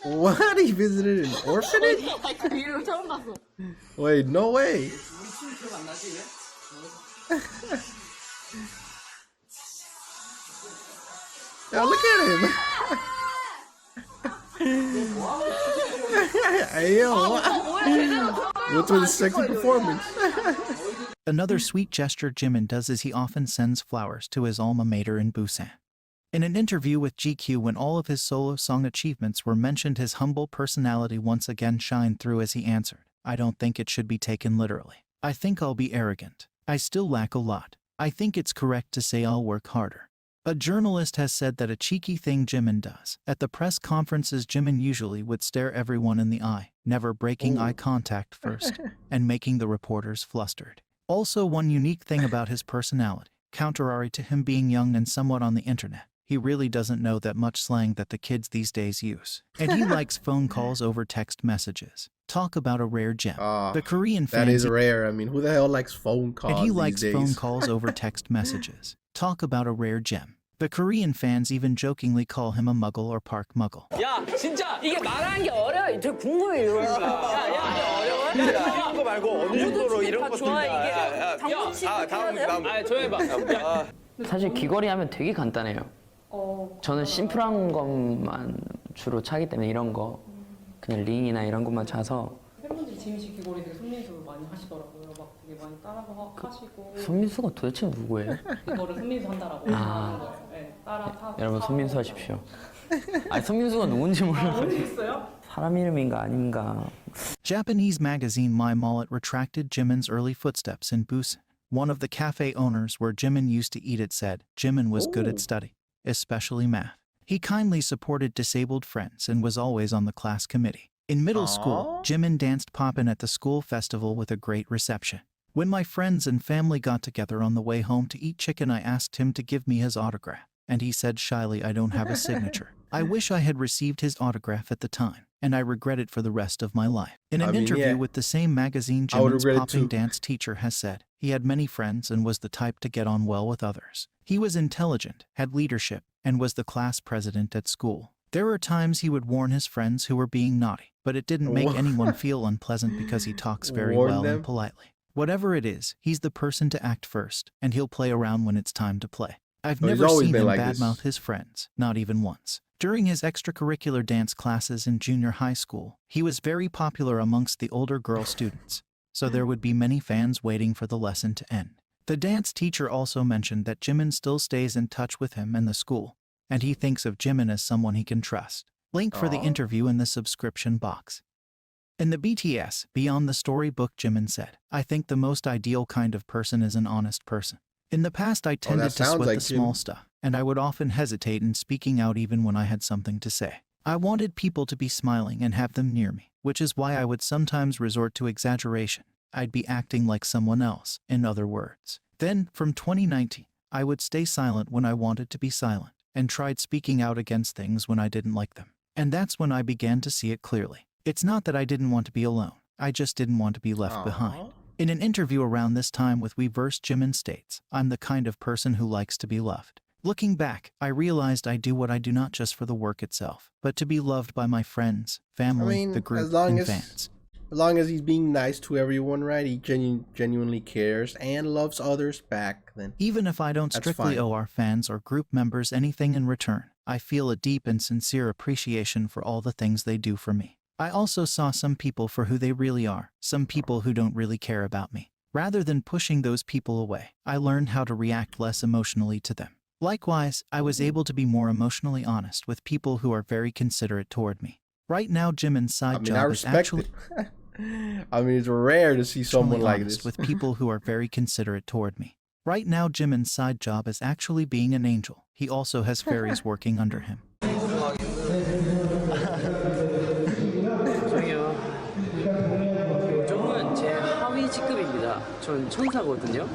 [SPEAKER 1] What? He visited an orphanage?
[SPEAKER 23] 이거 처음 봤어.
[SPEAKER 1] Wait, no way. Yeah, look at him. What's with the sexy performance?
[SPEAKER 2] Another sweet gesture Jimin does is he often sends flowers to his alma mater in Busan. In an interview with GQ when all of his solo song achievements were mentioned, his humble personality once again shined through as he answered, "I don't think it should be taken literally. I think I'll be arrogant. I still lack a lot. I think it's correct to say I'll work harder." A journalist has said that a cheeky thing Jimin does. At the press conferences, Jimin usually would stare everyone in the eye, never breaking eye contact first, and making the reporters flustered. Also, one unique thing about his personality, contrary to him being young and somewhat on the internet, he really doesn't know that much slang that the kids these days use. And he likes phone calls over text messages. Talk about a rare gem. The Korean fans...
[SPEAKER 1] That is rare. I mean, who the hell likes phone calls
[SPEAKER 2] And he likes
[SPEAKER 1] these days?
[SPEAKER 2] phone calls over text messages. Talk about a rare gem. The Korean fans even jokingly call him a muggle or park muggle.
[SPEAKER 3] 야, 진짜 이게 말하는 게 어려워. 저 궁금해 이런 거. 야,
[SPEAKER 9] 이런 거 말고 어느 정도로 이런 것들.
[SPEAKER 3] 다음. 조용해봐.
[SPEAKER 12] 사실 귀걸이 하면 되게 간단해요. 저는 심플한 것만 주로 차기 때문에 이런 거 그냥 링이나 이런 것만 차서.
[SPEAKER 24] 팬분들이 지민 씨 귀걸이 되게 손민수 많이 하시더라고요. 막 되게 많이 따라서 하시고.
[SPEAKER 12] 손민수가 도대체 누구예요?
[SPEAKER 24] 이거를 손민수 한다라고 하는 거예요. 네, 따라
[SPEAKER 12] 여러분 손민수 하십시오. 아니 손민수가 누군지 몰라요.
[SPEAKER 24] 모르겠어요?
[SPEAKER 12] 사람 이름인가 아닌가.
[SPEAKER 2] Japanese magazine My Mullet retracted Jimin's early footsteps in Busan. One of the cafe owners where Jimin used to eat it said, Jimin was good at study, especially math. He kindly supported disabled friends and was always on the class committee. In middle school, Jimin danced poppin' at the school festival with a great reception. When my friends and family got together on the way home to eat chicken, I asked him to give me his autograph, and he said shyly, "I don't have a signature." I wish I had received his autograph at the time, and I regret it for the rest of my life. In an interview with the same magazine, Jimin's popping dance teacher has said he had many friends and was the type to get on well with others. He was intelligent, had leadership, and was the class president at school. There were times he would warn his friends who were being naughty, but it didn't make anyone feel unpleasant because he talks very well and politely. Whatever it is, he's the person to act first, and he'll play around when it's time to play. I've never seen him badmouth his friends, not even once. During his extracurricular dance classes in junior high school, he was very popular amongst the older girl students, so there would be many fans waiting for the lesson to end. The dance teacher also mentioned that Jimin still stays in touch with him and the school, and he thinks of Jimin as someone he can trust. Link for the interview in the subscription box. In the BTS Beyond the Storybook, Jimin said, I think the most ideal kind of person is an honest person. In the past, I tended to sweat the small stuff, and I would often hesitate in speaking out even when I had something to say. I wanted people to be smiling and have them near me, which is why I would sometimes resort to exaggeration. I'd be acting like someone else, in other words. Then, from 2019, I would stay silent when I wanted to be silent, and tried speaking out against things when I didn't like them. And that's when I began to see it clearly. It's not that I didn't want to be alone, I just didn't want to be left behind. In an interview around this time with Weverse, Jimin states, I'm the kind of person who likes to be loved. Looking back, I realized I do what I do not just for the work itself, but to be loved by my friends, family, the group, and fans.
[SPEAKER 1] As long as he's being nice to everyone, right? He genuinely cares and loves others back, then
[SPEAKER 2] even if I don't strictly owe our fans or group members anything in return, I feel a deep and sincere appreciation for all the things they do for me. I also saw some people for who they really are, some people who don't really care about me. Rather than pushing those people away, I learned how to react less emotionally to them. Likewise, I was able to be more emotionally honest with people who are very considerate toward me. Right now, Jimin's side job is actually...
[SPEAKER 1] I mean, it's rare to see someone like this.
[SPEAKER 2] With people who are very considerate toward me. Right now, Jimin's side job is actually being an angel. He also has fairies working under him.
[SPEAKER 12] 요정은 제 하위 직급입니다. 전 천사거든요.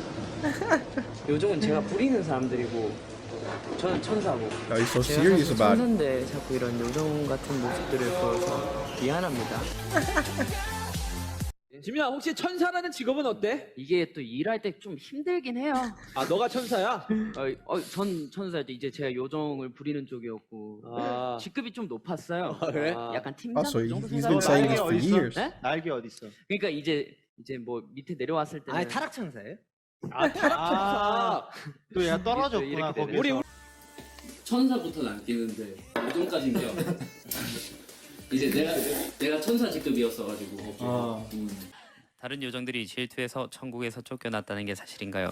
[SPEAKER 12] 요정은 제가 부리는 사람들이고 저는 천사고.
[SPEAKER 1] He's so serious about it.
[SPEAKER 12] 천사인데 자꾸 이런 요정 같은 모습들을 보여서 미안합니다.
[SPEAKER 3] 지민아, 혹시 천사라는 직업은 어때?
[SPEAKER 12] 이게 또 일할 때 좀 힘들긴 해요.
[SPEAKER 3] 아, 너가 천사야?
[SPEAKER 12] 전 천사였죠. 이제 제가 요정을 부리는 쪽이었고 직급이 좀 높았어요.
[SPEAKER 3] 그래?
[SPEAKER 12] 약간 팀장 정도
[SPEAKER 1] he's been saying this for years.
[SPEAKER 12] 네?
[SPEAKER 8] 날개 어디 있어?
[SPEAKER 12] 그러니까 이제 뭐 밑에 내려왔을 때는
[SPEAKER 3] 아니, 타락 천사예요?
[SPEAKER 12] 타락천사.
[SPEAKER 8] 또 얘가 떨어졌구나. 거기서.
[SPEAKER 12] 우리 천사부터는 안 끼는데 요정까지는 껴. 이제 내가 천사 직급이었어가지고.
[SPEAKER 10] 다른 요정들이 질투해서 천국에서 쫓겨났다는 게 사실인가요?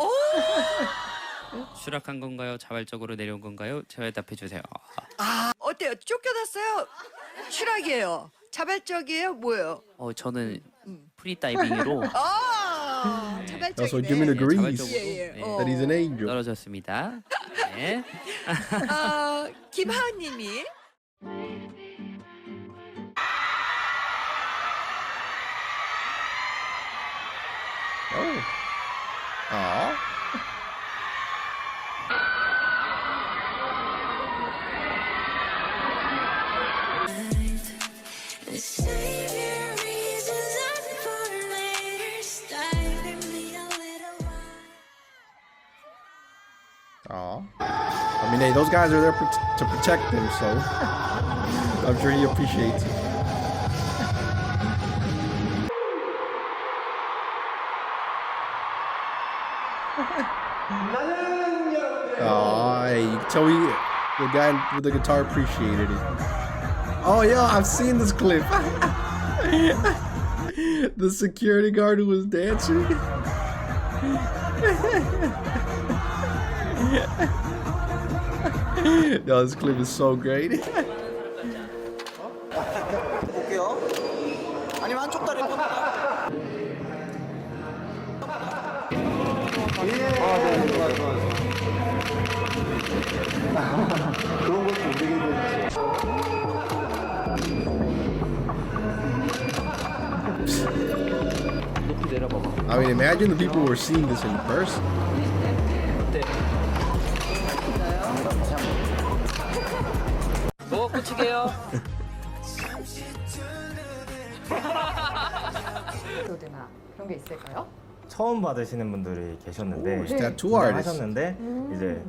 [SPEAKER 10] 추락한 건가요? 자발적으로 내려온 건가요? 대답해 주세요.
[SPEAKER 15] 어때요? 쫓겨났어요? 추락이에요? 자발적이에요? 뭐예요?
[SPEAKER 10] 저는 프리다이빙으로
[SPEAKER 1] That's what Jimin agrees that he's an angel.
[SPEAKER 10] 떨어졌습니다. 네.
[SPEAKER 15] 김하은님이
[SPEAKER 1] I mean, hey, those guys are there to protect him, so I'm sure he appreciates it. Hey, you can tell the guy with the guitar appreciated it. Oh, yeah, I've seen this clip. The security guard who was dancing. No, this clip is so great.
[SPEAKER 21] 볼게요. 아니면 한쪽 다리 뻗다. 네, 좋아. 그런 것도 되게
[SPEAKER 1] I mean, imagine the people who were seeing this in person.
[SPEAKER 12] 뭐 꽂히게요?
[SPEAKER 17] 코드나 그런 게 있을까요?
[SPEAKER 23] 처음 받으시는 분들이 계셨는데
[SPEAKER 1] 하셨는데
[SPEAKER 23] 이제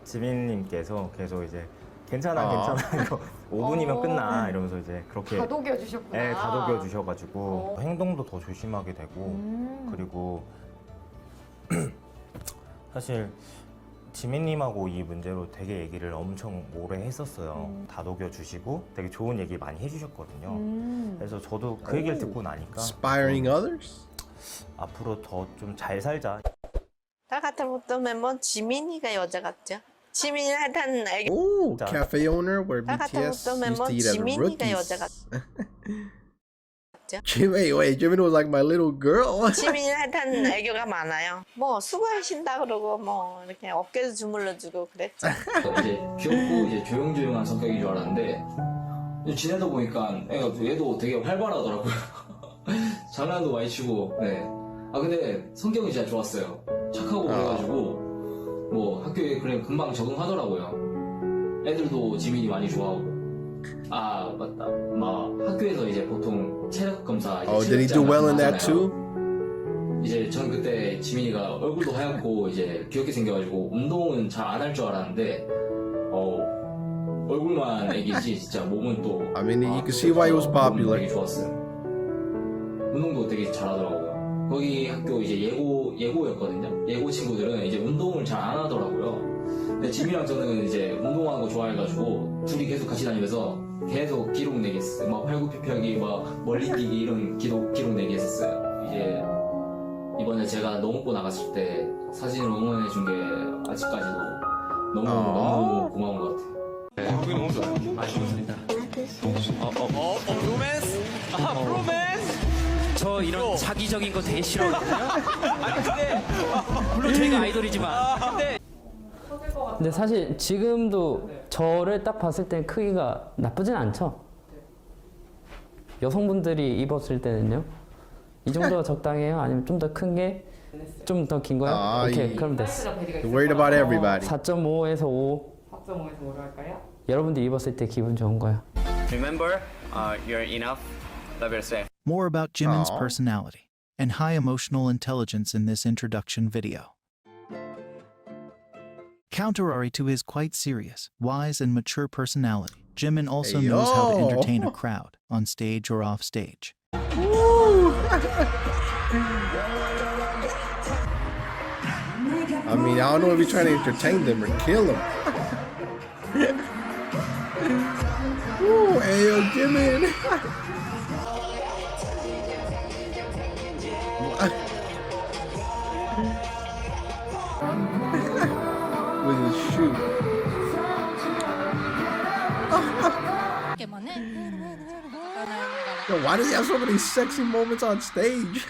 [SPEAKER 23] 지민님께서 계속 이제 괜찮아 이거 5분이면 끝나 이러면서 이제 그렇게
[SPEAKER 17] 다독여 주셨구나.
[SPEAKER 23] 네, 다독여 주셔가지고 행동도 더 조심하게 되고 그리고 사실 지민님하고 이 문제로 되게 얘기를 엄청 오래 했었어요. 다독여 주시고 되게 좋은 얘기 많이 해주셨거든요. 그래서 저도 그 얘기를 듣고 나니까
[SPEAKER 1] Inspiring others?
[SPEAKER 23] 앞으로 더 좀 잘 살자.
[SPEAKER 25] 다 같은 어떤 멤버 지민이가 여자 같죠? 지민이 하여튼 알겠.
[SPEAKER 1] Oh, cafe owner where BTS used to eat as rookies.
[SPEAKER 25] 같죠?
[SPEAKER 1] Wait, Jimin was like my little girl.
[SPEAKER 25] 지민이 하여튼 애교가 많아요. 뭐 수고하신다 그러고 뭐 이렇게 어깨도 주물러주고 그랬죠.
[SPEAKER 5] 이제 귀엽고 이제 조용조용한 성격인 줄 알았는데 지내다 보니까 얘도 되게 활발하더라고요. 장난도 많이 치고. 네. 아 근데 성격이 진짜 좋았어요. 착하고 그래가지고 뭐 학교에 그래 금방 적응하더라고요. 애들도 지민이 많이 좋아하고. 아 맞다. 막 학교에서 이제 보통 체력 검사.
[SPEAKER 1] Did he do well in that too?
[SPEAKER 5] 이제 전 그때 지민이가 얼굴도 하얗고 이제 귀엽게 생겨가지고 운동은 잘 안 할 줄 알았는데 얼굴만 애기지 진짜 몸은 또.
[SPEAKER 1] I mean, you can see why he was popular.
[SPEAKER 5] 되게 좋았어요. 운동도 되게 잘하더라고요. 거기 학교 이제 예고였거든요. 예고 친구들은 이제 운동을 잘 안 하더라고요. 근데 지민이랑 저는 이제 운동하는 거 좋아해가지고 둘이 계속 같이 다니면서 계속 기록 내기 했어요. 막 팔굽혀펴기, 막 멀리 뛰기 이런 기록 내기 했었어요. 이제 이번에 제가 농업고 나갔을 때 사진을 응원해준 게 아직까지도 너무 고마운 것 같아요.
[SPEAKER 11] 네, 그게 너무 좋아요.
[SPEAKER 10] 좋습니다.
[SPEAKER 11] 로맨스? 로맨스?
[SPEAKER 10] 저 이런 자기적인 거 되게 싫어하거든요. 아니 근데 물론 저희가 아이돌이지만
[SPEAKER 12] 근데 사실 지금도 저를 딱 봤을 땐 크기가 나쁘진 않죠. 여성분들이 입었을 때는요. 이 정도가 적당해요? 아니면 좀 더 큰 게? 좀 더 긴 거요? 오케이, 그럼 됐어.
[SPEAKER 1] You're worried about everybody.
[SPEAKER 12] 4.5에서 5.
[SPEAKER 17] 4.5에서 5로 할까요?
[SPEAKER 12] 여러분들 입었을 때 기분 좋은 거요.
[SPEAKER 10] Remember, you're enough. Love yourself.
[SPEAKER 2] More about Jimin's personality and high emotional intelligence in this introduction video. Contrary to his quite serious, wise, and mature personality, Jimin also knows how to entertain a crowd, on stage or off stage.
[SPEAKER 1] I mean, I don't know if he's trying to entertain them or kill them. Ooh, hey, yo, Jimin. With his shoe. Yo, why does he have so many sexy moments on stage?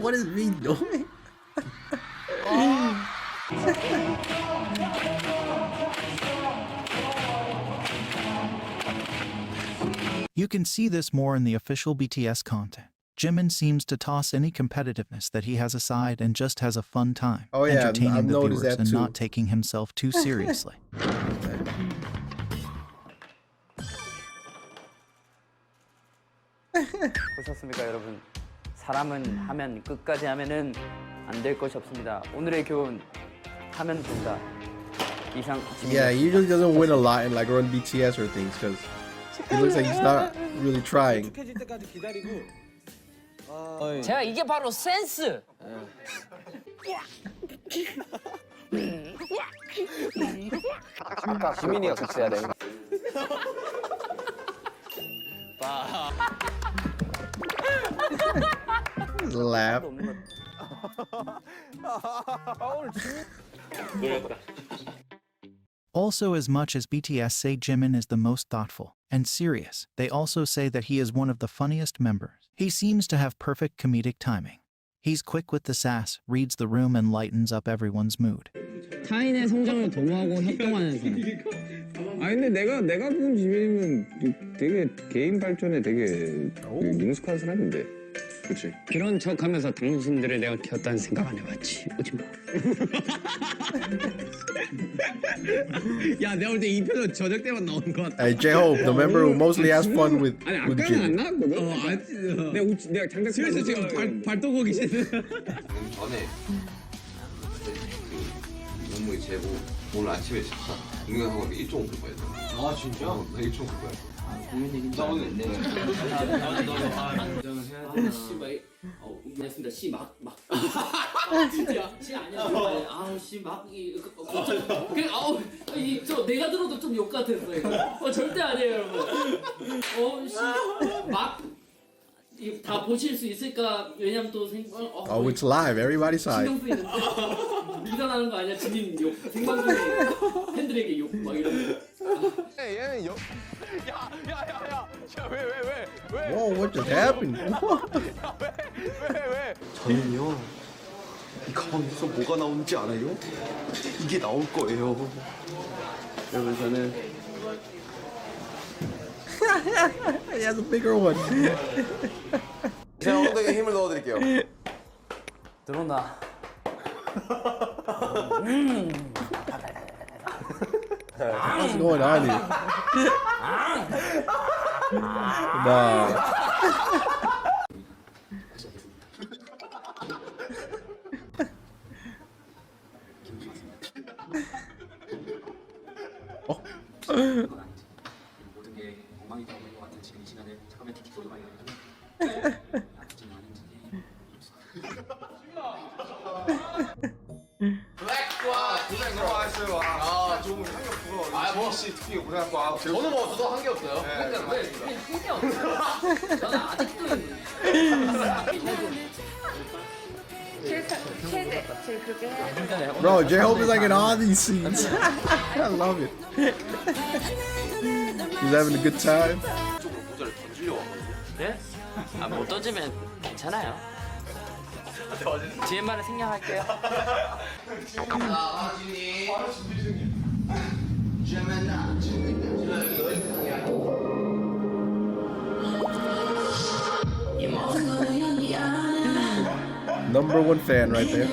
[SPEAKER 1] What is me doing?
[SPEAKER 2] You can see this more in the official BTS content. Jimin seems to toss any competitiveness that he has aside and just has a fun time, entertaining the viewers and not taking himself too seriously.
[SPEAKER 12] 보셨습니까, 여러분? 사람은 하면 끝까지 하면은 안 될 것이 없습니다. 오늘의 교훈 하면 된다. 이상.
[SPEAKER 1] Yeah, he usually doesn't win a lot in like run BTS or things because he looks like he's not really trying.
[SPEAKER 3] 제가 이게 바로 센스.
[SPEAKER 21] 아까 지민이가 같이 해야 돼.
[SPEAKER 1] Laugh.
[SPEAKER 2] Also, as much as BTS say Jimin is the most thoughtful and serious, they also say that he is one of the funniest members. He seems to have perfect comedic timing. He's quick with the sass, reads the room, and lightens up everyone's mood.
[SPEAKER 3] 타인의 성장을 도모하고 협동하는 사람.
[SPEAKER 6] 근데 내가 본 지민이면 되게 개인 발전에 되게 능숙한 사람인데. 그렇지.
[SPEAKER 3] 그런 척하면서 당신들을 내가 키웠다는 생각 안 해봤지. 오지 마. 야, 내가 볼 때 이 표정 저녁 때만 나오는 것 같아.
[SPEAKER 1] Hey, J-Hope, the member who mostly has fun with
[SPEAKER 6] 아까는 안
[SPEAKER 1] Jimin.
[SPEAKER 6] 나왔거든. 내가 장작
[SPEAKER 3] 집에서 지금 발 떠고 계시는.
[SPEAKER 16] 전에 몸무게 재고 오늘 아침에 공연하고 1.5kg 빠졌어. 아 진짜? 나 1.5kg 빠졌어. 공연 얘기 나 오늘
[SPEAKER 14] 알겠습니다. 씨막 진짜 씨 아니야. 아우 씨막 그래 아우 저 내가 들어도 좀 욕 같았어 이거. 절대 아니에요 여러분. 씨막 다 보실 수 있을까? 왜냐면 또
[SPEAKER 1] Oh, it's live. Everybody saw it.
[SPEAKER 14] 신경 쓰이는데. 비난하는 거 아니야? 지민 욕 생방송에 팬들에게 욕 막 이런 거.
[SPEAKER 9] 얘는 왜?
[SPEAKER 1] Whoa, what just happened?
[SPEAKER 9] 왜?
[SPEAKER 21] 저는요 이 가방에서 뭐가 나오는지 알아요? 이게 나올 거예요. 여러분 저는
[SPEAKER 1] He has a bigger one.
[SPEAKER 21] 제가 엉덩이에 힘을 넣어드릴게요.
[SPEAKER 12] 들어온다.
[SPEAKER 1] What's going on here? Nah.
[SPEAKER 7] 모든 게 엉망이 되는 것 같은 지금 이 시간에 잠깐만 틱틱 소리가 나는데 아프지는
[SPEAKER 9] 와, 고생 너무 많으셨어요. 아, 좀 한게 없어서. 아, 뭐. 씨 특히 고생하고. 저는 뭐 없어도 한 게 없어요.
[SPEAKER 24] 한게 없어. 저는 아직도
[SPEAKER 25] 최대 제일 그렇게 해야
[SPEAKER 1] Bro, J-Hope is like in all these scenes. I love it. He's having a good time.
[SPEAKER 9] 쪽으로 모자를 던지려고 하거든요.
[SPEAKER 12] 네? 아, 못 던지면 괜찮아요. 뒤에만은 생략할게요.
[SPEAKER 1] Number one fan right there.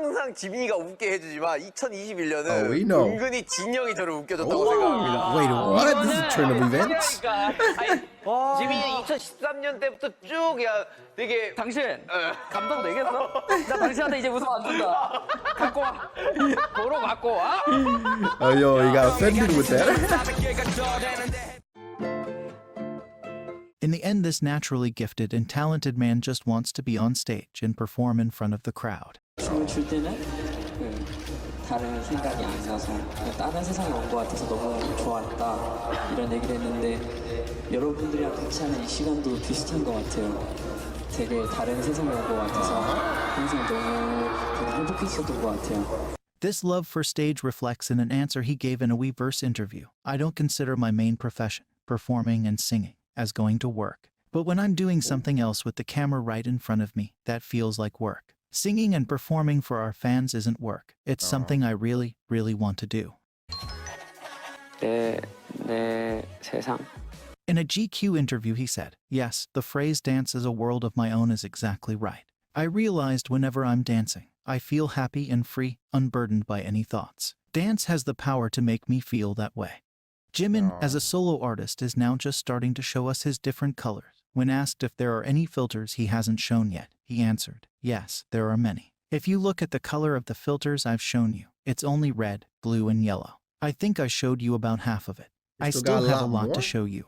[SPEAKER 21] 항상 지민이가 웃게 해주지만 2021년은
[SPEAKER 1] Oh, we know.
[SPEAKER 21] 은근히 진영이 저를 웃겨줬다고 생각합니다.
[SPEAKER 1] Wait, what? This is a turn of events?
[SPEAKER 21] 지민이 2013년 때부터 쭉 그냥 되게
[SPEAKER 12] 당신 감동 되겠어? 나 당신한테 이제 웃음 안 준다. 갖고 와. 도로 갖고 와.
[SPEAKER 1] Oh, yo, he got offended with that.
[SPEAKER 2] In the end, this naturally gifted and talented man just wants to be on stage and perform in front of the crowd.
[SPEAKER 14] 춤을 출 때는 다른 생각이 안 나서 다른 세상에 온 것 같아서 너무 좋았다 이런 얘기를 했는데 여러분들이랑 같이 하는 이 시간도 비슷한 것 같아요. 되게 다른 세상에 온 것 같아서 항상 너무 되게 행복했었던 것 같아요.
[SPEAKER 2] This love for stage reflects in an answer he gave in a Weverse interview. I don't consider my main profession, performing and singing, as going to work. But when I'm doing something else with the camera right in front of me, that feels like work. Singing and performing for our fans isn't work. It's something I really, really want to do.
[SPEAKER 12] 내 세상.
[SPEAKER 2] In a GQ interview, he said, yes, the phrase dance is a world of my own is exactly right. I realized whenever I'm dancing, I feel happy and free, unburdened by any thoughts. Dance has the power to make me feel that way. Jimin, as a solo artist, is now just starting to show us his different colors. When asked if there are any filters he hasn't shown yet, he answered, yes, there are many. If you look at the color of the filters I've shown you, it's only red, blue, and yellow. I think I showed you about half of it. I still have a lot to show you.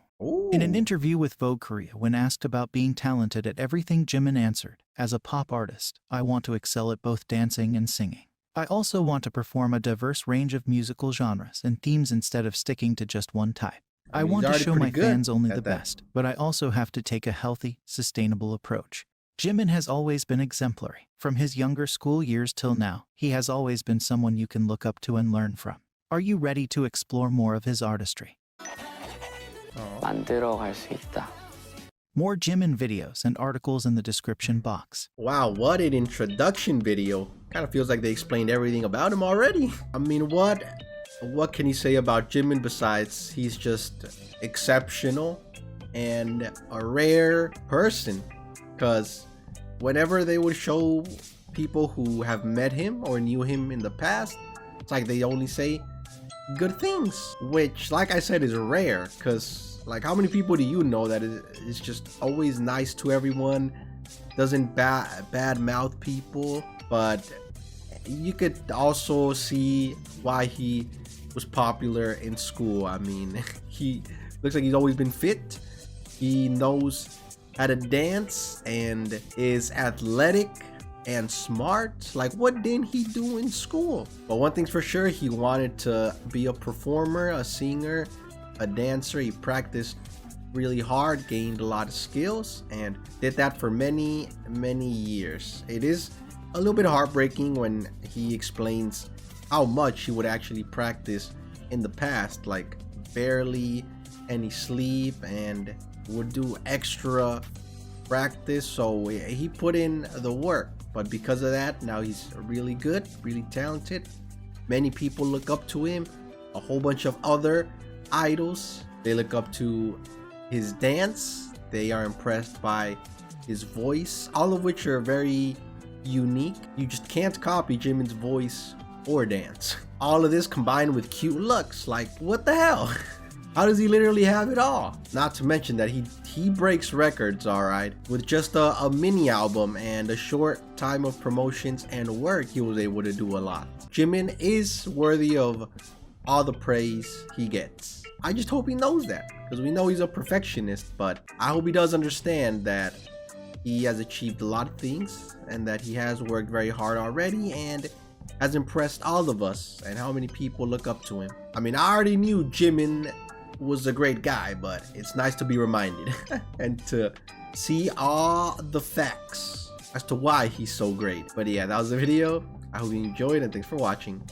[SPEAKER 2] In an interview with Vogue Korea, when asked about being talented at everything, Jimin answered, as a pop artist, I want to excel at both dancing and singing. I also want to perform a diverse range of musical genres and themes instead of sticking to just one type. I want to show my fans only the best, but I also have to take a healthy, sustainable approach. Jimin has always been exemplary. From his younger school years till now, he has always been someone you can look up to and learn from. Are you ready to explore more of his artistry?
[SPEAKER 12] 만들어 갈 수 있다.
[SPEAKER 2] More Jimin videos and articles in the description box.
[SPEAKER 1] Wow, what an introduction video. Kind of feels like they explained everything about him already. I mean, what can you say about Jimin besides he's just exceptional and a rare person? Because whenever they would show people who have met him or knew him in the past, it's like they only say good things, which, like I said, is rare. Because like, how many people do you know that is just always nice to everyone, doesn't bad mouth people, but you could also see why he was popular in school. I mean, he looks like he's always been fit. He knows how to dance and is athletic and smart. Like, what didn't he do in school? But one thing's for sure, he wanted to be a performer, a singer, a dancer. He practiced really hard, gained a lot of skills, and did that for many years. It is a little bit heartbreaking when he explains how much he would actually practice in the past, like barely any sleep, and would do extra practice. So he put in the work, but because of that, now he's really good, really talented. Many people look up to him. A whole bunch of other idols, they look up to his dance. They are impressed by his voice, all of which are very unique. You just can't copy Jimin's voice or dance. All of this combined with cute looks, like what the hell? How does he literally have it all? Not to mention that he breaks records, all right. With just a mini album and a short time of promotions and work, he was able to do a lot. Jimin is worthy of all the praise he gets. I just hope he knows that, because we know he's a perfectionist, but I hope he does understand that he has achieved a lot of things and that he has worked very hard already and has impressed all of us, and how many people look up to him. I mean, I already knew Jimin was a great guy, but it's nice to be reminded and to see all the facts as to why he's so great. But yeah, that was the video. I hope you enjoyed, and thanks for watching.